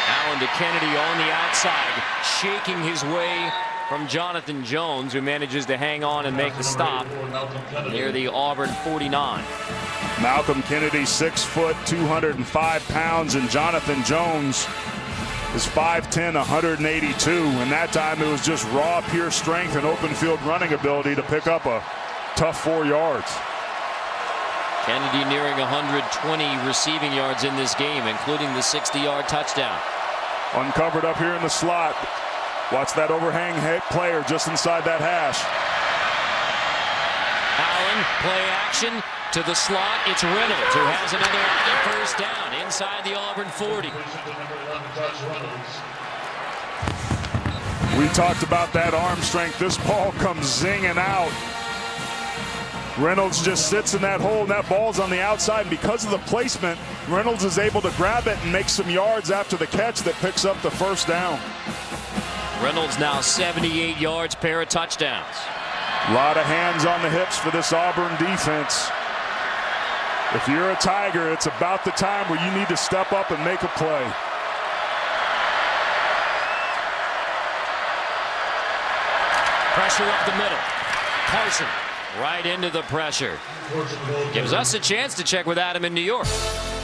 Allen to Kennedy on the outside, shaking his way from Jonathan Jones, who manages to hang on and make the stop near the Auburn 49. Malcolm Kennedy, 6 foot, 205 pounds, and Jonathan Jones is 5'10", 182, and that time it was just raw, pure strength and open field running ability to pick up a tough 4 yards. Kennedy nearing 120 receiving yards in this game, including the 60-yard touchdown. Uncovered up here in the slot. Watch that overhang player just inside that hash. Allen, play action to the slot. It's Reynolds who has another first down inside the Auburn 40. We talked about that arm strength. This ball comes zinging out. Reynolds just sits in that hole, and that ball's on the outside. And because of the placement, Reynolds is able to grab it and make some yards after the catch that picks up the first down. Reynolds now 78 yards, pair of touchdowns. A lot of hands on the hips for this Auburn defense. If you're a Tiger, it's about the time where you need to step up and make a play. Pressure up the middle. Carson right into the pressure. Gives us a chance to check with Adam in New York.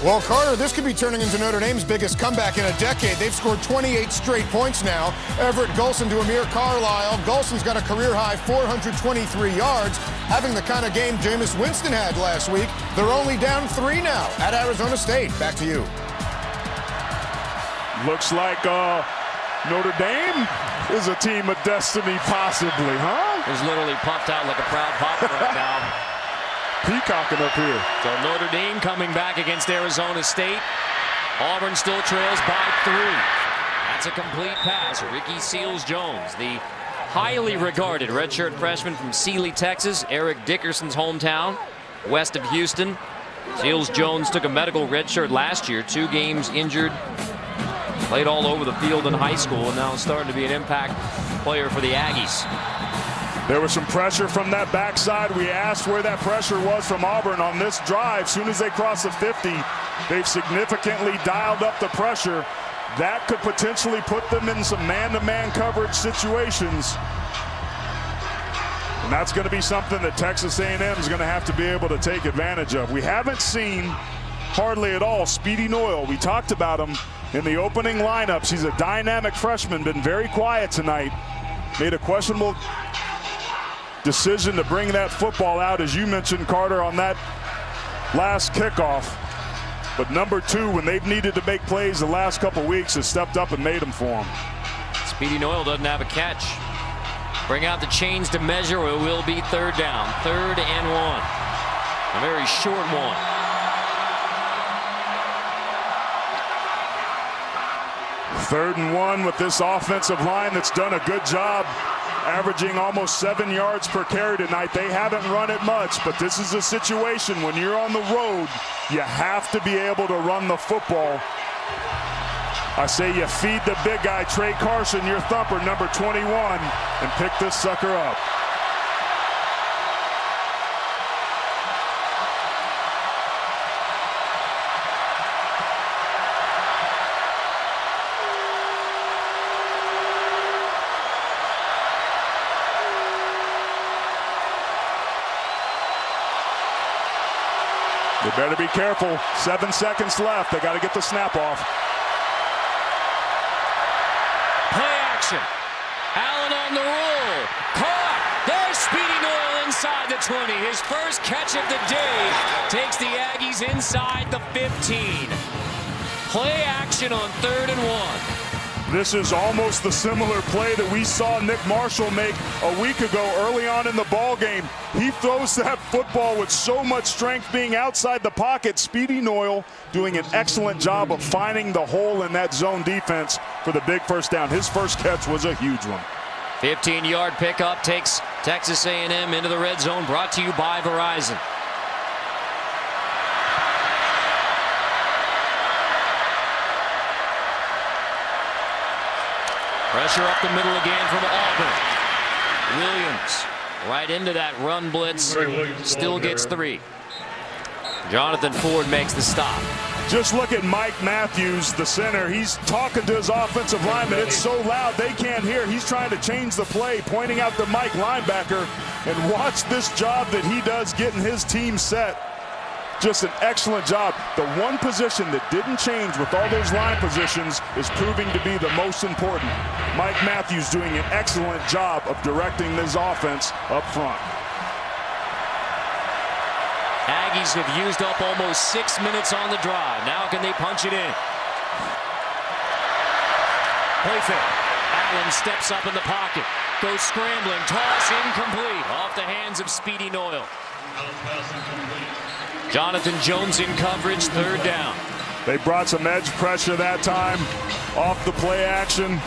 Well, Carter, this could be turning into Notre Dame's biggest comeback in a decade. They've scored 28 straight points now. Everett Golson to Amir Carlisle. Golson's got a career-high 423 yards, having the kind of game Jameis Winston had last week. They're only down 3 now at Arizona State. Back to you. Looks like Notre Dame is a team of destiny, possibly, huh? He's literally puffed out like a proud papa right now. Peacocking up here. So Notre Dame coming back against Arizona State. Auburn still trails by 3. That's a complete pass. Ricky Seals-Jones, the highly regarded redshirt freshman from Sealy, Texas, Eric Dickerson's hometown, west of Houston. Seals-Jones took a medical redshirt last year, 2 games injured, played all over the field in high school, and now is starting to be an impact player for the Aggies. There was some pressure from that backside. We asked where that pressure was from Auburn on this drive. As soon as they cross the 50, they've significantly dialed up the pressure. That could potentially put them in some man-to-man coverage situations. And that's going to be something that Texas A&M is going to have to be able to take advantage of. We haven't seen hardly at all Speedy Noyle. We talked about him in the opening lineups. He's a dynamic freshman, been very quiet tonight. Made a questionable decision to bring that football out, as you mentioned, Carter, on that last kickoff. But number 2, when they've needed to make plays the last couple weeks, has stepped up and made them for him. Speedy Noyle doesn't have a catch. Bring out the chains to measure. It will be 3rd down. 3rd and 1. A very short one. Third and 1 with this offensive line that's done a good job, averaging almost 7 yards per carry tonight. They haven't run it much, but this is a situation when you're on the road, you have to be able to run the football. I say you feed the big guy, Trey Carson, your thumper, number 21, and pick this sucker up. They better be careful. 7 seconds left. They got to get the snap off. Play action. Allen on the roll. Caught. There's Speedy Noyle inside the 20. His first catch of the day takes the Aggies inside the 15. Play action on 3rd and 1. This is almost the similar play that we saw Nick Marshall make a week ago early on in the ball game. He throws that football with so much strength being outside the pocket. Speedy Noyle doing an excellent job of finding the hole in that zone defense for the big first down. His first catch was a huge one. 15-yard pickup takes Texas A&M into the red zone, brought to you by Verizon. Pressure up the middle again from Auburn. Williams right into that run blitz. Still gets 3. Jonathan Ford makes the stop. Just look at Mike Matthews, the center. He's talking to his offensive lineman. It's so loud they can't hear. He's trying to change the play, pointing out the Mike linebacker. And watch this job that he does getting his team set. Just an excellent job. The one position that didn't change with all those line positions is proving to be the most important. Mike Matthews doing an excellent job of directing this offense up front. Aggies have used up almost 6 minutes on the drive. Now can they punch it in? Play fake. Allen steps up in the pocket. Goes scrambling. Toss incomplete. Off the hands of Speedy Noyle. Jonathan Jones in coverage, 3rd down. They brought some edge pressure that time off the play action.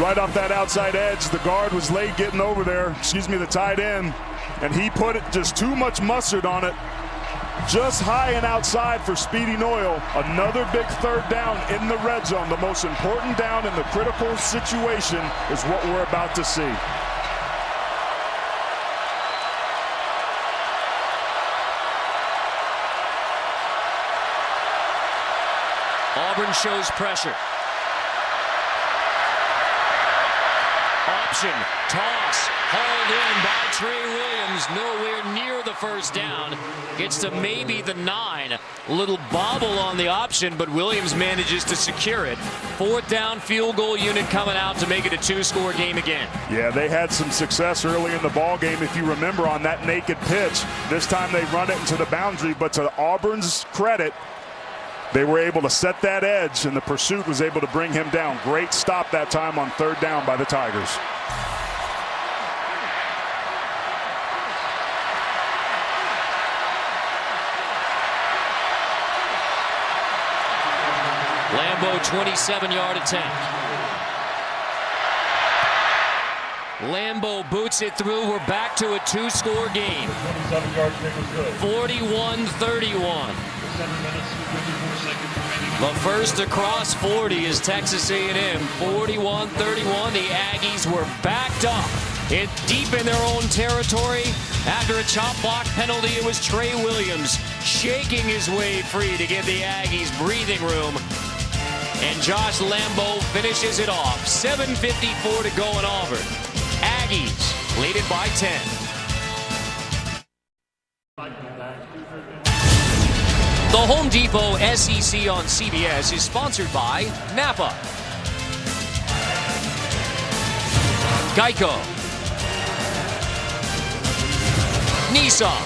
Right off that outside edge. The guard was late getting over there, the tight end. And he put it just too much mustard on it. Just high and outside for Speedy Noyle. Another big 3rd down in the red zone. The most important down in the critical situation is what we're about to see. Auburn shows pressure. Option, toss, hauled in by Trey Williams. Nowhere near the first down. Gets to maybe the 9. A little bobble on the option, but Williams manages to secure it. 4th down, field goal unit coming out to make it a 2-score game again. Yeah, they had some success early in the ball game, if you remember, on that naked pitch. This time they run it into the boundary, but to Auburn's credit, they were able to set that edge, and the pursuit was able to bring him down. Great stop that time on 3rd down by the Tigers. Lambeau 27-yard attempt. Lambeau boots it through. We're back to a two-score game. 41-31. The first across 40 is Texas A&M. 41-31. The Aggies were backed up deep in their own territory. After a chop block penalty, it was Trey Williams shaking his way free to give the Aggies breathing room. And Josh Lambeau finishes it off. 7:54 to go in Auburn. Aggies lead it by 10. The Home Depot SEC on CBS is sponsored by Napa, Geico, Nissan,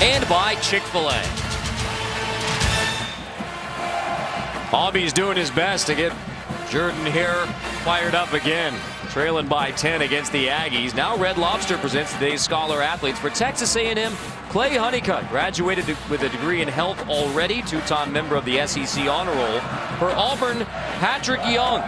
and by Chick-fil-A. Bobby's doing his best to get Jordan Hare fired up again. Trailing by 10 against the Aggies. Now Red Lobster presents today's Scholar Athletes. For Texas A&M, Clay Honeycutt graduated with a degree in health already, two-time member of the SEC Honor Roll. For Auburn, Patrick Young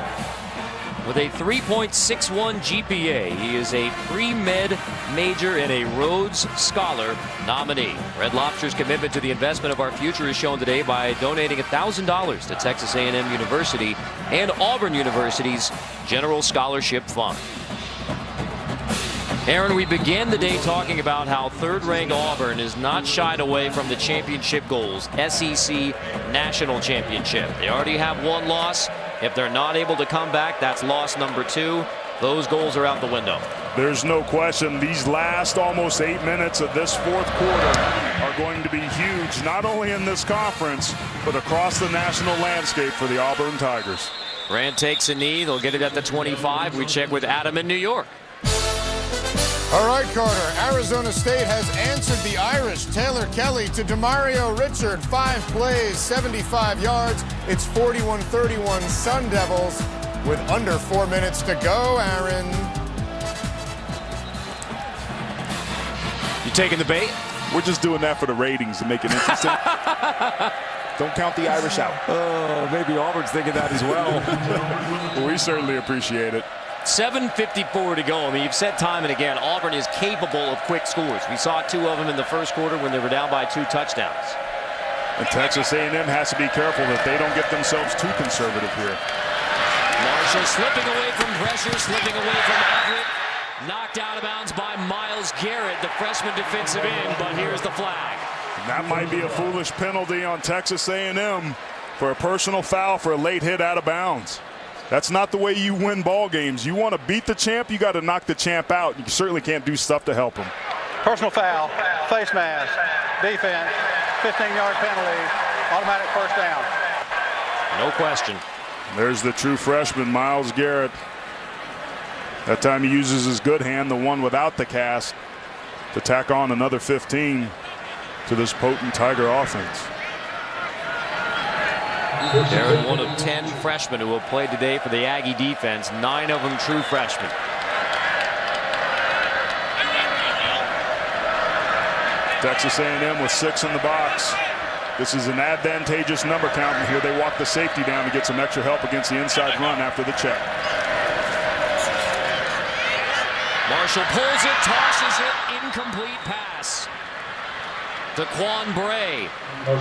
with a 3.61 GPA. He is a pre-med major and a Rhodes Scholar nominee. Red Lobster's commitment to the investment of our future is shown today by donating $1,000 to Texas A&M University and Auburn University's General Scholarship Fund. Aaron, we began the day talking about how third-ranked Auburn is not shied away from the championship goals, SEC National Championship. They already have one loss. If they're not able to come back, that's loss number 2. Those goals are out the window. There's no question these last almost 8 minutes of this fourth quarter are going to be huge, not only in this conference, but across the national landscape for the Auburn Tigers. Grant takes a knee. They'll get it at the 25. We check with Adam in New York. All right, Carter. Arizona State has answered the Irish. Taylor Kelly to Demario Richard. 5 plays, 75 yards. It's 41-31 Sun Devils with under 4 minutes to go, Aaron. You taking the bait? We're just doing that for the ratings to make it interesting. Don't count the Irish out. Oh, maybe Auburn's thinking that as well. Well, we certainly appreciate it. 7:54 to go. I mean, you've said time and again, Auburn is capable of quick scores. We saw 2 of them in the first quarter when they were down by 2 touchdowns. And Texas A&M has to be careful that they don't get themselves too conservative here. Marshall slipping away from pressure, slipping away from Everett. Knocked out of bounds by Myles Garrett, the freshman defensive end, but here's the flag. And that might be a foolish penalty on Texas A&M for a personal foul for a late hit out of bounds. That's not the way you win ball games. You want to beat the champ, you got to knock the champ out. You certainly can't do stuff to help him. Personal foul, face mask, defense, 15-yard penalty, automatic first down. No question. There's the true freshman, Myles Garrett. That time he uses his good hand, the one without the cast, to tack on another 15 to this potent Tiger offense. They're one of 10 freshmen who have played today for the Aggie defense, 9 of them true freshmen. Texas A&M with 6 in the box. This is an advantageous number count, and here they walk the safety down to get some extra help against the inside run after the check. Marshall pulls it, tosses it, incomplete pass to Quan Bray.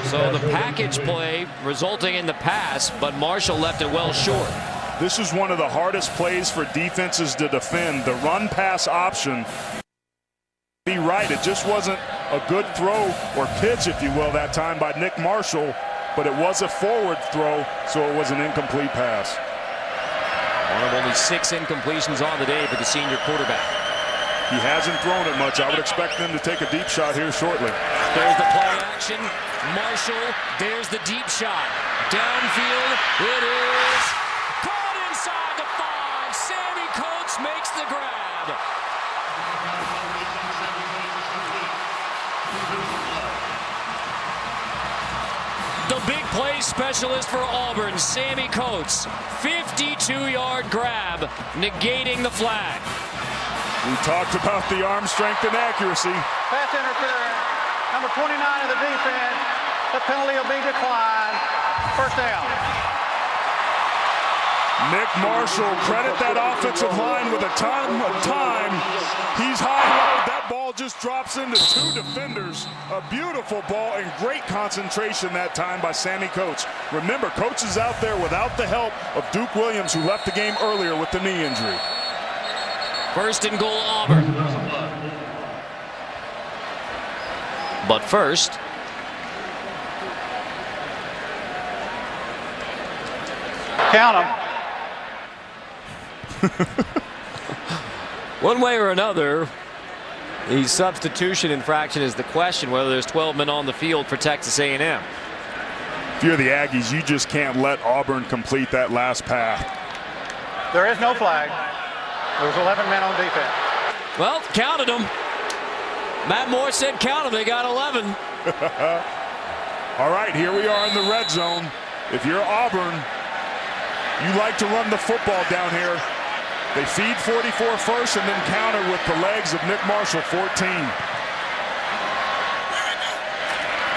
So the package play resulting in the pass, but Marshall left it well short. This is one of the hardest plays for defenses to defend. The run-pass option. Be right, it just wasn't a good throw or pitch, if you will, that time by Nick Marshall, but it was a forward throw, so it was an incomplete pass. One of only 6 incompletions on the day for the senior quarterback. He hasn't thrown it much. I would expect them to take a deep shot here shortly. There's the play action. Marshall, there's the deep shot. Downfield, it is caught inside the 5. Sammy Coates makes the grab. The big play specialist for Auburn, Sammy Coates. 52-yard grab, negating the flag. We talked about the arm strength and accuracy. Pass interference, number 29 of the defense, The penalty will be declined. First down. Nick Marshall, credit that offensive line with a ton of time. He's high-low. That ball just drops into two defenders. A beautiful ball and great concentration that time by Sammy Coates. Remember, Coates is out there without the help of Duke Williams, who left the game earlier with the knee injury. First and goal, Auburn. But first, count them. One way or another, the substitution infraction is the question, whether there's 12 men on the field for Texas A&M. If you're the Aggies, you just can't let Auburn complete that last pass. There is no flag. There's 11 men on defense. Well, counted them. Matt Moore said count them. They got 11. All right, here we are in the red zone. If you're Auburn, you like to run the football down here. They feed 44 first and then counter with the legs of Nick Marshall, 14.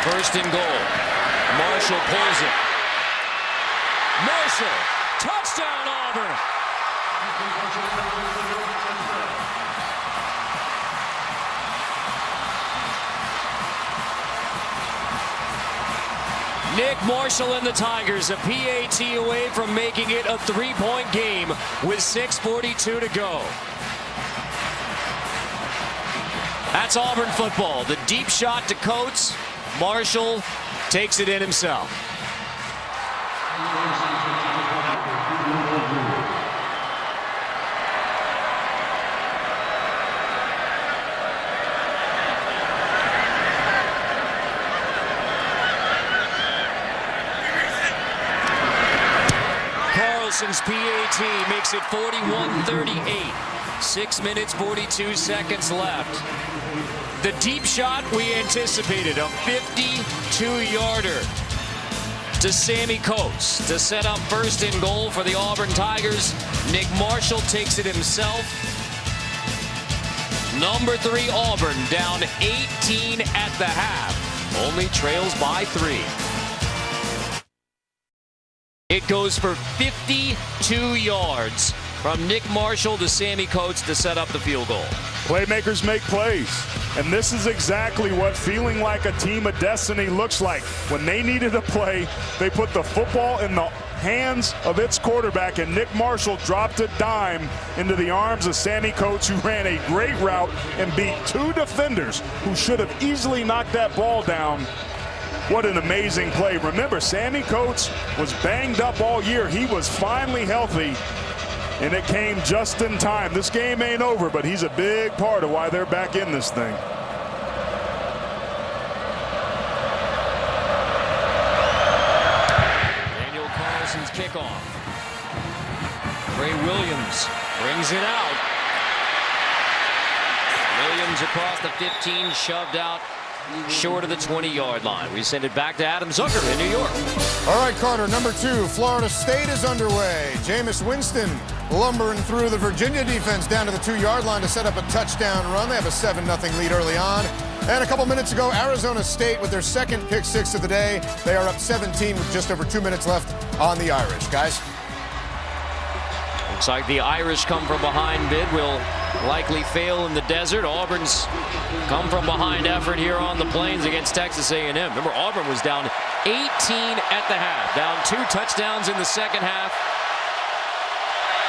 First and goal. Marshall pulls it. Marshall, touchdown Auburn. Nick Marshall and the Tigers, a PAT away from making it a three-point game with 6:42 to go. That's Auburn football. The deep shot to Coates. Marshall takes it in himself. PAT makes it 41-38. 6 minutes, 42 seconds left. The deep shot we anticipated, a 52-yarder to Sammy Coates to set up first and goal for the Auburn Tigers. Nick Marshall takes it himself. Number 3 Auburn down 18 at the half. Only trails by 3. It goes for 52 yards from Nick Marshall to Sammy Coates to set up the field goal. Playmakers make plays, and this is exactly what feeling like a team of destiny looks like. When they needed a play, they put the football in the hands of its quarterback, and Nick Marshall dropped a dime into the arms of Sammy Coates, who ran a great route and beat 2 defenders who should have easily knocked that ball down. What an amazing play. Remember, Sammy Coates was banged up all year. He was finally healthy, and it came just in time. This game ain't over, but he's a big part of why they're back in this thing. Daniel Carlson's kickoff. Ray Williams brings it out. Williams across the 15, shoved out short of the 20-yard line. We send it back to Adam Zucker in New York. All right, Carter, number 2, Florida State is underway. Jameis Winston lumbering through the Virginia defense down to the 2-yard line to set up a touchdown run. They have a 7-0 lead early on. And a couple minutes ago, Arizona State with their second pick 6 of the day. They are up 17 with just over 2 minutes left on the Irish. Guys? Looks like the Irish come from behind bid will likely fail in the desert. Auburn's come from behind effort here on the Plains against Texas A&M. Remember, Auburn was down 18 at the half, down 2 touchdowns in the second half.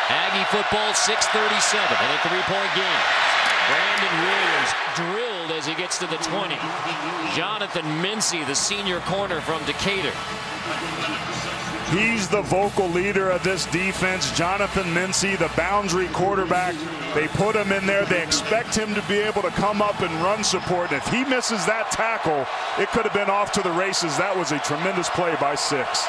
Aggie football 6:37 and a 3-point game. Brandon Williams drilled as he gets to the 20. Jonathan Mincy, the senior corner from Decatur. He's the vocal leader of this defense. Jonathan Mincy, the boundary quarterback. They put him in there. They expect him to be able to come up and run support. And if he misses that tackle, it could have been off to the races. That was a tremendous play by 6.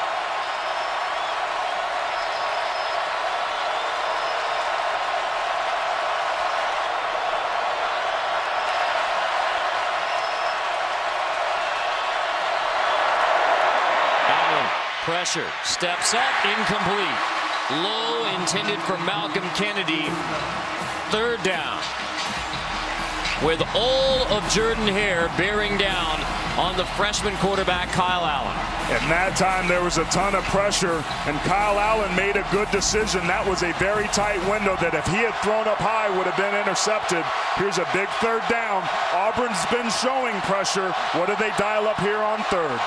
Pressure, steps up, incomplete. Low, intended for Malcolm Kennedy. 3rd down. With all of Jordan Hare bearing down on the freshman quarterback, Kyle Allen. And that time there was a ton of pressure, and Kyle Allen made a good decision. That was a very tight window that if he had thrown up high would have been intercepted. Here's a big third down. Auburn's been showing pressure. What do they dial up here on third?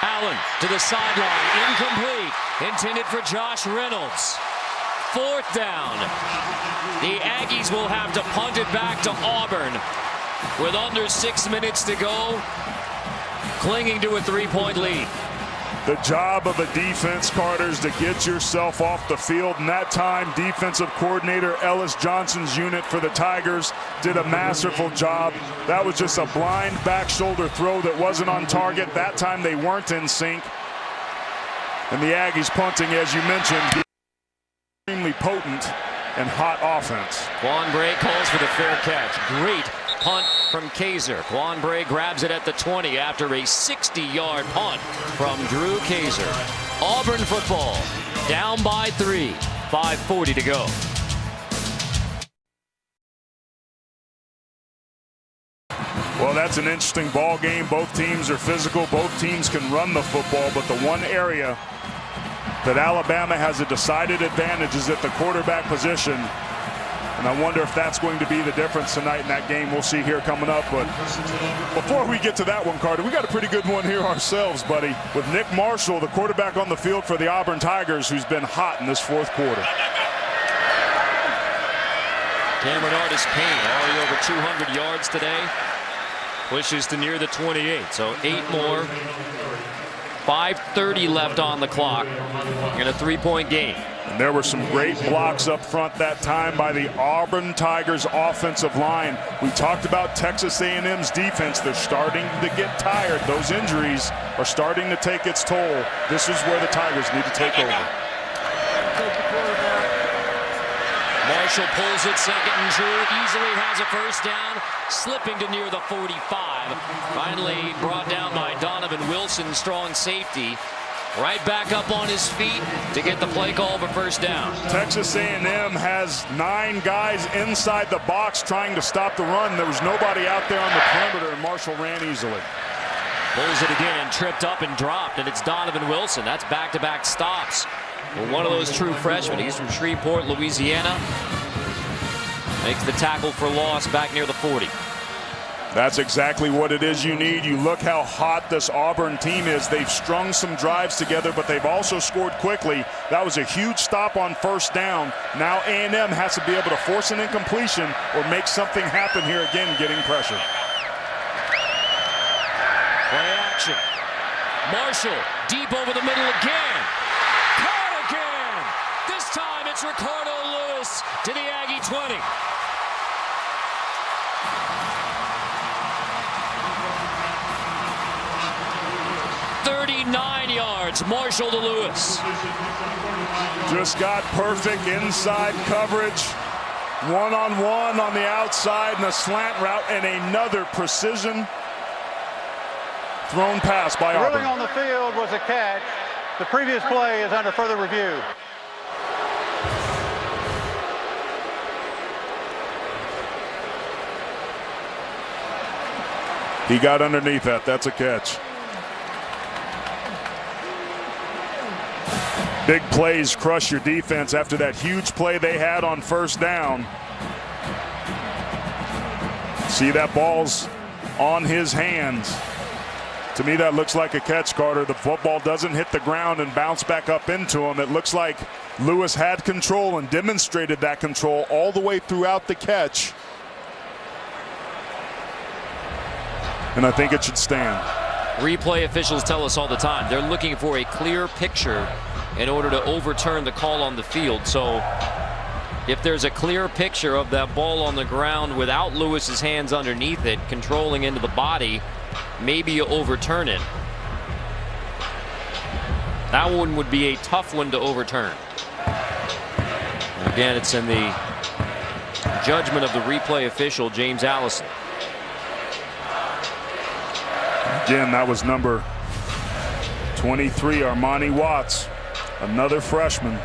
Allen to the sideline, incomplete, intended for Josh Reynolds. Fourth down. The Aggies will have to punt it back to Auburn with under 6 minutes to go, clinging to a 3-point lead. The job of a defense, Carter, is to get yourself off the field. And that time, defensive coordinator Ellis Johnson's unit for the Tigers did a masterful job. That was just a blind back shoulder throw that wasn't on target. That time they weren't in sync. And the Aggies punting, as you mentioned, extremely potent and hot offense. Quan Bray calls for the fair catch. Great punt from Kaiser. Quan Bray grabs it at the 20 after a 60-yard punt from Drew Kaiser. Auburn football down by 3, 5:40 to go. Well, that's an interesting ball game. Both teams are physical. Both teams can run the football, but the one area that Alabama has a decided advantage is at the quarterback position. And I wonder if that's going to be the difference tonight in that game. We'll see here coming up. But before we get to that one, Carter, we got a pretty good one here ourselves, buddy, with Nick Marshall, the quarterback on the field for the Auburn Tigers, who's been hot in this fourth quarter. Cameron Artis-Payne already over 200 yards today. Pushes to near the 28, so 8 more. 5:30 left on the clock in a 3-point game. And there were some great blocks up front that time by the Auburn Tigers offensive line. We talked about Texas A&M's defense. They're starting to get tired. Those injuries are starting to take its toll. This is where the Tigers need to take over. Marshall pulls it, second and true, easily has a first down, slipping to near the 45. Finally brought down by Donovan Wilson, strong safety. Right back up on his feet to get the play call for first down. Texas A&M has 9 guys inside the box trying to stop the run. There was nobody out there on the perimeter, and Marshall ran easily. Pulls it again, tripped up and dropped, and it's Donovan Wilson. That's back-to-back stops. Well, one of those true freshmen. He's from Shreveport, Louisiana. Makes the tackle for loss back near the 40. That's exactly what it is you need. You look how hot this Auburn team is. They've strung some drives together, but they've also scored quickly. That was a huge stop on first down. Now A&M has to be able to force an incompletion or make something happen here again, getting pressure. Play action. Marshall deep over the middle again. Caught again. This time it's Ricardo Lewis to the Aggie 20. Marshall to Lewis. Just got perfect inside coverage. One-on-one on the outside and a slant route and another precision thrown pass by Auburn. The ruling on the field was a catch. The previous play is under further review. He got underneath that. That's a catch. Big plays crush your defense after that huge play they had on first down. See, that ball's on his hands. To me, that looks like a catch, Carter. The football doesn't hit the ground and bounce back up into him. It looks like Lewis had control and demonstrated that control all the way throughout the catch. And I think it should stand. Replay officials tell us all the time they're looking for a clear picture in order to overturn the call on the field. So if there's a clear picture of that ball on the ground without Lewis's hands underneath it, controlling into the body, maybe you overturn it. That one would be a tough one to overturn. And again, it's in the judgment of the replay official, James Allison. Again, that was number 23, Armani Watts, another freshman.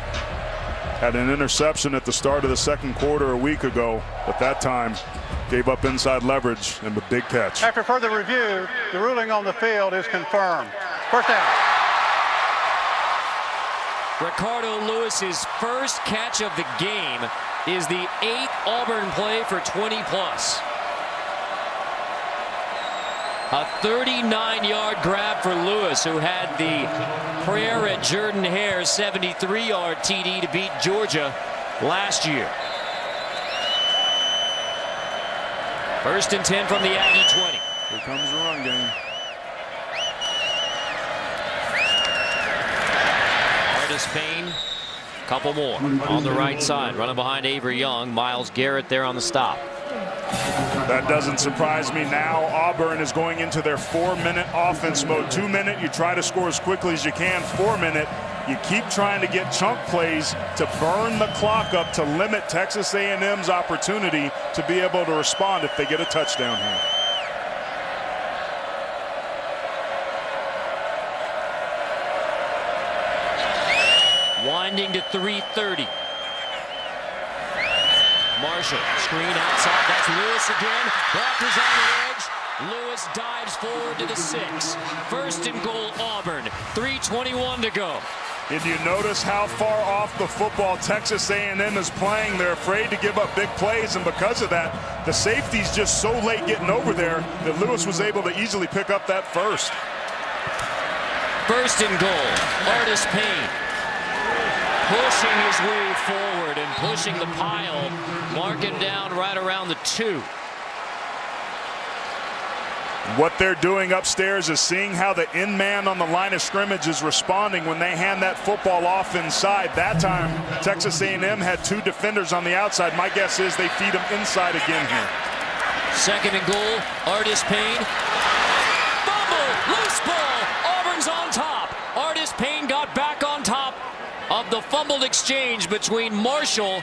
Had an interception at the start of the second quarter a week ago, but that time gave up inside leverage and a big catch. After further review, the ruling on the field is confirmed. First down. Ricardo Lewis's first catch of the game is the 8th Auburn play for 20+. A 39-yard grab for Lewis, who had the prayer at Jordan-Hare's 73-yard TD to beat Georgia last year. 1st and 10 from the Aggie 20. Here comes the run game. Artis Payne, couple more on the right side, running behind Avery Young. Miles Garrett there on the stop. That doesn't surprise me. Now Auburn is going into their 4-minute offense mode. 2-minute, you try to score as quickly as you can. 4-minute, you keep trying to get chunk plays to burn the clock up to limit Texas A&M's opportunity to be able to respond if they get a touchdown here. Winding to 3:30. Marshall, screen outside. That's Lewis again. Blockers on the edge. Lewis dives forward to the 6. 1st and goal, Auburn. 3:21 to go. Did you notice how far off the football Texas A&M is playing? They're afraid to give up big plays, and because of that, the safety's just so late getting over there that Lewis was able to easily pick up that first. 1st and goal, Artis Payne. Pushing his way forward and pushing the pile, marking down right around the 2. What they're doing upstairs is seeing how the in-man on the line of scrimmage is responding when they hand that football off inside. That time, Texas A&M had 2 defenders on the outside. My guess is they feed them inside again here. 2nd and goal, Artis Payne. Fumble, loose ball, Auburn's on top. Artis Payne got back on top of the fumbled exchange between Marshall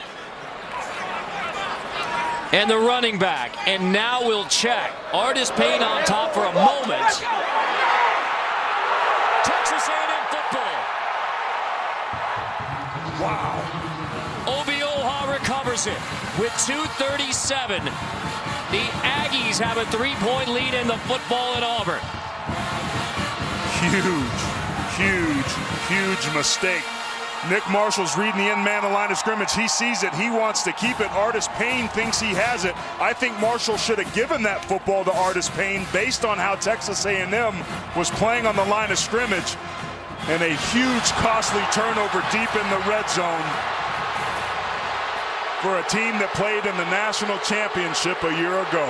and the running back. And now we'll check. Artis Payne on top for a moment. Texas A&M football. Wow. Obioha recovers it with 2:37. The Aggies have a 3-point lead in the football at Auburn. Huge mistake. Nick Marshall's reading the in-man the line of scrimmage. He sees it. He wants to keep it. Artis Payne thinks he has it. I think Marshall should have given that football to Artis Payne based on how Texas A&M was playing on the line of scrimmage. And a huge, costly turnover deep in the red zone for a team that played in the national championship a year ago.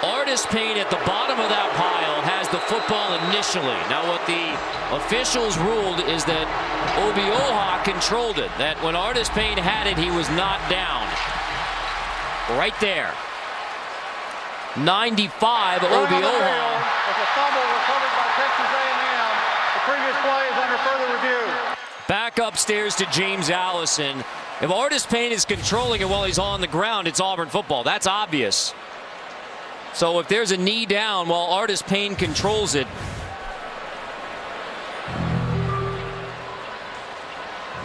Artis Payne at the bottom of that pile has the football initially. Now what the officials ruled is that Obioha controlled it. That when Artis Payne had it, he was not down. Right there. 95, Obioha. It's a fumble recovered by Texas A&M. The previous play is under further review. Back upstairs to James Allison. If Artis Payne is controlling it while he's on the ground, it's Auburn football. That's obvious. So if there's a knee down while Artis Payne controls it.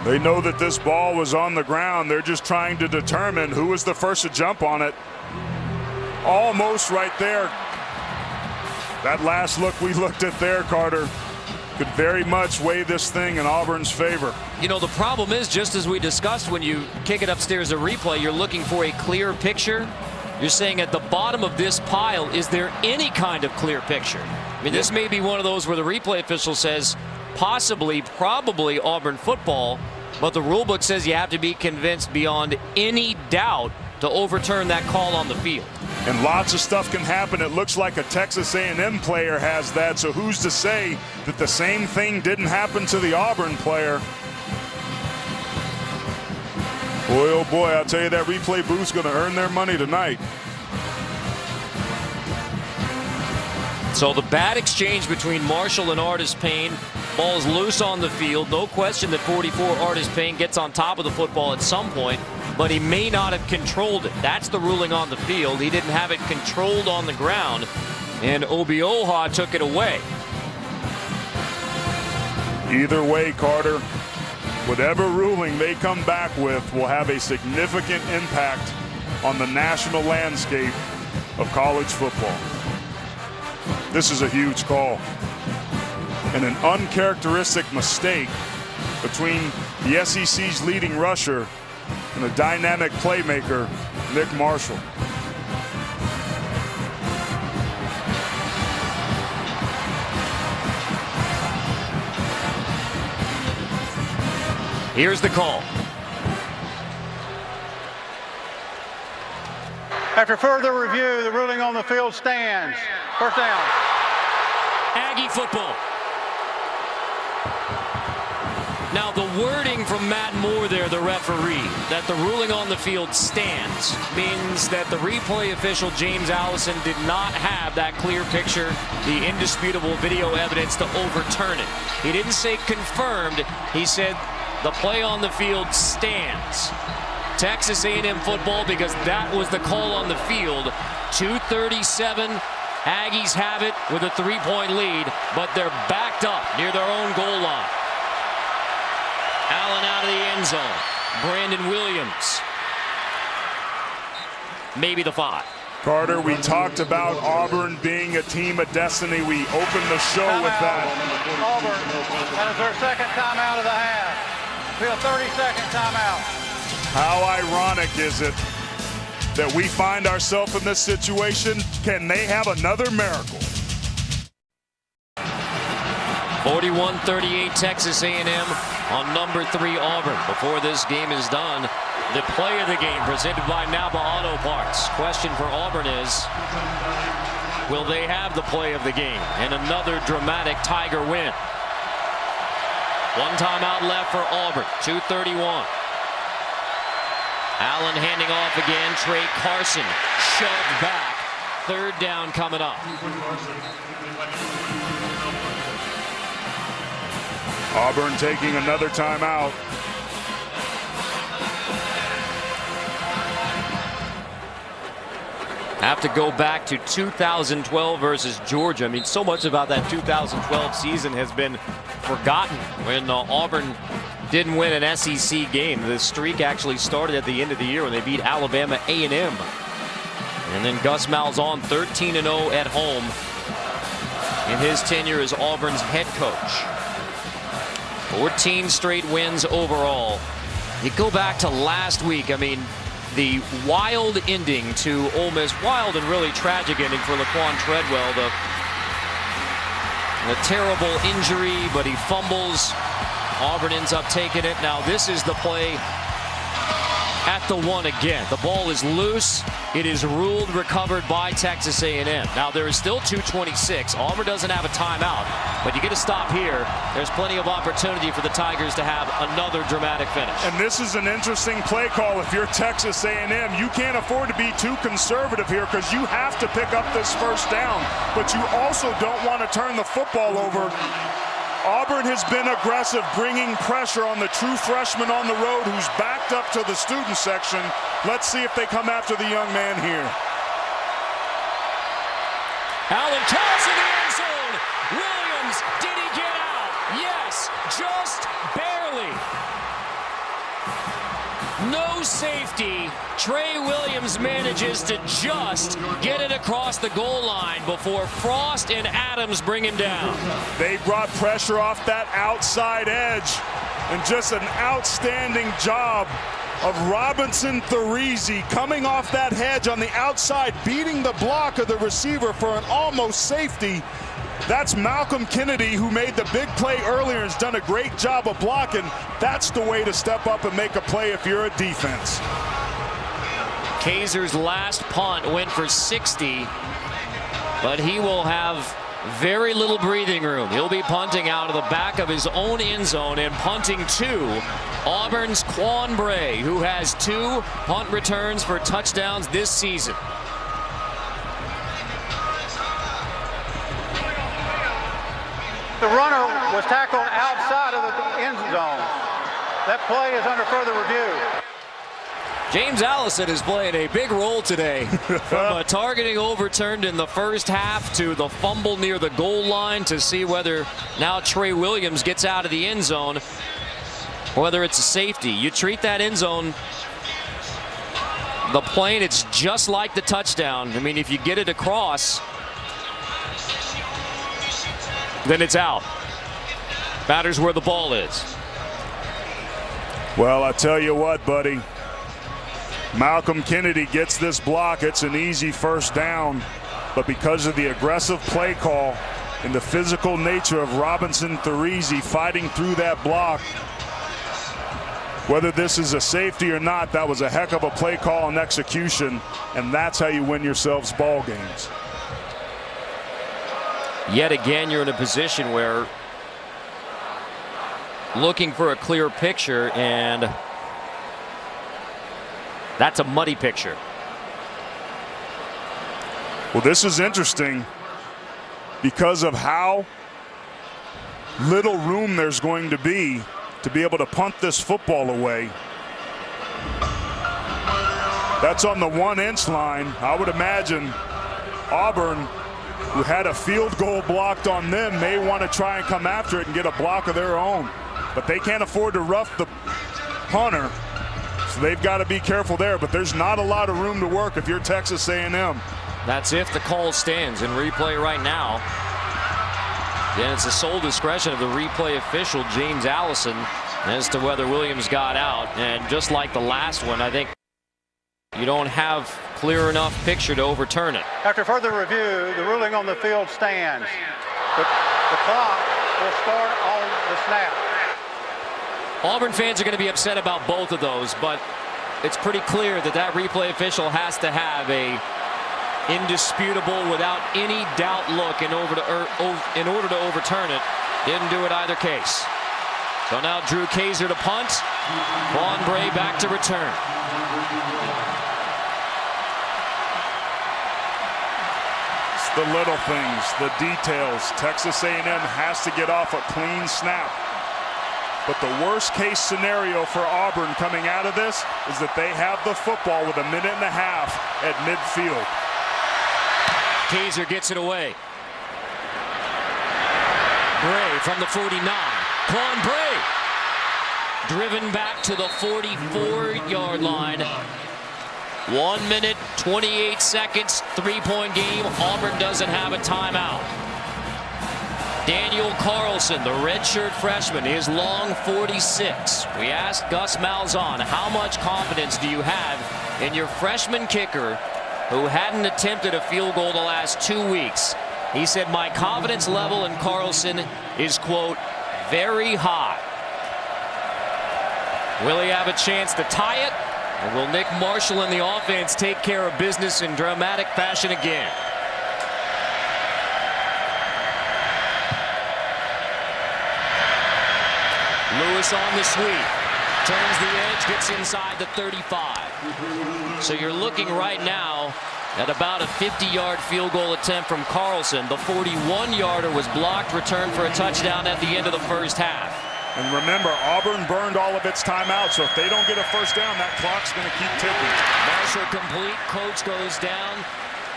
They know that this ball was on the ground. They're just trying to determine who was the first to jump on it. Almost right there. That last look we looked at there, Carter, could very much weigh this thing in Auburn's favor. You know, the problem is, just as we discussed, when you kick it upstairs to replay, you're looking for a clear picture. You're saying at the bottom of this pile, is there any kind of clear picture? I mean, this may be one of those where the replay official says possibly, probably Auburn football, but the rule book says you have to be convinced beyond any doubt to overturn that call on the field. And lots of stuff can happen. It looks like a Texas A&M player has that, so who's to say that the same thing didn't happen to the Auburn player? Boy, oh boy, I'll tell you, that replay booth's going to earn their money tonight. So the bad exchange between Marshall and Artis Payne. Ball's loose on the field. No question that 44 Artis Payne gets on top of the football at some point, but he may not have controlled it. That's the ruling on the field. He didn't have it controlled on the ground. and Obioha took it away. Either way, Carter, whatever ruling they come back with will have a significant impact on the national landscape of college football. This is a huge call and an uncharacteristic mistake between the SEC's leading rusher and a dynamic playmaker, Nick Marshall. Here's the call. After further review, the ruling on the field stands. First down. Aggie football. Now the wording from Matt Moore there, the referee, that the ruling on the field stands, means that the replay official James Allison did not have that clear picture, the indisputable video evidence to overturn it. He didn't say confirmed, he said the play on the field stands. Texas A&M football, because that was the call on the field. 2:37, Aggies have it with a 3-point lead, but they're backed up near their own goal line. Allen out of the end zone. Brandon Williams. Maybe the 5. Carter, we talked about Auburn being a team of destiny. We opened the show with that. Auburn, that is their second timeout of the half. We have a 30-second timeout. How ironic is it that we find ourselves in this situation? Can they have another miracle? 41-38 Texas A&M on number 3 Auburn. Before this game is done, the play of the game presented by Napa Auto Parts. Question for Auburn is, will they have the play of the game and another dramatic Tiger win? One timeout left for Auburn. 2:31. Allen handing off again. Trey Carson shoved back. Third down coming up. Auburn taking another timeout. Have to go back to 2012 versus Georgia. I mean, so much about that 2012 season has been forgotten when Auburn didn't win an SEC game. The streak actually started at the end of the year when they beat Alabama A&M. And then Gus Malzahn 13-0 at home in his tenure as Auburn's head coach. 14 straight wins overall. You go back to last week, I mean, the wild ending to Ole Miss, wild and really tragic ending for Laquan Treadwell. The terrible injury, but he fumbles. Auburn ends up taking it. Now this is the play at the 1 again. The ball is loose. It is ruled recovered by Texas A&M. Now there is still 2:26. Auburn doesn't have a timeout, but you get a stop here. There's plenty of opportunity for the Tigers to have another dramatic finish. And this is an interesting play call. If you're Texas A&M, you can't afford to be too conservative here because you have to pick up this first down, but you also don't want to turn the football over. Auburn has been aggressive, bringing pressure on the true freshman on the road who's backed up to the student section. Let's see if they come after the young man here. Allen calls in the end zone. Williams, did he get out? Yes, just barely. No safety. Trey Williams manages to just get it across the goal line before Frost and Adams bring him down. They brought pressure off that outside edge, and just an outstanding job of Robinson Therese coming off that hedge on the outside, beating the block of the receiver for an almost safety. That's Malcolm Kennedy, who made the big play earlier and has done a great job of blocking. That's the way to step up and make a play if you're a defense. Kaiser's last punt went for 60, but he will have very little breathing room. He'll be punting out of the back of his own end zone and punting to Auburn's Quan Bray, who has 2 punt returns for touchdowns this season. The runner was tackled outside of the end zone. That play is under further review. James Allison is playing a big role today. From a targeting overturned in the first half to the fumble near the goal line to see whether now Trey Williams gets out of the end zone, whether it's a safety. You treat that end zone, the plane, it's just like the touchdown. I mean, if you get it across, then it's out. Matters where the ball is. Well, I tell you what, buddy. Malcolm Kennedy gets this block. It's an easy first down. But because of the aggressive play call and the physical nature of Robinson Thurese fighting through that block, whether this is a safety or not, that was a heck of a play call and execution. And that's how you win yourselves ball games. Yet again, you're in a position where looking for a clear picture, and that's a muddy picture. Well, this is interesting because of how little room there's going to be able to punt this football away. That's on the 1-inch line. I would imagine Auburn, who had a field goal blocked on them, may want to try and come after it and get a block of their own. But they can't afford to rough the punter, so they've got to be careful there. But there's not a lot of room to work if you're Texas A&M. That's if the call stands. In replay right now, then it's the sole discretion of the replay official, James Allison, as to whether Williams got out. And just like the last one, I think you don't have clear enough picture to overturn it. After further review, the ruling on the field stands. The clock will start on the snap. Auburn fans are going to be upset about both of those, but it's pretty clear that that replay official has to have a indisputable, without any doubt look in order to overturn it. Didn't do it either case. So now Drew Kaiser to punt. Quan Bray back to return. It's the little things, the details. Texas A&M has to get off a clean snap. But the worst case scenario for Auburn coming out of this is that they have the football with 1.5 minutes at midfield. Kaiser gets it away. Bray from the 49. Quan Bray driven back to the 44-yard line. 1 minute, 28 seconds, 3-point game. Auburn doesn't have a timeout. Daniel Carlson, the redshirt freshman, is long 46. We asked Gus Malzahn, how much confidence do you have in your freshman kicker who hadn't attempted a field goal the last 2 weeks? He said, my confidence level in Carlson is, quote, very high. Will he have a chance to tie it? Or will Nick Marshall and the offense take care of business in dramatic fashion again? Lewis on the sweep. Turns the edge, gets inside the 35. So you're looking right now at about a 50-yard field goal attempt from Carlson. The 41-yarder was blocked, returned for a touchdown at the end of the first half. And remember, Auburn burned all of its timeouts, so if they don't get a first down, that clock's going to keep ticking. Marshall complete. Coates goes down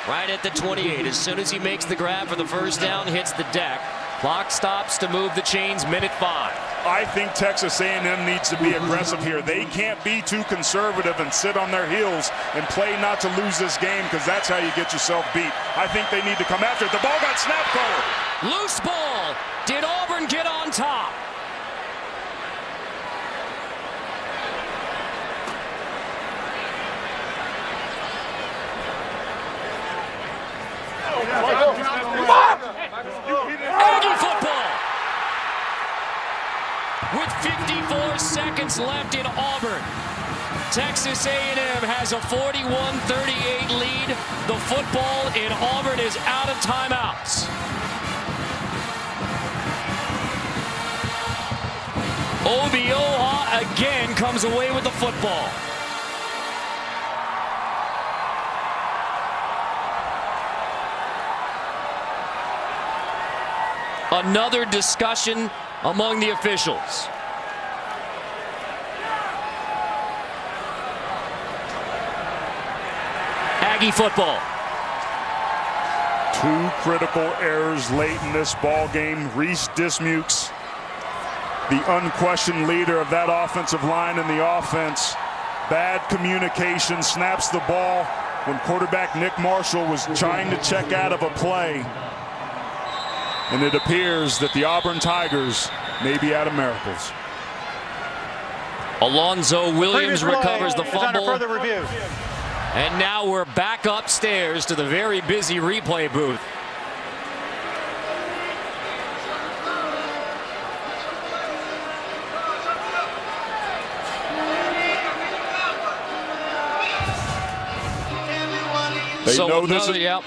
right at the 28. As soon as he makes the grab for the first down, hits the deck. Clock stops to move the chains, minute 5. I think Texas A&M needs to be aggressive here. They can't be too conservative and sit on their heels and play not to lose this game, because that's how you get yourself beat. I think they need to come after it. The ball got snapped forward. Loose ball. Did Auburn get on top? Aggie football. With 54 seconds left in Auburn, Texas A&M has a 41-38 lead. The football in Auburn is out of timeouts. Obioha again comes away with the football. Another discussion among the officials. Aggie football. Two critical errors late in this ball game. Reese Dismukes, the unquestioned leader of that offensive line in the offense. Bad communication, snaps the ball when quarterback Nick Marshall was trying to check out of a play. And it appears that the Auburn Tigers may be out of miracles. Alonzo Williams recovers the It's under fumble. further review. And now we're back upstairs to the very busy replay booth. They know this another, is, yep.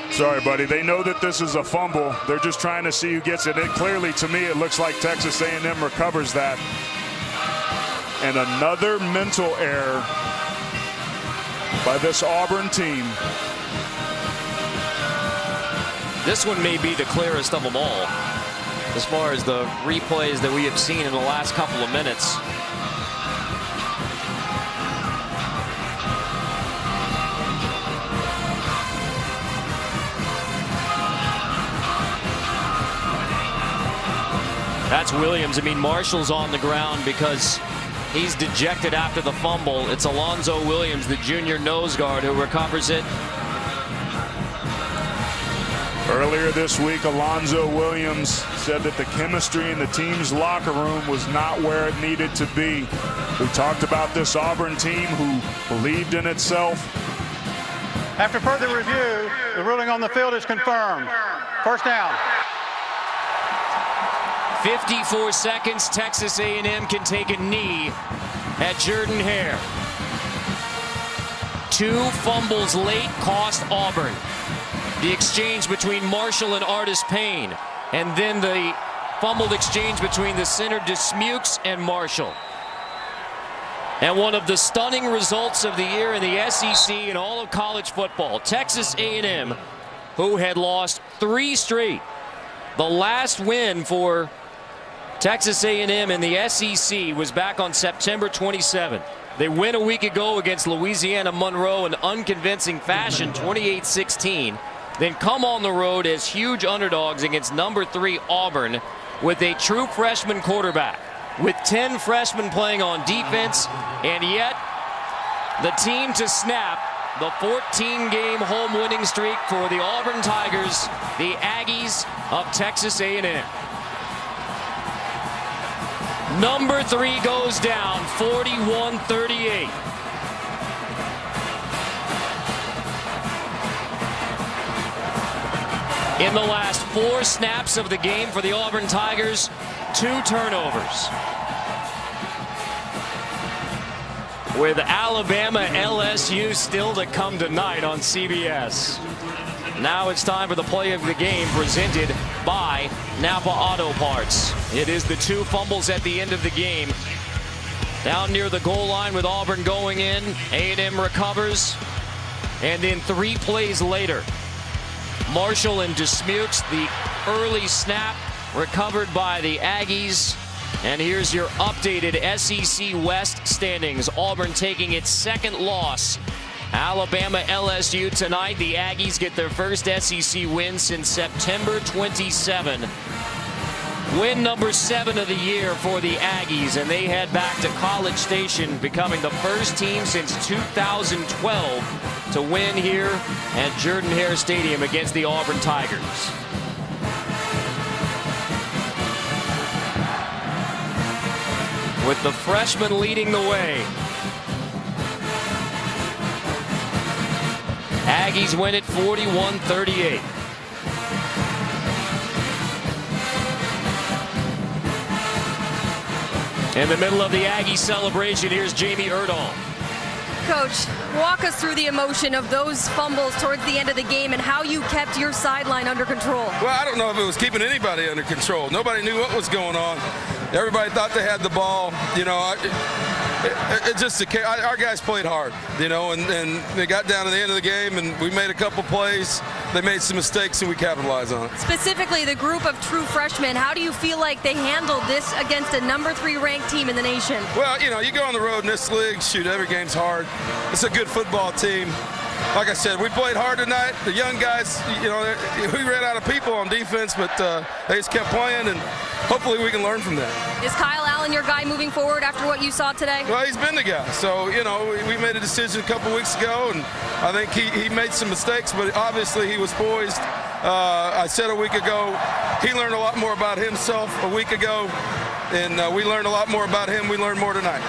Sorry, buddy. They know that this is a fumble. They're just trying to see who gets it. Clearly, to me, it looks like Texas A&M recovers that. And another mental error by this Auburn team. This one may be the clearest of them all, as far as the replays that we have seen in the last couple of minutes. That's Williams. I mean, Marshall's on the ground because he's dejected after the fumble. It's Alonzo Williams, the junior nose guard, who recovers it. Earlier this week, Alonzo Williams said that the chemistry in the team's locker room was not where it needed to be. We talked about this Auburn team who believed in itself. After further review, the ruling on the field is confirmed. First down. 54 seconds. Texas A&M can take a knee at Jordan-Hare. Two fumbles late cost Auburn. The exchange between Marshall and Artis Payne, and then the fumbled exchange between the center Dismukes and Marshall. And one of the stunning results of the year in the SEC and all of college football, Texas A&M, who had lost 3 straight. The last win for Texas A&M in the SEC was back on September 27th. They win a week ago against Louisiana Monroe in unconvincing fashion, 28-16. Then come on the road as huge underdogs against number 3 Auburn with a true freshman quarterback, with 10 freshmen playing on defense, and yet the team to snap the 14-game home winning streak for the Auburn Tigers, the Aggies of Texas A&M. Number 3 goes down, 41-38. In the last 4 snaps of the game for the Auburn Tigers, 2 turnovers. With Alabama LSU still to come tonight on CBS. Now it's time for the play of the game presented by Napa Auto Parts. It is the 2 fumbles at the end of the game. Down near the goal line with Auburn going in, A&M recovers. And then 3 plays later, Marshall and Dismukes, the early snap recovered by the Aggies. And here's your updated SEC West standings. Auburn taking its 2nd loss. Alabama LSU tonight. The Aggies get their first SEC win since September 27. Win number 7 of the year for the Aggies, and they head back to College Station, becoming the first team since 2012 to win here at Jordan-Hare Stadium against the Auburn Tigers. With the freshman leading the way. Aggies win it 41-38. In the middle of the Aggie celebration, here's Jamie Erdahl. Coach, walk us through the emotion of those fumbles towards the end of the game and how you kept your sideline under control. Well, I don't know if it was keeping anybody under control. Nobody knew what was going on. Everybody thought they had the ball. You know, our guys played hard, you know, and they got down to the end of the game, and we made a couple plays. They made some mistakes, and we capitalized on it. Specifically, the group of true freshmen, how do you feel like they handled this against a number 3 ranked team in the nation? Well, you know, you go on the road in this league, shoot, every game's hard. It's a good football team. like I said, we played hard tonight. The young guys, you know, we ran out of people on defense, but they just kept playing, and hopefully we can learn from that. Is Kyle Allen your guy moving forward after what you saw today? Well, he's been the guy. So, you know, we made a decision a couple weeks ago, and I think he made some mistakes, but obviously he was poised. I said a week ago, he learned a lot more about himself a week ago, and we learned a lot more about him. We learned more tonight.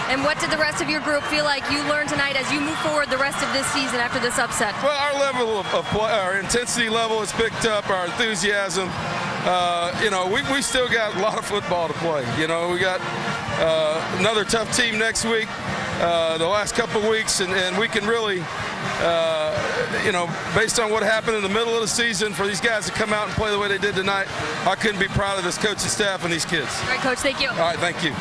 And what did the rest of your group feel like you learned tonight as you move forward the rest of this season after this upset? Well, our level of play, our intensity level has picked up, our enthusiasm. You know, we still got a lot of football to play. You know, we got another tough team next week, the last couple of weeks, and we can really, you know, based on what happened in the middle of the season, for these guys to come out and play the way they did tonight, I couldn't be proud of this coaching staff and these kids. All right, Coach, thank you. All right, thank you.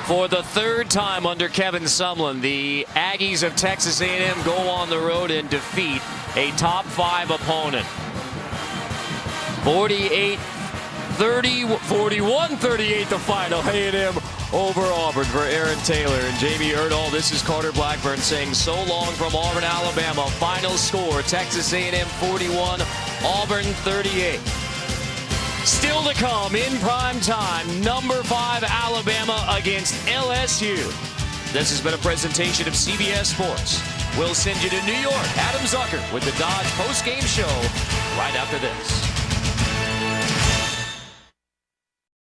For the third time under Kevin Sumlin, the Aggies of Texas A&M go on the road and defeat a top 5 opponent. 41-38 the final. A&M over Auburn. For Aaron Taylor and Jamie Erdahl, this is Carter Blackburn saying so long from Auburn, Alabama. Final score, Texas A&M 41, Auburn 38. Still to come in prime time, number 5 Alabama against LSU. This has been a presentation of CBS Sports. We'll send you to New York. Adam Zucker with the Dodge post-game show right after this.